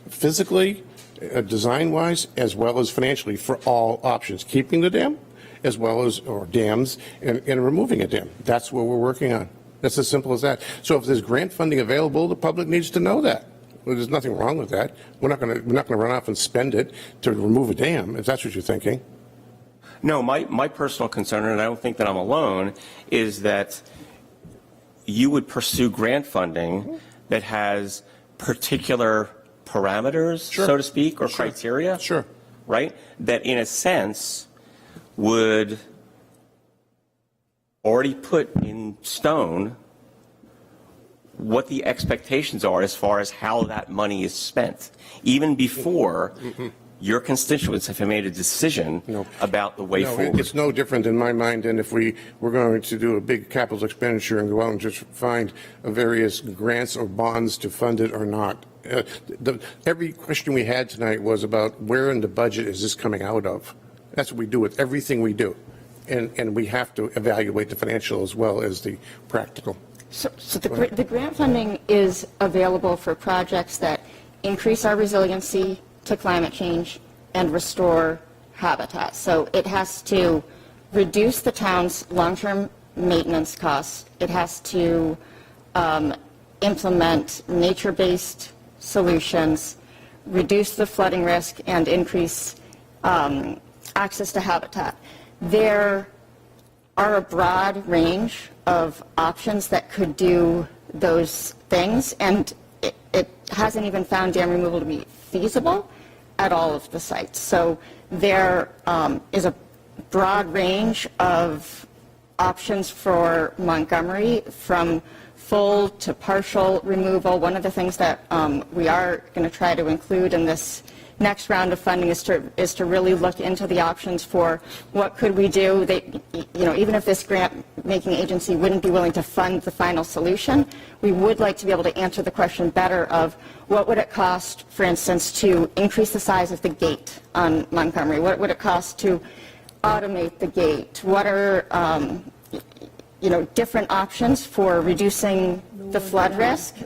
physically, design-wise, as well as financially for all options, keeping the dam as well as, or dams, and removing a dam. That's what we're working on. That's as simple as that. So if there's grant funding available, the public needs to know that. Well, there's nothing wrong with that. We're not going to run off and spend it to remove a dam, if that's what you're thinking. No, my personal concern, and I don't think that I'm alone, is that you would pursue grant funding that has particular parameters, Sure. so to speak, or Sure. criteria. Sure. Right? That in a sense would already put in stone what the expectations are as far as how that money is spent, even before your constituents have made a decision about the way forward. It's no different in my mind than if we were going to do a big capital expenditure and go out and just find various grants or bonds to fund it or not. Every question we had tonight was about where in the budget is this coming out of. That's what we do with everything we do. And we have to evaluate the financial as well as the practical. So the grant funding is available for projects that increase our resiliency to climate change and restore habitat. So it has to reduce the town's long-term maintenance costs. It has to implement nature-based solutions, reduce the flooding risk, and increase access to habitat. There are a broad range of options that could do those things, and it hasn't even found dam removal to be feasible at all of the sites. So there is a broad range of options for Montgomery, from full to partial removal. One of the things that we are going to try to include in this next round of funding is to really look into the options for what could we do. Even if this grant-making agency wouldn't be willing to fund the final solution, we would like to be able to answer the question better of what would it cost, for instance, to increase the size of the gate on Montgomery? What would it cost to automate the gate? What are different options for reducing the flood risk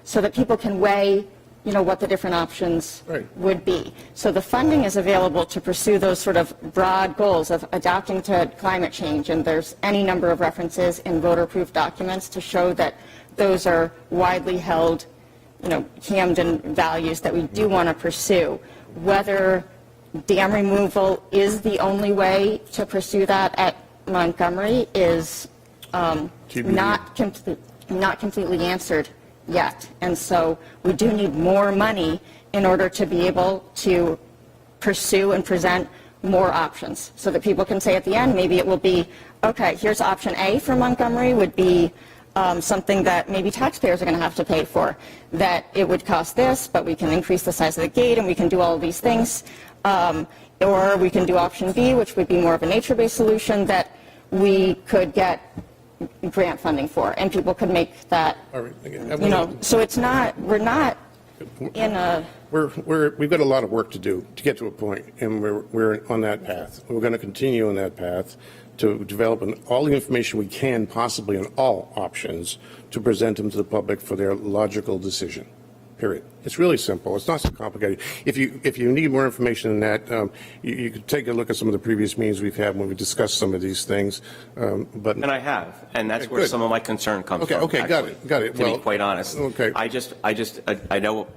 so that people can weigh what the different options would be. So the funding is available to pursue those sort of broad goals of adapting to climate change, and there's any number of references in voter-proof documents to show that those are widely held, Camden values that we do want to pursue. Whether dam removal is the only way to pursue that at Montgomery is not completely answered yet. And so we do need more money in order to be able to pursue and present more options so that people can say at the end, maybe it will be, okay, here's option A for Montgomery would be something that maybe taxpayers are going to have to pay for, that it would cost this, but we can increase the size of the gate and we can do all of these things. Or we can do option B, which would be more of a nature-based solution that we could get grant funding for, and people could make that, so it's not, we're not in a... We've got a lot of work to do to get to a point, and we're on that path. We're going to continue on that path to develop all the information we can possibly on all options to present them to the public for their logical decision. Period. It's really simple. It's not so complicated. If you need more information than that, you could take a look at some of the previous meetings we've had when we discussed some of these things. But and I have, and that's where some of my concern comes from. Okay, actually, got it. To be quite honest, okay. I know,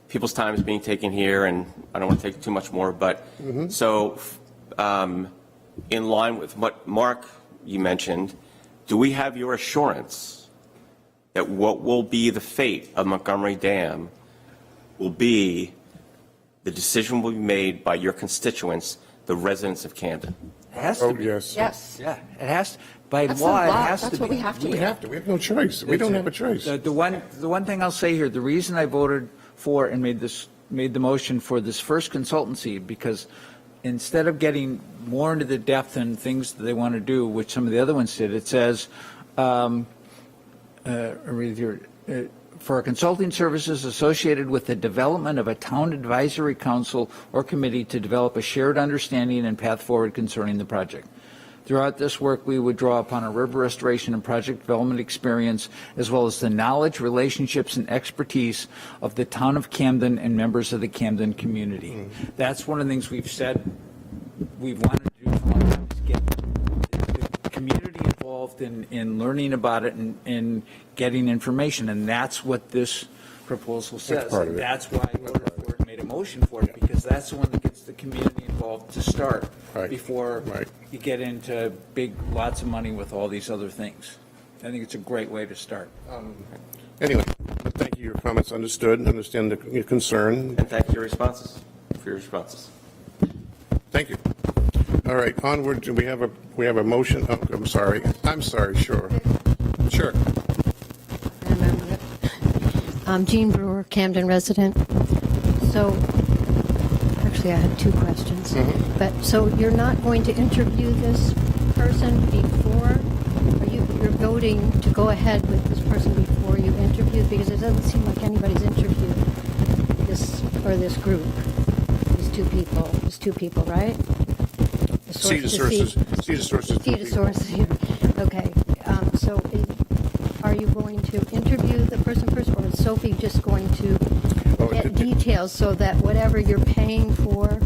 people's time is being taken here, and I don't want to take too much more. But so, in line with what Mark you mentioned, do we have your assurance that what will be the fate of Montgomery Dam will be the decision will be made by your constituents, the residents of Camden? It has to be. Yes. Yes. Yeah, it has, by That's law, the it law. has That's to what be. we have to do. We have to. We have no choice. We don't have a choice. The one thing I'll say here, the reason I voted for and made the motion for this first consultancy, because instead of getting more into the depth and things that they want to do, which some of the other ones did, it says, for consulting services associated with the development of a town advisory council or committee to develop a shared understanding and path forward concerning the project. Throughout this work, we would draw upon our river restoration and project development experience, as well as the knowledge, relationships, and expertise of the town of Camden and members of the Camden community. That's one of the things we've said we wanted to do for a long time, is get the community involved involved in learning about it and getting information, and that's what this proposal says. part of And it. that's why I voted for it and made a motion for it, because that's the one that gets the community involved to start Right. before Right. you get into lots of money with all these other things. I think it's a great way to start. Anyway, thank you, your comments understood, understand your concern. And thank you for your responses. Thank you. All right, onward, we have a motion, oh, I'm sorry, sure. Sure. Jean Brewer, Camden resident. So, actually, I had two questions. But, so you're not going to interview this person before, or you're voting to go ahead with this person before you interview? Because it doesn't seem like anybody's interviewed this group, these two people, right? Cedar Sources. Cedar Sources, yeah. Okay. So are you going to interview the person first, or is Sophie just going to get details so that whatever you're paying for,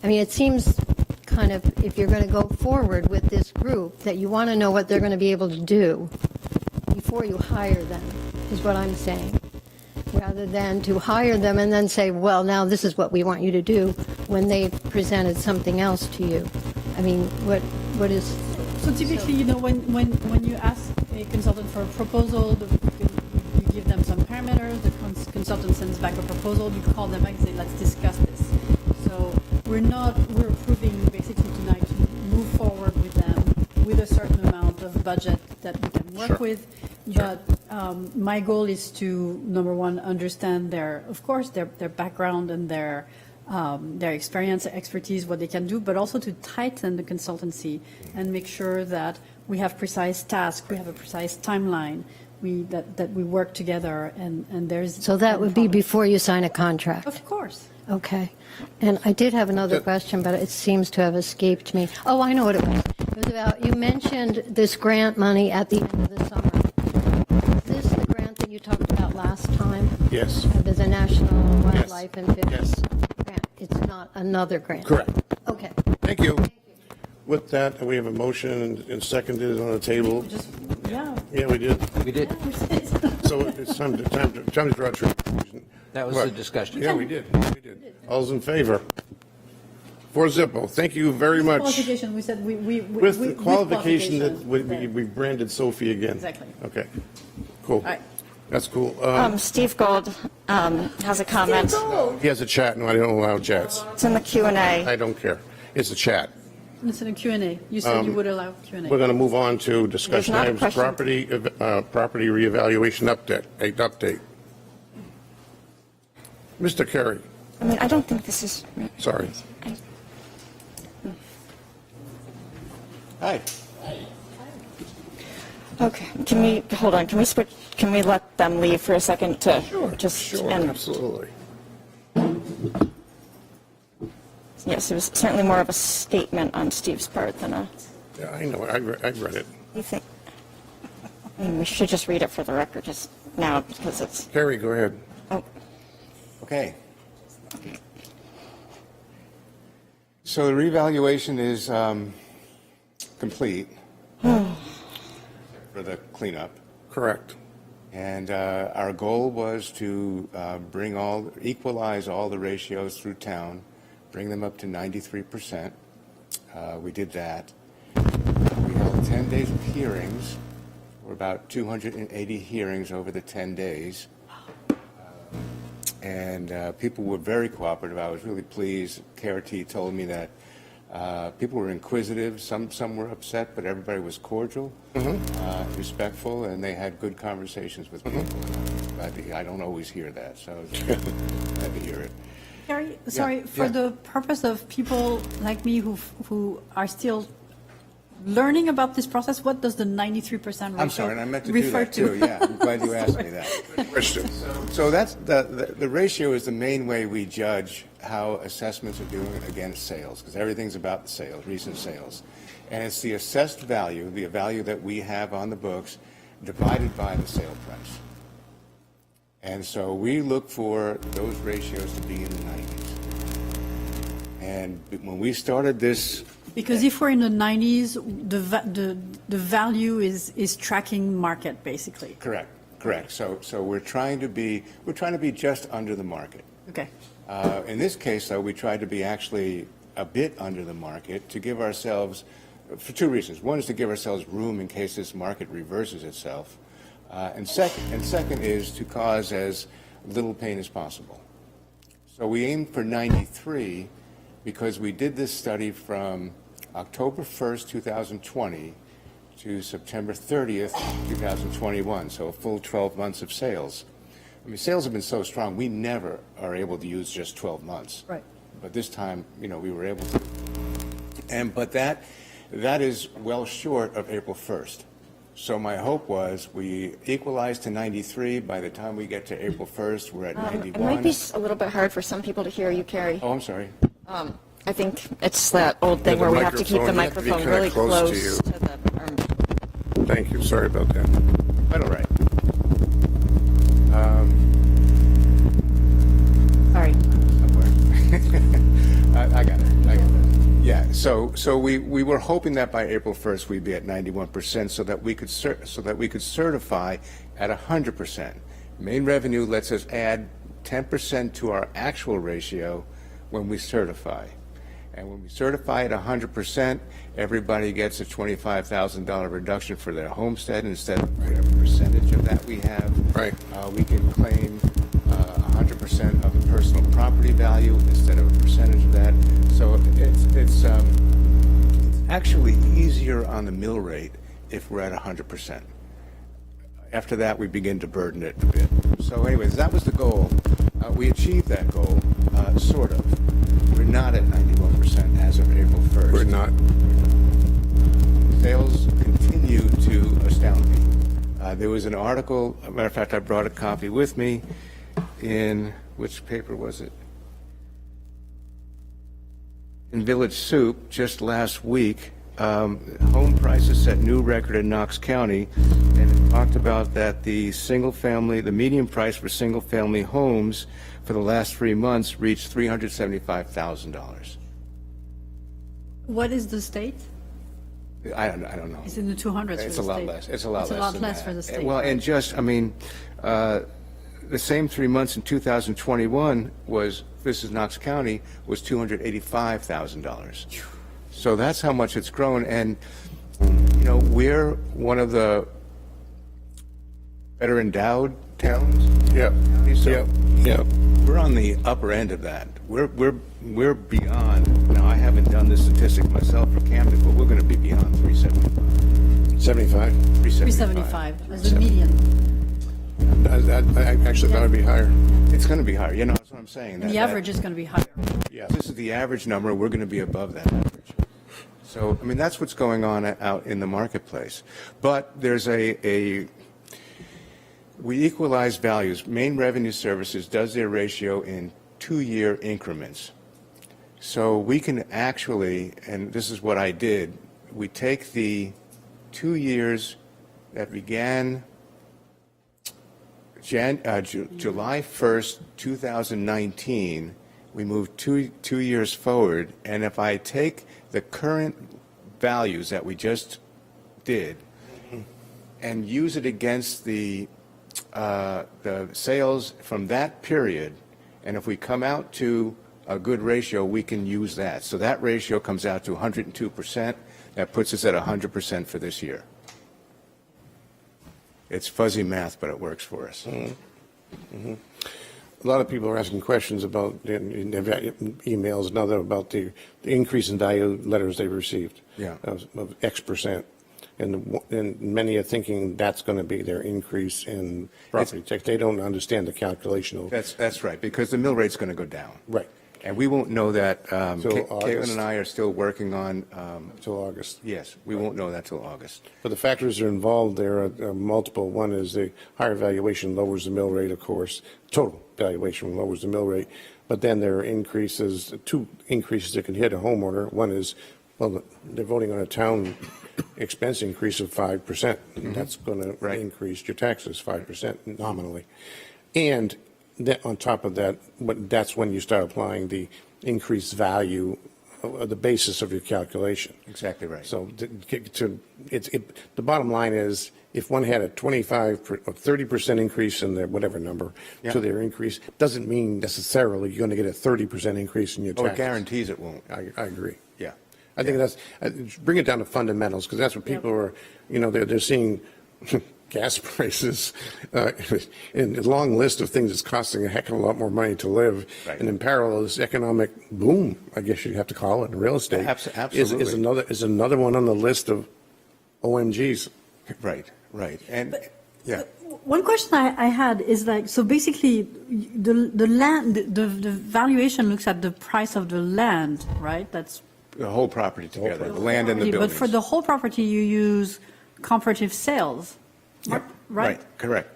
I mean, it seems kind of, if you're going to go forward with this group, that you want to know what they're going to be able to do before you hire them, is what I'm saying. Rather than to hire them and then say, well, now this is what we want you to do, when they presented something else to you. I mean, what is... So typically, you know, when you ask a consultant for a proposal, you give them some parameters, the consultant sends back a proposal, you call them back and say, let's discuss this. So we're approving basically tonight to move forward with them with a certain amount of budget that we can work with. But my goal is to, number one, understand their background and their experience, their expertise, what they can do, but also to tighten the consultancy and make sure that we have precise tasks, we have a precise timeline, that we work together, and there's... So that would be before you sign a contract? Of course. Okay. And I did have another question, but it seems to have escaped me. Oh, I know what it was. It was about, you mentioned this grant money at the end of the summer. Is this the grant that you talked about last time? Yes. There's a National Wildlife and Fish grant. It's not another grant? Correct. Okay. Thank you. With that, we have a motion and seconded on the table. Yeah, we did. We did. So it's time to draw a conclusion. That was the discussion. Yeah, we did. All's in favor? 4-0. Thank you very much. Qualification, we said With the qualification that we branded Sophie again. Exactly. Okay, cool. right. That's cool. Steve Gold has a comment. He has a chat, and I don't allow chats. It's in the Q&A. I don't care. It's a chat. It's in a Q&A. You said you would allow Q&A. We're going to move on to discussion There's items, not a property reevaluation update. Mr. Carey, I mean, I don't think this is... sorry. Hi. Okay, can we let them leave for a second to Sure, absolutely. Yes, it was certainly more of a statement on Steve's part than a... Yeah, I know. I read it. You think... I mean, we should just read it for the record just now because it's... Carey, go ahead. Oh, Okay. So the reevaluation is complete for the cleanup. Correct. And our goal was to equalize all the ratios through town, bring them up to 93%. We did that. We held 10 days of hearings, or about 280 hearings over the 10 days. And people were very cooperative. I was really pleased. KRT told me that people were inquisitive. Some were upset, but everybody was cordial, respectful, and they had good conversations with people. I don't always hear that, so I was glad to hear it. Gary, sorry, for the purpose of people like me who are still learning about this process, what does the 93% ratio I'm sorry, and I meant to do that too. Yeah, I'm glad you asked me that. Question. So that's the ratio is the main way we judge how assessments are doing against sales, because everything's about the sales, recent sales. And it's the assessed value, the value that we have on the books, divided by the sale price. And so we look for those ratios to be in the 90s. And when we started this Because if we're in the 90s, the value is tracking market, basically. Correct. So we're trying to be just under the market. Okay. In this case, though, we tried to be actually a bit under the market to give ourselves, for two reasons. One is to give ourselves room in case this market reverses itself, and second is to cause as little pain as possible. So we aimed for 93 because we did this study from October 1st, 2020 to September 30th, 2021, so a full 12 months of sales. I mean, sales have been so strong, we never are able to use just 12 months. Right. But this time, we were able to. But that is well short of April 1st. So my hope was we equalize to 93. By the time we get to April 1st, we're at 91. It might be a little bit hard for some people to hear you, Carrie. Oh, I'm sorry. I think it's that old thing where we have to keep the microphone really close to you. to the Thank you. Sorry about that. Quite all right. Sorry. I got it. Yeah. So we were hoping that by April 1st we'd be at 91%, so that we could certify at 100%. Main revenue lets us add 10% to our actual ratio when we certify. And when we certify at 100%, everybody gets a $25,000 reduction for their homestead instead of whatever percentage of that we have. Right. We can claim 100% of the personal property value instead of a percentage of that. So it's actually easier on the mill rate if we're at 100%. After that, we begin to burden it a bit. So anyways, that was the goal. We achieved that goal, sort of. We're not at 91% as of April 1st. We're not. Sales continue to astound me. There was an article, as a matter of fact, I brought a copy with me in, which paper was it? In Village Soup just last week. Home prices set new record in Knox County, and it talked about that the median price for single-family homes for the last 3 months reached $375,000. What is the state? I don't know. It's in the 200s. It's for a the lot state. less. It's a lot less for the state. Well, and just, the same 3 months in 2021 this is Knox County, was $285,000. So that's how much it's grown. And, we're one of the better endowed towns. Yep. So Yep. we're on the upper end of that. We're beyond. Now, I haven't done this statistic myself for Camden, but we're going to be beyond 375. 75. 375 as the median. I actually thought it'd be higher. It's going to be higher. That's what I'm saying. And the average is going to be higher. Yeah. This is the average number. We're going to be above that average. So, that's what's going on out in the marketplace. But there's we equalize values. Main Revenue Services does their ratio in 2-year increments. So we can actually, and this is what I did, we take the 2 years that began July 1st, 2019, we move two years forward, and if I take the current values that we just did and use it against the sales from that period, and if we come out to a good ratio, we can use that. So that ratio comes out to 102%. That puts us at 100% for this year. It's fuzzy math, but it works for us. Mm-hmm. A lot of people are asking questions about in their emails and other about the increase in value letters they've received. Yeah. Of X%. And many are thinking that's going to be their increase in property tax. They don't understand the calculation of. That's right, because the mill rate's going to go down. Right. And we won't know that. Till Caitlin August. and I are still working on. Till August. Yes, we won't know that till August. But the factors are involved there are multiple. One is the higher valuation lowers the mill rate, of course. Total valuation lowers the mill rate. But then there are increases, two increases that can hit a homeowner. One is, well, they're voting on a town expense increase of 5%. Mm-hmm. That's going to increase your taxes 5% nominally. And that on top of that, that's when you start applying the increased value the basis of your calculation. Exactly right. So the bottom line is, if one had a 25 or 30% increase in their whatever number to their increase, doesn't mean necessarily you're going to get a 30% increase in your taxes. It guarantees it won't. I agree. Yeah. I think that's, bring it down to fundamentals, because that's what people are, they're seeing gas prices, and a long list of things that's costing a heck of a lot more money to live. Right. And in parallel, this economic boom, I guess you'd have to call it, in real estate, Absolutely. is another one on the list of OMGs. Right. And One question I had is like, so basically the land, the valuation looks at the price of the land, right? That's the whole property together, the land and the but buildings. for the whole property, you use comparative sales, right? Correct.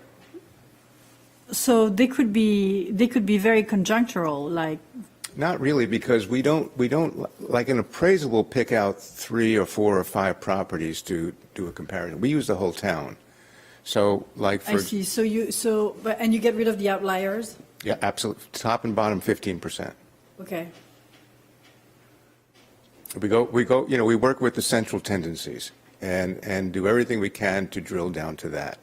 So they could be very conjunctural, like. Not really, because we don't like an appraisal will pick out 3 or 4 or 5 properties to do a comparison. We use the whole town. So like for. I see. And you get rid of the outliers? Yeah, absolutely. Top and bottom 15%. Okay. We work with the central tendencies and do everything we can to drill down to that.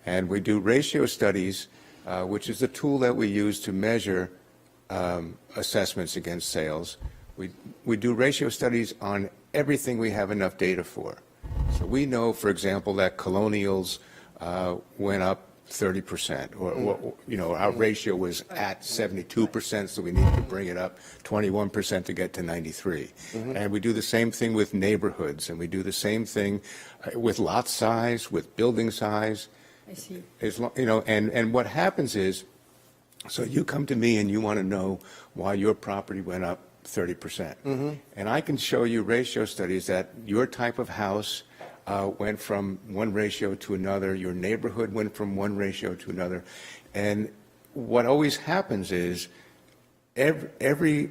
And we do ratio studies, which is the tool that we use to measure assessments against sales. We do ratio studies on everything we have enough data for. So we know, for example, that colonials went up 30%, or our ratio was at 72%, so we need to bring it up 21% to get to 93. And we do the same thing with neighborhoods, and we do the same thing with lot size, with building size. I see. And what happens is, so you come to me and you want to know why your property went up 30%. And I can show you ratio studies that your type of house went from one ratio to another, your neighborhood went from one ratio to another. And what always happens is every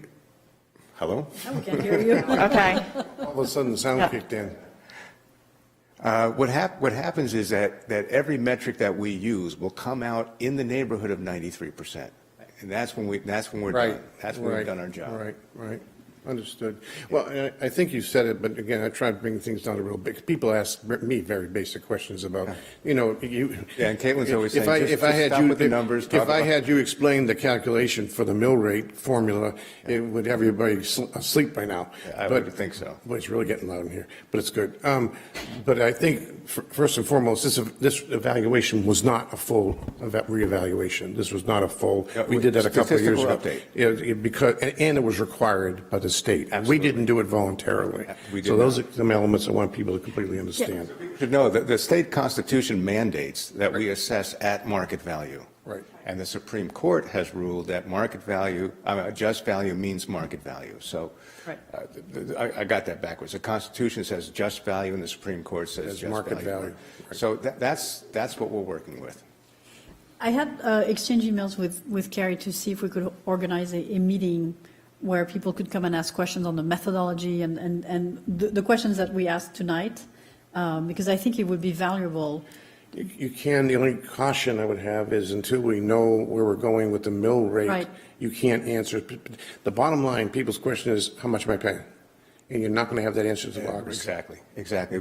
hello? I can't hear you. Okay. All of a sudden, the sound kicked in. What happens is that every metric that we use will come out in the neighborhood of 93%. And that's when we're done. That's when we've done our job. Right. Understood. Well, I think you said it, but again, I try to bring things down to real big. People ask me very basic questions about, you. Yeah, and Caitlin's always saying, if I had stop you, with the numbers. If I had you explain the calculation for the mill rate formula, it would have everybody asleep by now. I would think so. But it's really getting loud in here, but it's good. But I think first and foremost, this evaluation was not a full reevaluation. This was not a full. We did that a couple of years ago. Update. Because it was required by the state. Absolutely. We didn't do it voluntarily. We did so those not. are some elements I want people to completely understand. No, the state constitution mandates that we assess at market value. Right. And the Supreme Court has ruled that market value, just value means market value. So I got that backwards. The Constitution says just value and the Supreme Court says just market value. Right. So that's what we're working with. I had exchanged emails with Carrie to see if we could organize a meeting where people could come and ask questions on the methodology and the questions that we asked tonight, because I think it would be valuable. You can. The only caution I would have is until we know where we're going with the mill rate, you can't answer. The bottom line, people's question is, how much am I paying? And you're not going to have that answer until August. Exactly.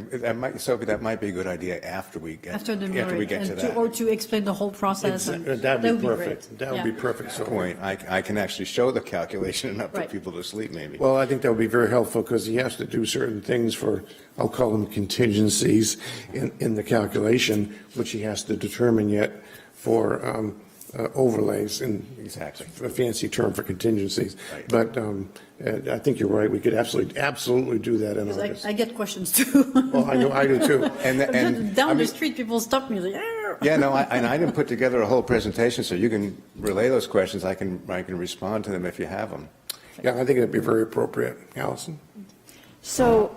Sophie, that might be a good idea after we get After the mill rate, to that. or to explain the whole process. That would be perfect. Great. That would be perfect. So Point. I can actually show the calculation and not put people to sleep, maybe. Well, I think that would be very helpful because he has to do certain things for, I'll call them contingencies in the calculation, which he has to determine yet for overlays, and a fancy term for contingencies. Right. But I think you're right. We could absolutely do that in August. I get questions too. Well, I do too. And down the street, people stop me like, "Arr!" Yeah, no, I didn't put together a whole presentation, so you can relay those questions. I can respond to them if you have them. Yeah, I think it'd be very appropriate. Allison? So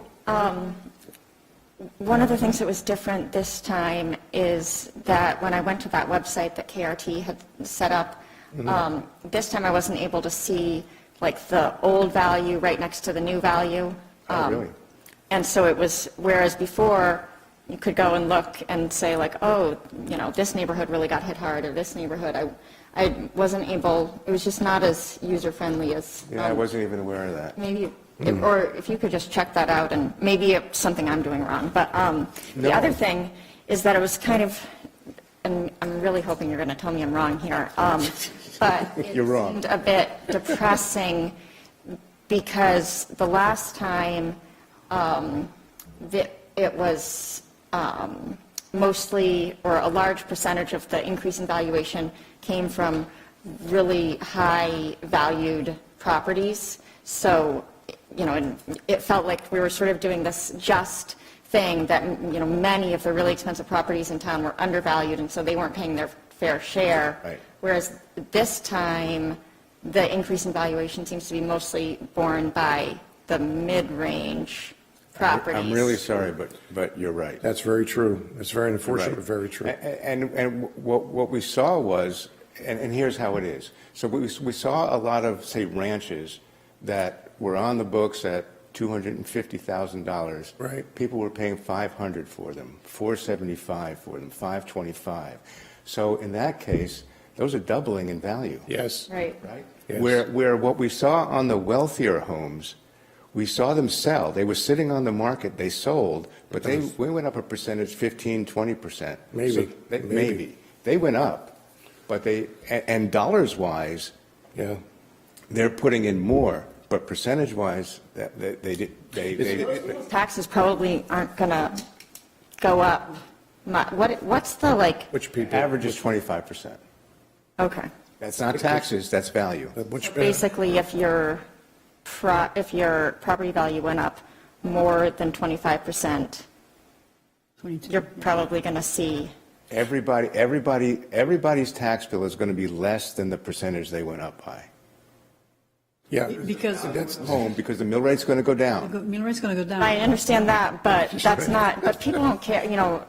one of the things that was different this time is that when I went to that website that KRT had set up, this time I wasn't able to see like the old value right next to the new value. Really? And so it was, whereas before you could go and look and say like, oh, this neighborhood really got hit hard, or this neighborhood, I wasn't able, it was just not as user-friendly as. Yeah, I wasn't even aware of that. Maybe Or if you could just check that out, and maybe it's something I'm doing wrong. But the other thing is that it was kind of, and I'm really hoping you're going to tell me I'm wrong here, but it You're wrong. seemed a bit depressing because the last time it was mostly, or a large percentage of the increase in valuation came from really high valued properties. So, and it felt like we were sort of doing this just thing that, many of the really expensive properties in town were undervalued, and so they weren't paying their fair share. Right. Whereas this time, the increase in valuation seems to be mostly borne by the mid-range properties. I'm really sorry, but you're right. That's very true. It's very unfortunate, Right. but very true. And what we saw was, and here's how it is. So we saw a lot of, say, ranches that were on the books at $250,000. Right. People were paying $500 for them, $475 for them, $525. So in that case, those are doubling in value. Yes. Right. Right. Yes. Where what we saw on the wealthier homes, we saw them sell. They were sitting on the market. They sold, but we went up a percentage, 15, 20%. Maybe. So maybe. They went up, but and dollars-wise, Yeah. they're putting in more, but percentage-wise, Taxes probably aren't going to go up. What's the, Which people? average is 25%. okay. That's not taxes, that's value. Which, Basically, if your property value went up more than 25%, you're probably going to see. Everybody's tax bill is going to be less than the percentage they went up by. yeah. Because That's home, because the mill rate's going to go down. the mill rate's going to go down. I understand that, but that's not. But people don't care.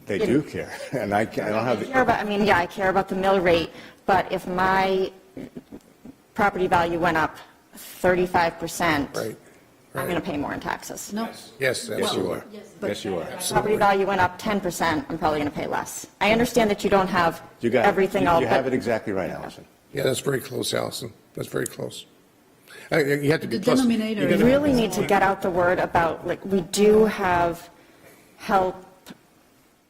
They do care, and I don't have the. I care about the mill rate, but if my property value went up 35%, Right. I'm going to pay more in taxes. No. Yes, Yes, you are. but- Yes, you are. Property value went up 10%, I'm probably going to pay less. I understand that you don't have You got everything it. all, You have but it exactly right, Allison. Yeah, that's very close, Allison. That's very close. You have to be The plus. denominator you we gotta- really need to get out the word about, we do have help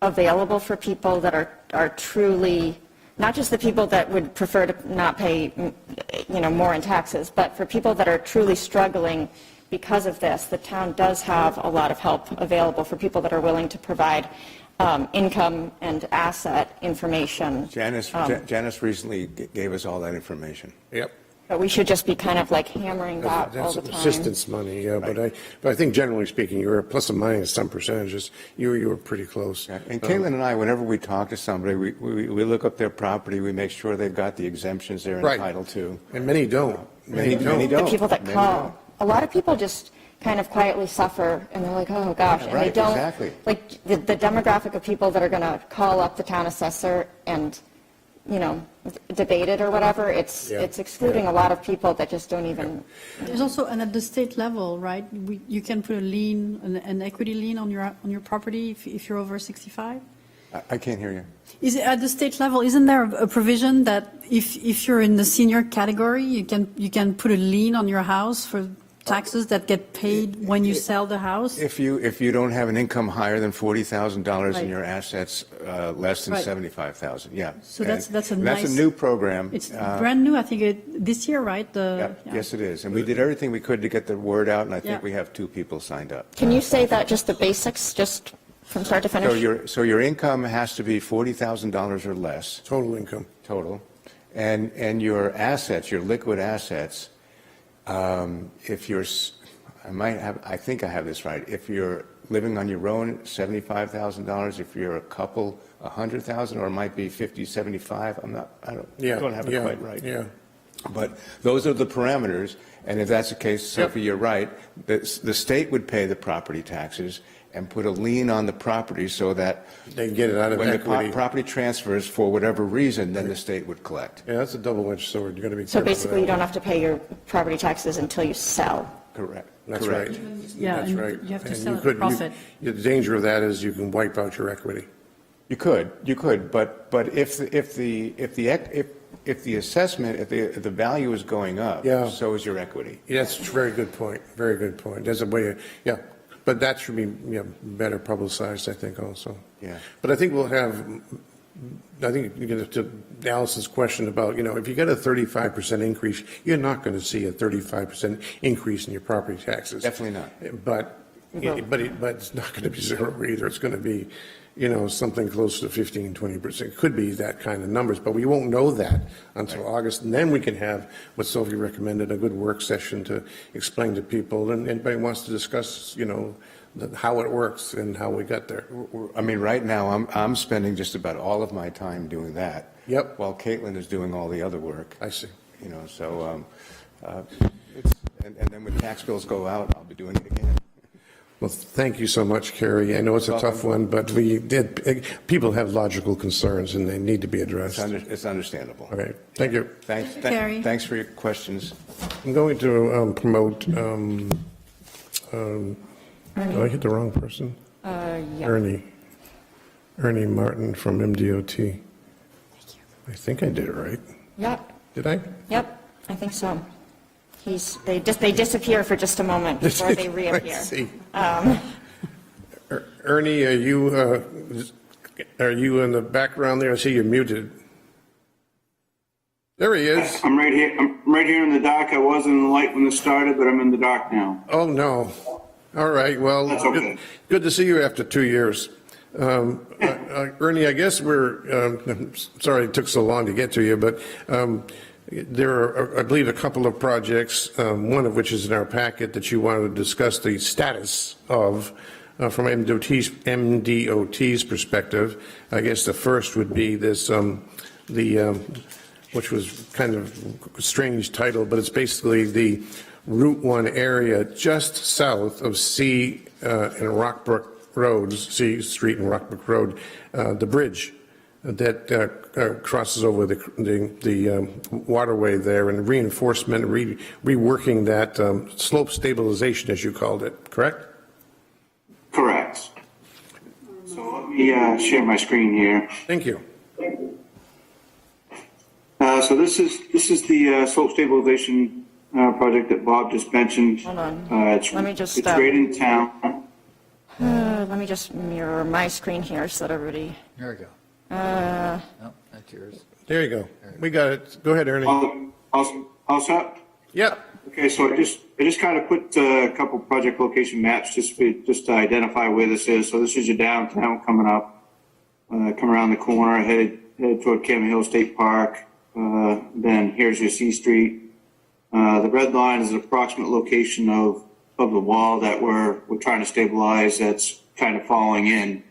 available for people that are truly, not just the people that would prefer to not pay, more in taxes, but for people that are truly struggling because of this. The town does have a lot of help available for people that are willing to provide income and asset information. Janice recently gave us all that information. Yep. But we should just be kind of hammering that all That's the time. assistance money, yeah, but I think generally speaking, you're plus or minus some percentages, you were pretty close. And Caitlin and I, whenever we talk to somebody, we look up their property, we make sure they've got the exemptions they're Right. entitled to. And many don't. Many The don't. people that Many call. don't. A lot of people just kind of quietly suffer, and they're like, oh, gosh. Yeah, And right, they don't, exactly. the demographic of people that are going to call up the town assessor and, debate it or whatever, it's excluding a lot of people that just don't even. There's also, and at the state level, right, you can put a lien, an equity lien on your property if you're over 65? I can't hear you. Is it at the state level, isn't there a provision that if you're in the senior category, you can put a lien on your house for taxes that get paid when you sell the house? If you don't have an income higher than $40,000 Right. and your assets less than Right. $75,000, yeah. So that's a And nice. That's a new program. It's brand new, I think, this year, right? Yeah, yes, it is. And we did everything we could to get the word out, and I think Yeah. we have 2 people signed up. Can you say that, just the basics, just from start to finish? So your income has to be $40,000 or less. Total income. Total. And your assets, your liquid assets, if you're, I think I have this right. If you're living on your own, $75,000. If you're a couple, $100,000, or it might be 50, 75. I don't have it quite right. Yeah. But those are the parameters. And if that's the case, Sophie, you're right. The state would pay the property taxes and put a lien on the property so that They can get it out of when equity. the property transfers for whatever reason, then the state would collect. Yeah, that's a double-edged sword. You got to be So careful. basically, you don't have to pay your property taxes until you sell. Correct. That's Correct. right. Yeah, That's and right. you have to And sell you at a could- profit. The danger of that is you can wipe out your equity. You could, but if the assessment, if the value is going up, Yeah. so is your equity. That's a very good point, very good point. There's a way, yeah, but that should be, better publicized, I think, also. Yeah. But I think we'll have, I think you get to Allison's question about, if you get a 35% increase, you're not going to see a 35% increase in your property taxes. Definitely not. But it's not going to be zero either. It's going to be, something close to 15, 20%. It could be that kind of numbers, but we won't know that until August. And then we can have what Sophie recommended, a good work session to explain to people. And anybody wants to discuss, how it works and how we got there. I mean, right now, I'm spending just about all of my time doing that. Yep. While Caitlin is doing all the other work. I see. So, and then when tax bills go out, I'll be doing it again. Well, thank you so much, Kerry. I know it's a tough one, but people have logical concerns and they need to be addressed. It's understandable. All right. Thank you. Thanks for your questions. I'm going to promote, do I hit the wrong person? Yeah. Ernie Martin from MDOT. Thank you. I think I did it right. Yep. Did I? Yep, I think so. They disappear for just a moment before they reappear. I see. Ernie, are you in the background there? I see you're muted. There he is. I'm right here. I'm right here in the dock. I wasn't in the light when this started, but I'm in the dock now. Oh, no. All right. Well, That's okay. Good to see you after 2 years. Ernie, I guess sorry it took so long to get to you, but there are, I believe, a couple of projects, one of which is in our packet that you wanted to discuss the status of from MDOT's perspective. I guess the first would be this, which was kind of a strange title, but it's basically the Route 1 area just south of C and Rockbrook Roads, C Street and Rockbrook Road, the bridge that crosses over the waterway there, and reinforcement, reworking that slope stabilization, as you called it, correct? Correct. So let me share my screen here. Thank you. So this is the slope stabilization project that Bob just mentioned. Hold on. Let me just. It's right in town. Let me just mirror my screen here so that everybody. There we go. No, that's yours. There you go. We got it. Go ahead, Ernie. All set? Yep. Okay, so I just kind of put a couple project location maps just to identify where this is. So this is your downtown coming up, come around the corner, headed toward Camden Hill State Park. Then here's your C Street. The red line is an approximate location of the wall that we're trying to stabilize that's kind of falling in.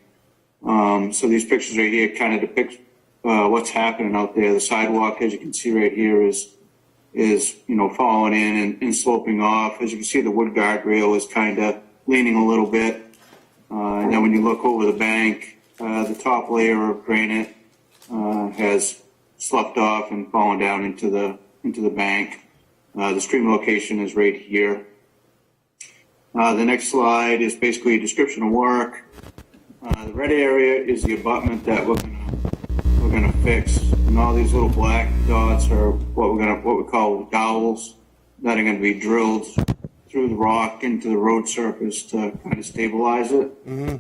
So these pictures right here kind of depict what's happening out there. The sidewalk, as you can see right here, is falling in and sloping off. As you can see, the wood guardrail is kind of leaning a little bit. And then when you look over the bank, the top layer of granite has sloughed off and fallen down into the bank. The stream location is right here. The next slide is basically a description of work. The red area is the abutment that we're gonna fix, and all these little black dots are what we call dowels that are gonna be drilled through the rock into the road surface to kind of stabilize it. Mm-hmm.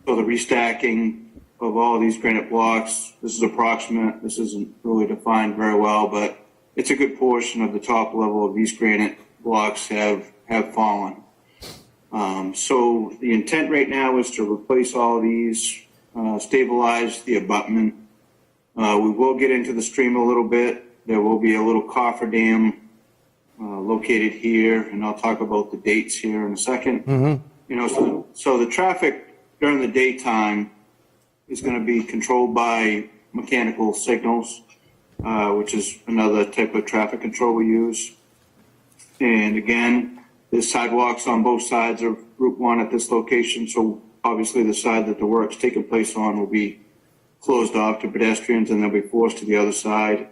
So the restacking of all these granite blocks, this is approximate. This isn't really defined very well, but it's a good portion of the top level of these granite blocks have fallen. So the intent right now is to replace all of these, stabilize the abutment. We will get into the stream a little bit. There will be a little cofferdam located here, and I'll talk about the dates here in a second. Mm-hmm. So the traffic during the daytime is going to be controlled by mechanical signals, which is another type of traffic control we use. And again, there's sidewalks on both sides of Route 1 at this location, so obviously the side that the work's taking place on will be closed off to pedestrians, and they'll be forced to the other side.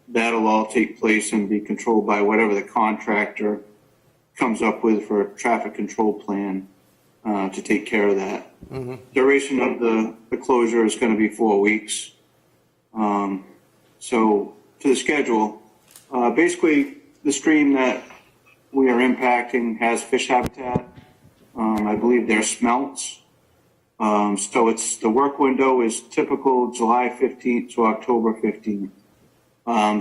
That'll all take place and be controlled by whatever the contractor comes up with for a traffic control plan. to take care of that. Duration of the closure is going to be 4 weeks. So to the schedule, basically the stream that we are impacting has fish habitat. I believe they're smelts. So the work window is typical July 15th to October 15th.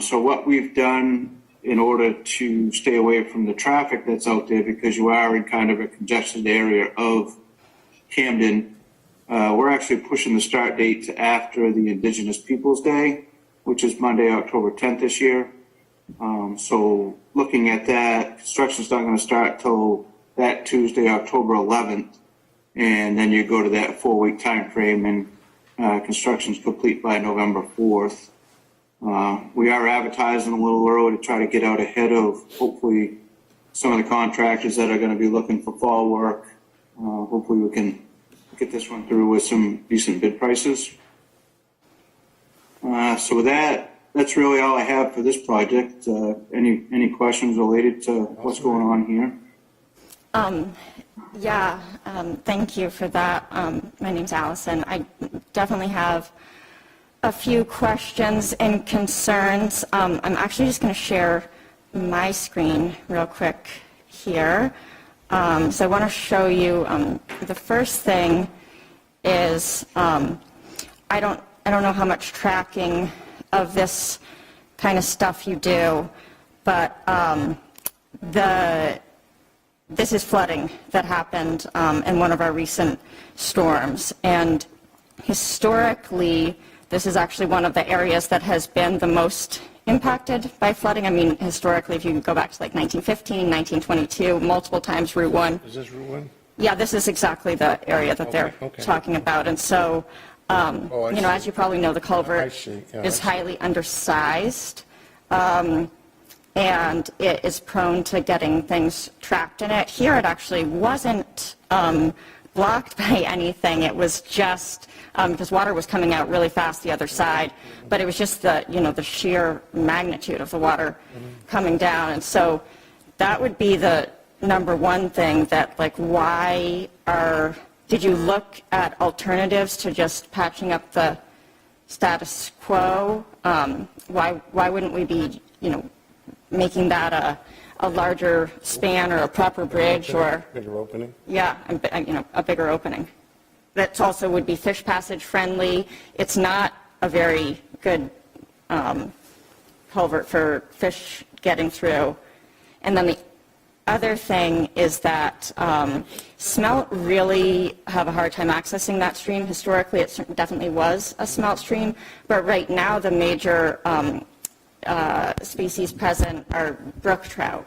So what we've done in order to stay away from the traffic that's out there, because you are in kind of a congested area of Camden, we're actually pushing the start date to after the Indigenous Peoples Day, which is Monday, October 10th this year. So looking at that, construction's not going to start till that Tuesday, October 11th, and then you go to that 4-week time frame, and construction's complete by November 4th. We are advertising a little early to try to get out ahead of hopefully some of the contractors that are going to be looking for fall work. Hopefully we can get this one through with some decent bid prices. So with that's really all I have for this project. Any questions related to what's going on here? Thank you for that. My name's Allison. I definitely have a few questions and concerns. I'm actually just going to share my screen real quick here. So I want to show you the first thing is I don't know how much tracking of this kind of stuff you do, but this is flooding that happened in one of our recent storms, and historically this is actually one of the areas that has been the most impacted by flooding. I mean, historically, if you go back to like 1915, 1922, multiple times Route 1. Is this Route 1? Yeah, this is exactly the area that they're talking about. And so, as you probably know, the culvert is highly undersized, and it is prone to getting things trapped in it. Here, it actually wasn't blocked by anything. It was just because water was coming out really fast the other side, but it was just the sheer magnitude of the water coming down. And so that would be the number one thing, that like did you look at alternatives to just patching up the status quo? Why wouldn't we be making that a larger span or a proper bridge or bigger opening? Yeah, a bigger opening. That also would be fish passage friendly. It's not a very good culvert for fish getting through. And then the other thing is that smelt really have a hard time accessing that stream. Historically, it definitely was a smelt stream, but right now the major species present are brook trout.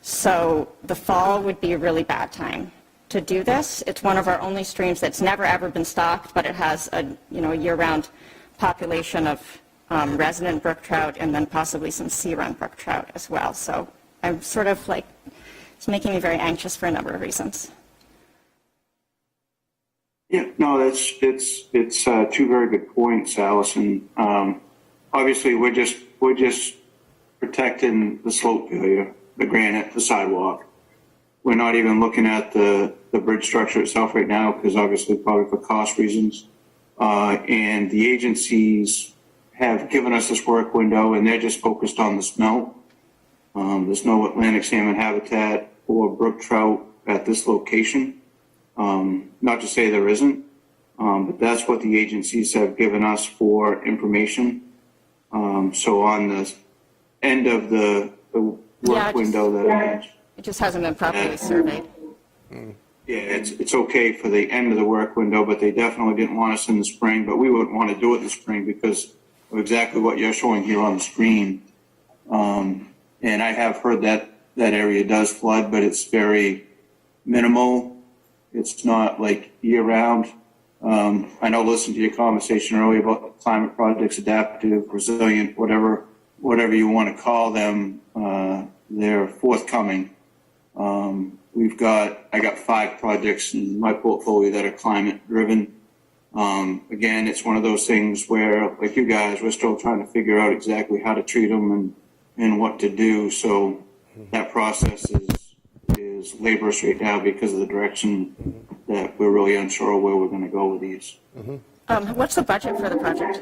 So the fall would be a really bad time to do this. It's one of our only streams that's never ever been stocked, but it has a year-round population of resident brook trout and then possibly some sea-run brook trout as well. So I'm sort of like, it's making me very anxious for a number of reasons. Yeah, no, it's two very good points, Allison. Obviously, we're just protecting the slope failure, the granite, the sidewalk. We're not even looking at the bridge structure itself right now, because obviously probably for cost reasons. And the agencies have given us this work window, and they're just focused on the smelt. There's no Atlantic salmon habitat or brook trout at this location. Not to say there isn't, but that's what the agencies have given us for information. So on the end of the work window that it just hasn't been properly surveyed. Yeah, it's okay for the end of the work window, but they definitely didn't want us in the spring, but we wouldn't want to do it in the spring because of exactly what you're showing here on the screen. And I have heard that area does flood, but it's very minimal. It's not like year round. I know, listen to your conversation earlier about climate projects, adaptive, resilient, whatever you want to call them, they're forthcoming. I got 5 projects in my portfolio that are climate driven. Again, it's one of those things where, like you guys, we're still trying to figure out exactly how to treat them and what to do. So that process is is laborious right now because of the direction that we're really unsure where we're going to go with these. What's the budget for the project?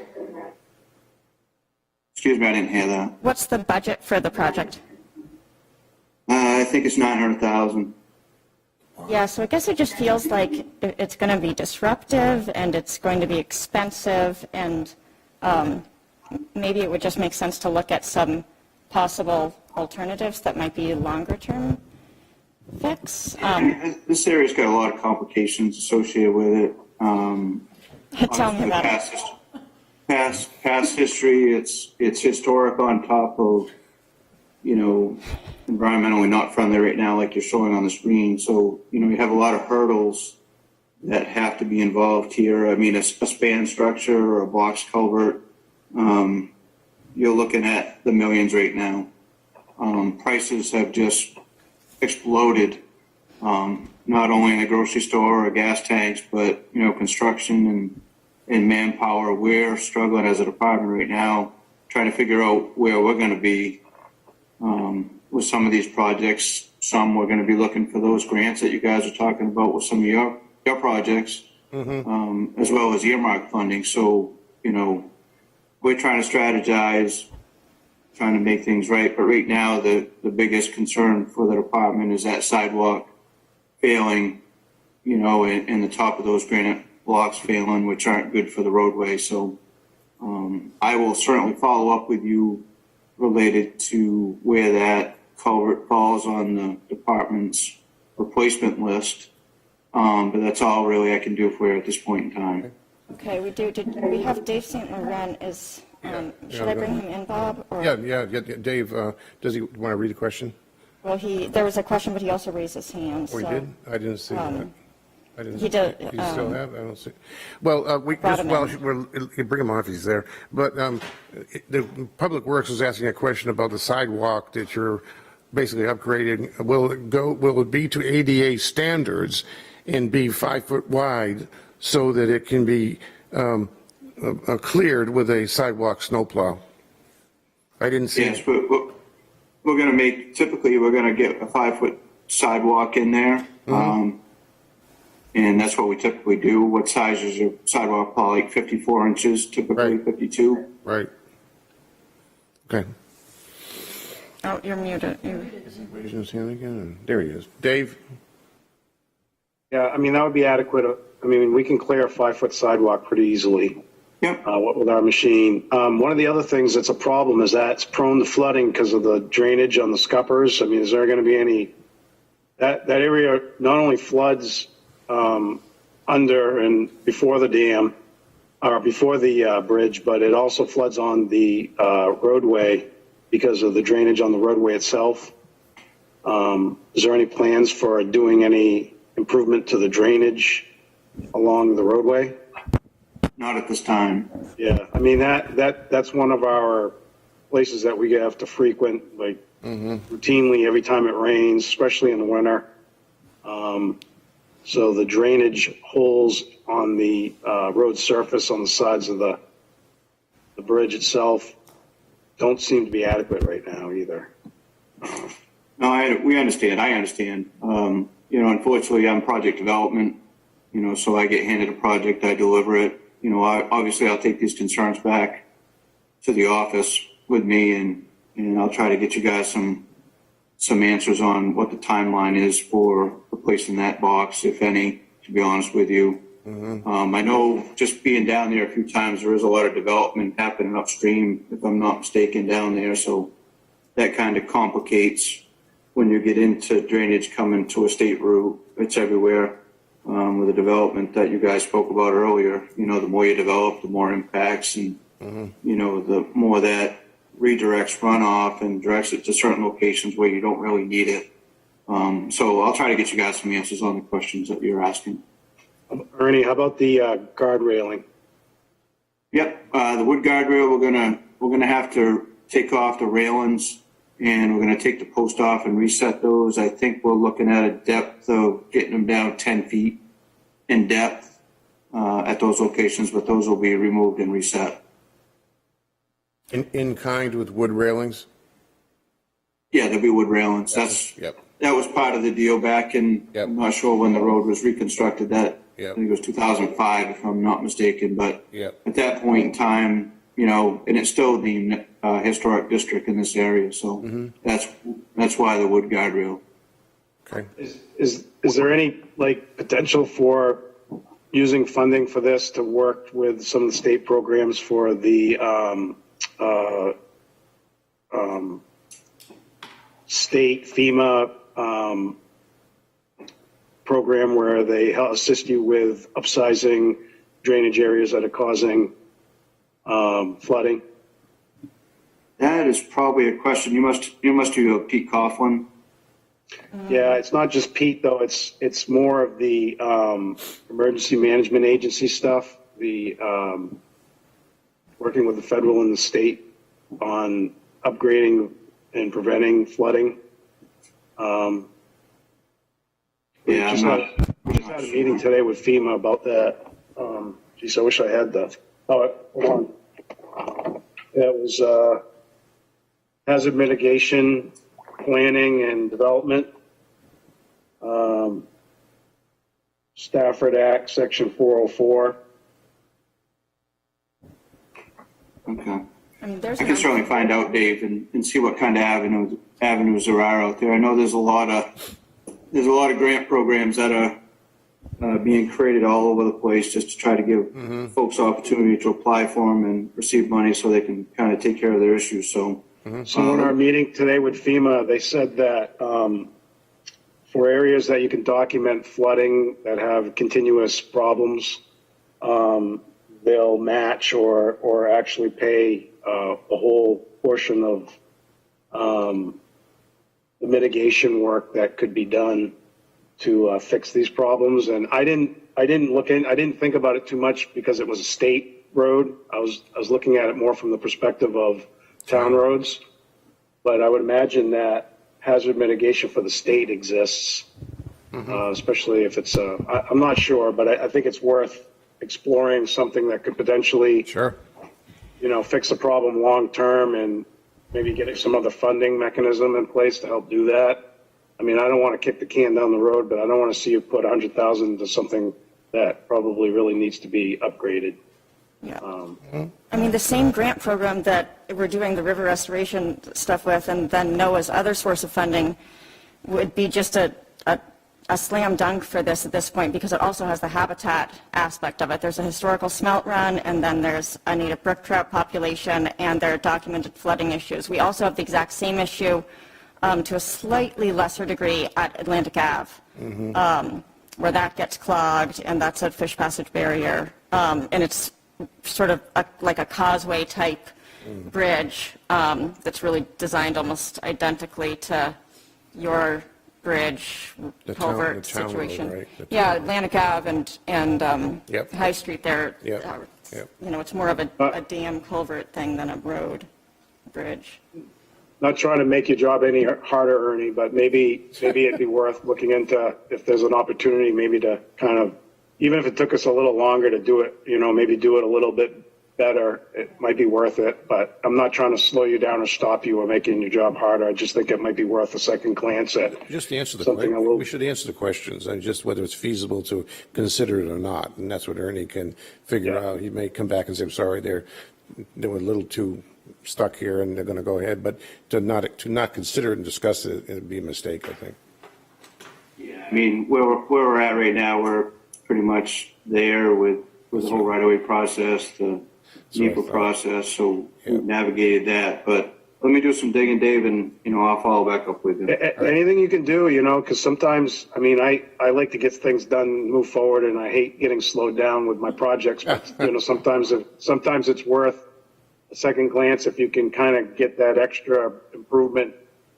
Excuse me, I didn't hear that. What's the budget for the project? I think it's 900,000. Yeah, so I guess it just feels like it's going to be disruptive and it's going to be expensive, and maybe it would just make sense to look at some possible alternatives that might be longer term fix. This area's got a lot of complications associated with it. Tell me about it. Past history, it's historic on top of, environmentally not friendly right now, like you're showing on the screen. So, you have a lot of hurdles that have to be involved here. I mean, a span structure or a box culvert, you're looking at the millions right now. Prices have just exploded, not only in the grocery store or gas tanks, but, construction and manpower. We're struggling as a department right now, trying to figure out where we're going to be with some of these projects. Some we're going to be looking for those grants that you guys are talking about with some of your projects, as well as earmark funding. So, we're trying to strategize, trying to make things right. But right now, the biggest concern for the department is that sidewalk failing, and the top of those granite blocks failing, which aren't good for the roadway. So I will certainly follow up with you related to where that culvert falls on the department's replacement list. But that's all really I can do for you at this point in time. Okay, we do. We have Dave St. Laurent. Should I bring him in, Bob? Or? Yeah, Dave, does he want to read the question? Well, there was a question, but he also raised his hand. Oh, he did? I didn't see that. He did. Do you still have? I don't see. Well, we'll bring him on if he's there. But the Public Works was asking a question about the sidewalk that you're basically upgrading. Will it be to ADA standards and be 5 foot wide so that it can be cleared with a sidewalk snowplow? I didn't see. Yes, but we're going to typically we're going to get a 5 foot sidewalk in there. And that's what we typically do. What size is your sidewalk plow? Like 54 inches, typically right. 52. Right. Okay. Oh, you're muted. Raising his hand again. There he is. Dave? Yeah, I mean, that would be adequate. I mean, we can clear a 5 foot sidewalk pretty easily. Yep. With our machine. One of the other things that's a problem is that it's prone to flooding because of the drainage on the scuppers. I mean, is there going to be any, that area not only floods under and before the dam, or before the bridge, but it also floods on the roadway because of the drainage on the roadway itself. Is there any plans for doing any improvement to the drainage along the roadway? Not at this time. Yeah, I mean, that's one of our places that we have to frequent, like routinely every time it rains, especially in the winter. So the drainage holes on the road surface on the sides of the bridge itself don't seem to be adequate right now either. No, we understand. I understand. Unfortunately, I'm project development, so I get handed a project, I deliver it. Obviously I'll take these concerns back to the office with me, and I'll try to get you guys some answers on what the timeline is for replacing that box, if any, to be honest with you. I know just being down there a few times, there is a lot of development happening upstream, if I'm not mistaken, down there. So that kind of complicates when you get into drainage coming to a state route. It's everywhere with the development that you guys spoke about earlier. The more you develop, the more impacts, and the more that redirects runoff and directs it to certain locations where you don't really need it. So I'll try to get you guys some answers on the questions that you're asking. Ernie, how about the guard railing? Yep, the wood guardrail, we're gonna have to take off the railings, and we're gonna take the post off and reset those. I think we're looking at a depth of getting them down 10 feet in depth at those locations, but those will be removed and reset. In kind with wood railings? Yeah, there'll be wood railings. That's Yep. that was part of the deal back in, I'm not sure when the road was reconstructed, that, I think it was 2005, if I'm not mistaken, but at that point in time, you know, and it's still deemed a historic district in this area, so that's why the wood guardrail. Okay. Is there any, like, potential for using funding for this to work with some of the state programs for the state FEMA program where they assist you with upsizing drainage areas that are causing flooding? That is probably a question. You must do Pete Coughlin. Yeah, it's not just Pete though. It's more of the emergency management agency stuff. The working with the federal and the state on upgrading and preventing flooding. We just had a meeting today with FEMA about that. Geez, I wish I had the. Oh, hold on. That was hazard mitigation, planning and development. Stafford Act, Section 404. Okay. I mean, I can certainly find out, Dave, and see what kind of avenues there are out there. I know there's a lot of grant programs that are being created all over the place just to try to give folks opportunity to apply for them and receive money so they can kind of take care of their issues. So, So in our meeting today with FEMA, they said that for areas that you can document flooding that have continuous problems, they'll match or actually pay a whole portion of the mitigation work that could be done to fix these problems. And I didn't think about it too much because it was a state road. I was looking at it more from the perspective of town roads, but I would imagine that hazard mitigation for the state exists, especially if it's I'm not sure, but I think it's worth exploring something that could potentially, fix the problem long term and maybe getting some other funding mechanism in place to help do that. I mean, I don't want to kick the can down the road, but I don't want to see you put 100,000 into something that probably really needs to be upgraded. Yeah. I mean, the same grant program that we're doing the river restoration stuff with, and then NOAA's other source of funding would be just a slam dunk for this at this point, because it also has the habitat aspect of it. There's a historical smelt run, and then there's a native brook trout population, and there are documented flooding issues. We also have the exact same issue to a slightly lesser degree at Atlantic Ave, where that gets clogged, and that's a fish passage barrier, and it's sort of like a causeway type bridge that's really designed almost identically to your bridge culvert situation. Road, right? Yeah, Atlantic Ave and High Street there. It's more of a dam culvert thing than a road bridge. Not trying to make your job any harder, Ernie, but maybe it'd be worth looking into if there's an opportunity maybe to kind of, even if it took us a little longer to do it, maybe do it a little bit better, it might be worth it. But I'm not trying to slow you down or stop you or making your job harder. I just think it might be worth a second glance at. Just answer the something question. We should answer the questions and just whether it's feasible to consider it or not. And that's what Ernie can figure out. He may come back and say, I'm sorry, they were a little too stuck here and they're going to go ahead. But to not consider it and discuss it, it would be a mistake, I think. Yeah, I mean, where we're at right now, we're pretty much there with the whole right-of-way process, the NEPA process, so we've navigated that. But let me do some digging, Dave, and, I'll follow back up with you. Anything you can do, because sometimes, I mean, I like to get things done, move forward, and I hate getting slowed down with my projects. But, sometimes it's worth a second glance if you can kind of get that extra improvement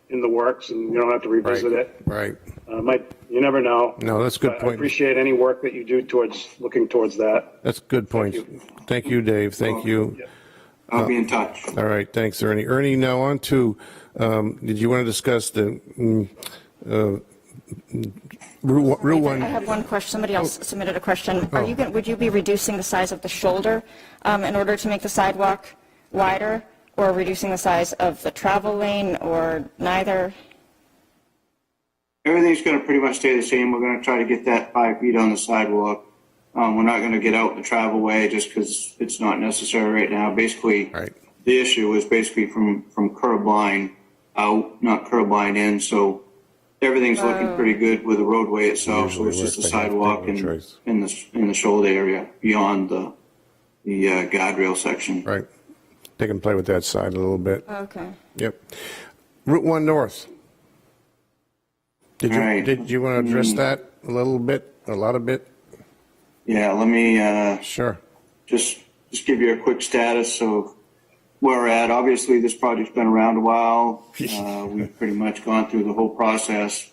in the works and you don't have to revisit it. Right. You never know. No, that's a good point. I appreciate any work that you do towards looking towards that. That's a good point. Thank you, Dave. Thank you. I'll be in touch. All right. Thanks, Ernie. Ernie, now on to, did you want to discuss the Route 1? I have one question. Somebody else submitted a question. Would you be reducing the size of the shoulder in order to make the sidewalk wider, or reducing the size of the travel lane, or neither? everything's going to pretty much stay the same. We're going to try to get that 5 feet on the sidewalk. We're not going to get out the travel way just because it's not necessary right now. Basically, the issue is basically from curb line out, not curb line in. So everything's looking pretty good with the roadway itself. So it's just the sidewalk and in the shoulder area beyond the guardrail section. Right. They can play with that side a little bit. Okay. Yep. Route 1 North. Did you want to address that a little bit, a lot of bit? Yeah, let me sure. Just give you a quick status of where we're at. Obviously, this project's been around a while. We've pretty much gone through the whole process.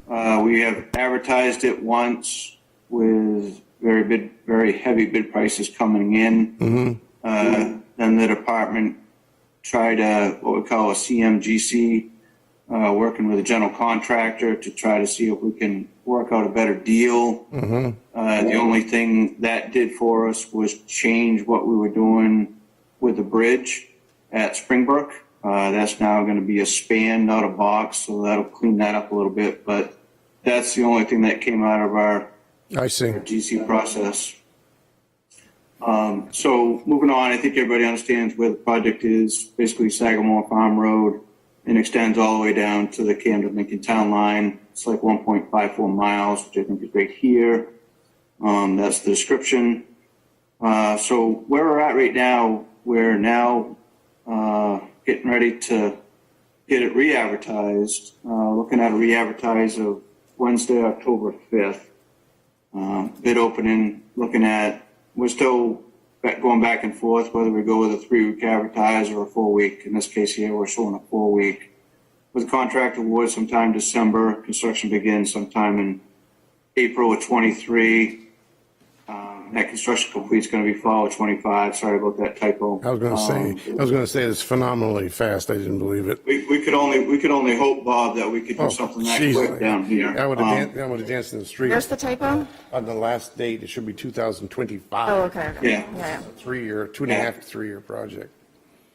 We have advertised it once with very heavy bid prices coming in. Then the department tried what we call a CMGC, working with a general contractor to try to see if we can work out a better deal. The only thing that did for us was change what we were doing with the bridge at Springbrook. That's now going to be a span, not a box, so that'll clean that up a little bit. But that's the only thing that came out of our GC process. So moving on, I think everybody understands where the project is, basically Sagamore Farm Road, and extends all the way down to the Camden Lincoln Town line. It's like 1.54 miles, which I think is right here. That's the description. So where we're at right now, we're now getting ready to get it re-advertised, looking at a re-advertise of Wednesday, October 5th. Bid opening, we're still going back and forth whether we go with a 3-week advertise or a 4-week. In this case here, we're showing a 4-week. With contract award sometime December, construction begins sometime in April of 23. That construction completes going to be fall of 25. Sorry about that typo. I was going to say it's phenomenally fast. I didn't believe it. We could only hope, Bob, that we could do something that quick down here. I would have danced in the street. Where's the typo? On the last date, it should be 2025. Oh, okay. Yeah. 2.5 to 3 year project.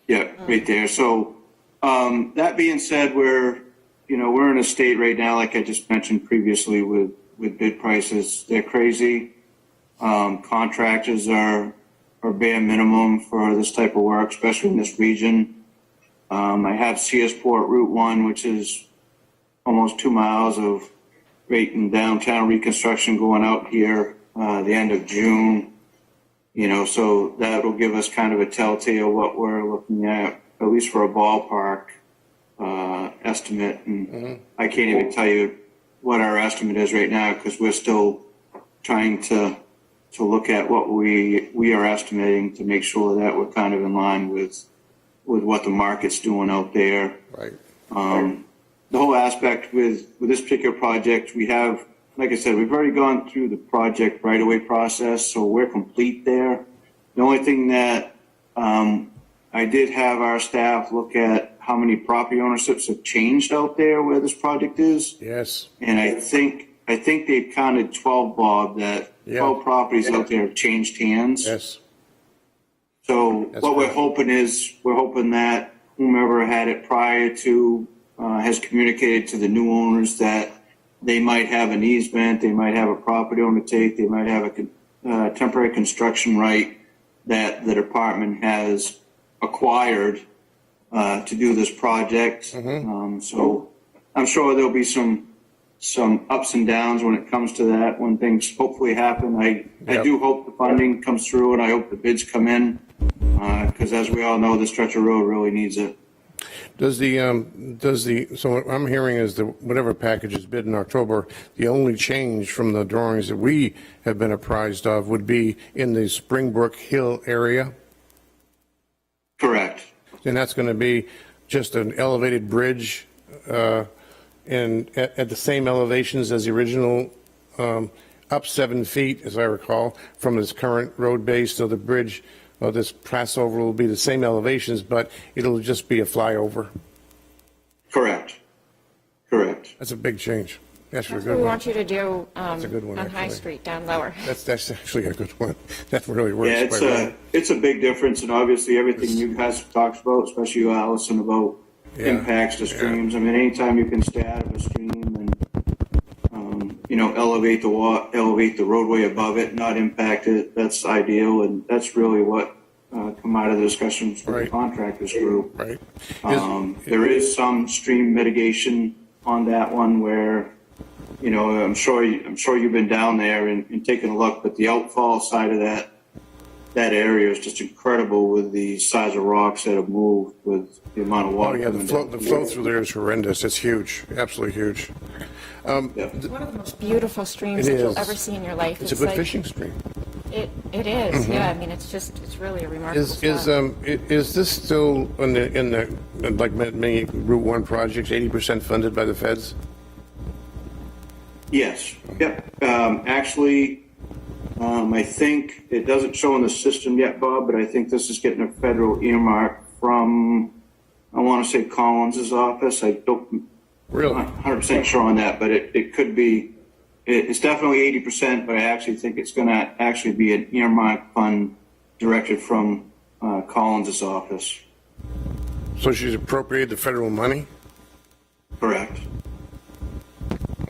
Yeah, right there. So that being said, we're in a state right now, like I just mentioned previously, with bid prices. They're crazy. Contractors are bare minimum for this type of work, especially in this region. I have Searsport Route 1, which is almost 2 miles of right in downtown reconstruction going out here the end of June. So that'll give us kind of a telltale what we're looking at least for a ballpark estimate. And I can't even tell you what our estimate is right now because we're still trying to look at what we are estimating to make sure that we're kind of in line with what the market's doing out there. Right. The whole aspect with this particular project, we have, like I said, we've already gone through the project right-of-way process, so we're complete there. The only thing that I did have our staff look at how many property ownerships have changed out there where this project is. Yes. And I think they've counted 12, Bob, that 12 properties out there have changed hands. Yes. So we're hoping that whomever had it prior to has communicated to the new owners that they might have an easement, they might have a property owner take, they might have a temporary construction right that the department has acquired to do this project. So I'm sure there'll be some ups and downs when it comes to that, when things hopefully happen. I do hope the funding comes through and I hope the bids come in because as we all know, the stretch of road really needs it. So what I'm hearing is that whatever package is bid in October, the only change from the drawings that we have been apprised of would be in the Springbrook Hill area? Correct. And that's going to be just an elevated bridge and at the same elevations as the original, up 7 feet, as I recall, from this current road base. So the bridge, this crossover will be the same elevations, but it'll just be a flyover. Correct. That's a big change. That's a good what we one. want you to do That's a good one, on High actually. Street down lower. That's actually a good one. That really works. Yeah, quite well. it's a big difference, and obviously everything you guys have talked about, especially you, Allison, about impacts to streams. I mean, anytime you can stay out of a stream and elevate the roadway above it, not impact it. That's ideal, and that's really what come out of the discussions with the contractors group. Right. There is some stream mitigation on that one where, I'm sure you've been down there and taken a look, but the outfall side of that area is just incredible with the size of rocks that have moved, with the amount of water. Oh, yeah, the flow through there is horrendous. It's huge, absolutely huge. It's one of the most beautiful streams that you'll ever see in your life. It's a good fishing stream. It is, Mhm. yeah. I mean, it's really a remarkable Is this still in the like many Route 1 projects, 80% funded by the feds? Yes. Yep. Actually, I think it doesn't show in the system yet, Bob, but I think this is getting a federal earmark from, I want to say Collins' office. I don't, really, I'm not 100% sure on that, but it could be. It's definitely 80%, but I actually think it's going to actually be an earmark fund directed from Collins' office. So she's appropriated the federal money? Correct.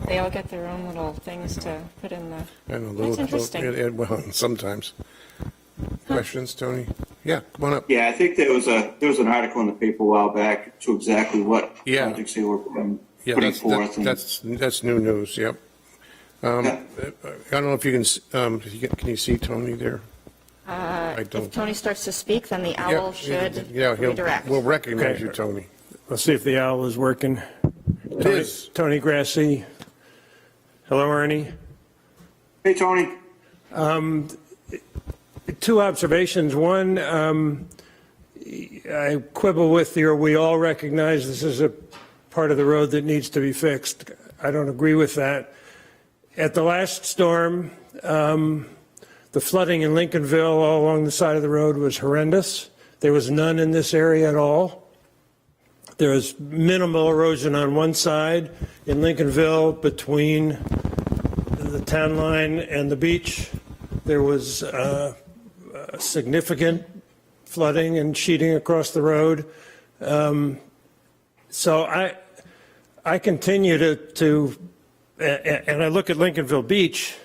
They all get their own little things to put in the. I know, That's interesting. well, sometimes. Questions, Tony? Yeah, come on up. Yeah, I think there was an article in the paper a while back to exactly what projects they were putting forth. That's new news. Yep. I don't know if you can. Can you see Tony there? I don't. If Tony starts to speak, then the owl should redirect. We'll recognize you, Tony. Let's see if the owl is working. It is. Tony Grassi. Hello, Ernie. Hey, Tony. Two observations. One, I quibble with you. We all recognize this is a part of the road that needs to be fixed. I don't agree with that. At the last storm, the flooding in Lincolnville all along the side of the road was horrendous. There was none in this area at all. There was minimal erosion on one side in Lincolnville between the town line and the beach. There was significant flooding and sheeting across the road. So I continue to and I look at Lincolnville Beach.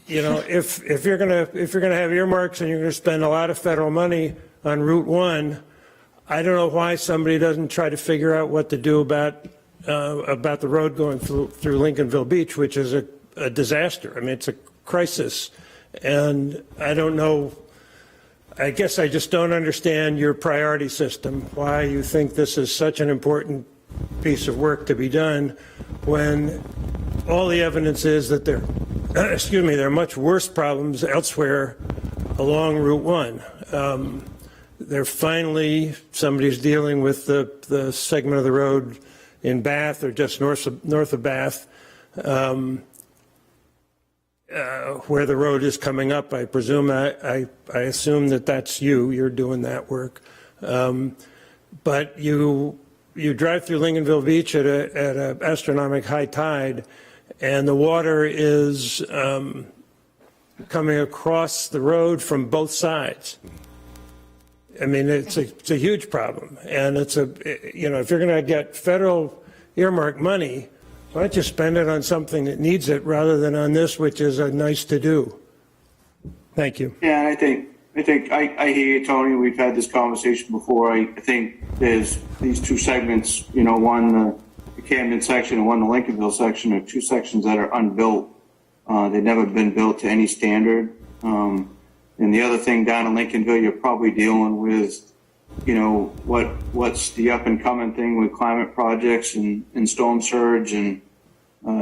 If you're gonna have earmarks and you're gonna spend a lot of federal money on Route 1, I don't know why somebody doesn't try to figure out what to do about the road going through Lincolnville Beach, which is a disaster. I mean, it's a crisis, and I don't know. I guess I just don't understand your priority system, why you think this is such an important piece of work to be done when all the evidence is that there are much worse problems elsewhere along Route 1. Somebody's dealing with the segment of the road in Bath or just north of Bath, where the road is coming up. I presume, I assume that's you're doing that work. But you drive through Lincolnville Beach at an astronomical high tide, and the water is coming across the road from both sides. I mean, it's a huge problem, and if you're going to get federal earmark money, why don't you spend it on something that needs it rather than on this, which is a nice to do? Thank you. Yeah, and I hear you, Tony. We've had this conversation before. I think there's these two segments. One the Camden section and one the Lincolnville section are two sections that are unbuilt. They've never been built to any standard. And the other thing down in Lincolnville, you're probably dealing with, what's the up and coming thing with climate projects and storm surge and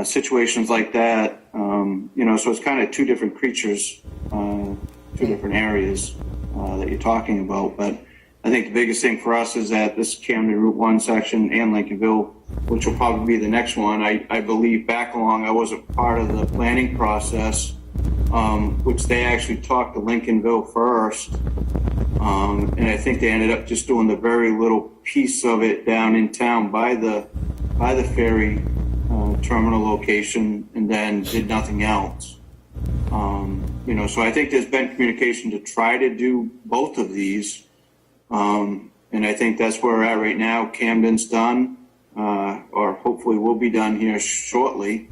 situations like that. So it's kind of two different creatures, two different areas that you're talking about. But I think the biggest thing for us is that this Camden Route 1 section and Lincolnville, which will probably be the next one, I believe back along, I wasn't part of the planning process, which they actually talked to Lincolnville first. And I think they ended up just doing the very little piece of it down in town by the ferry terminal location, and then did nothing else. So I think there's been communication to try to do both of these. And I think that's where we're at right now. Camden's done, or hopefully will be done here shortly.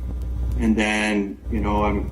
And then, I'm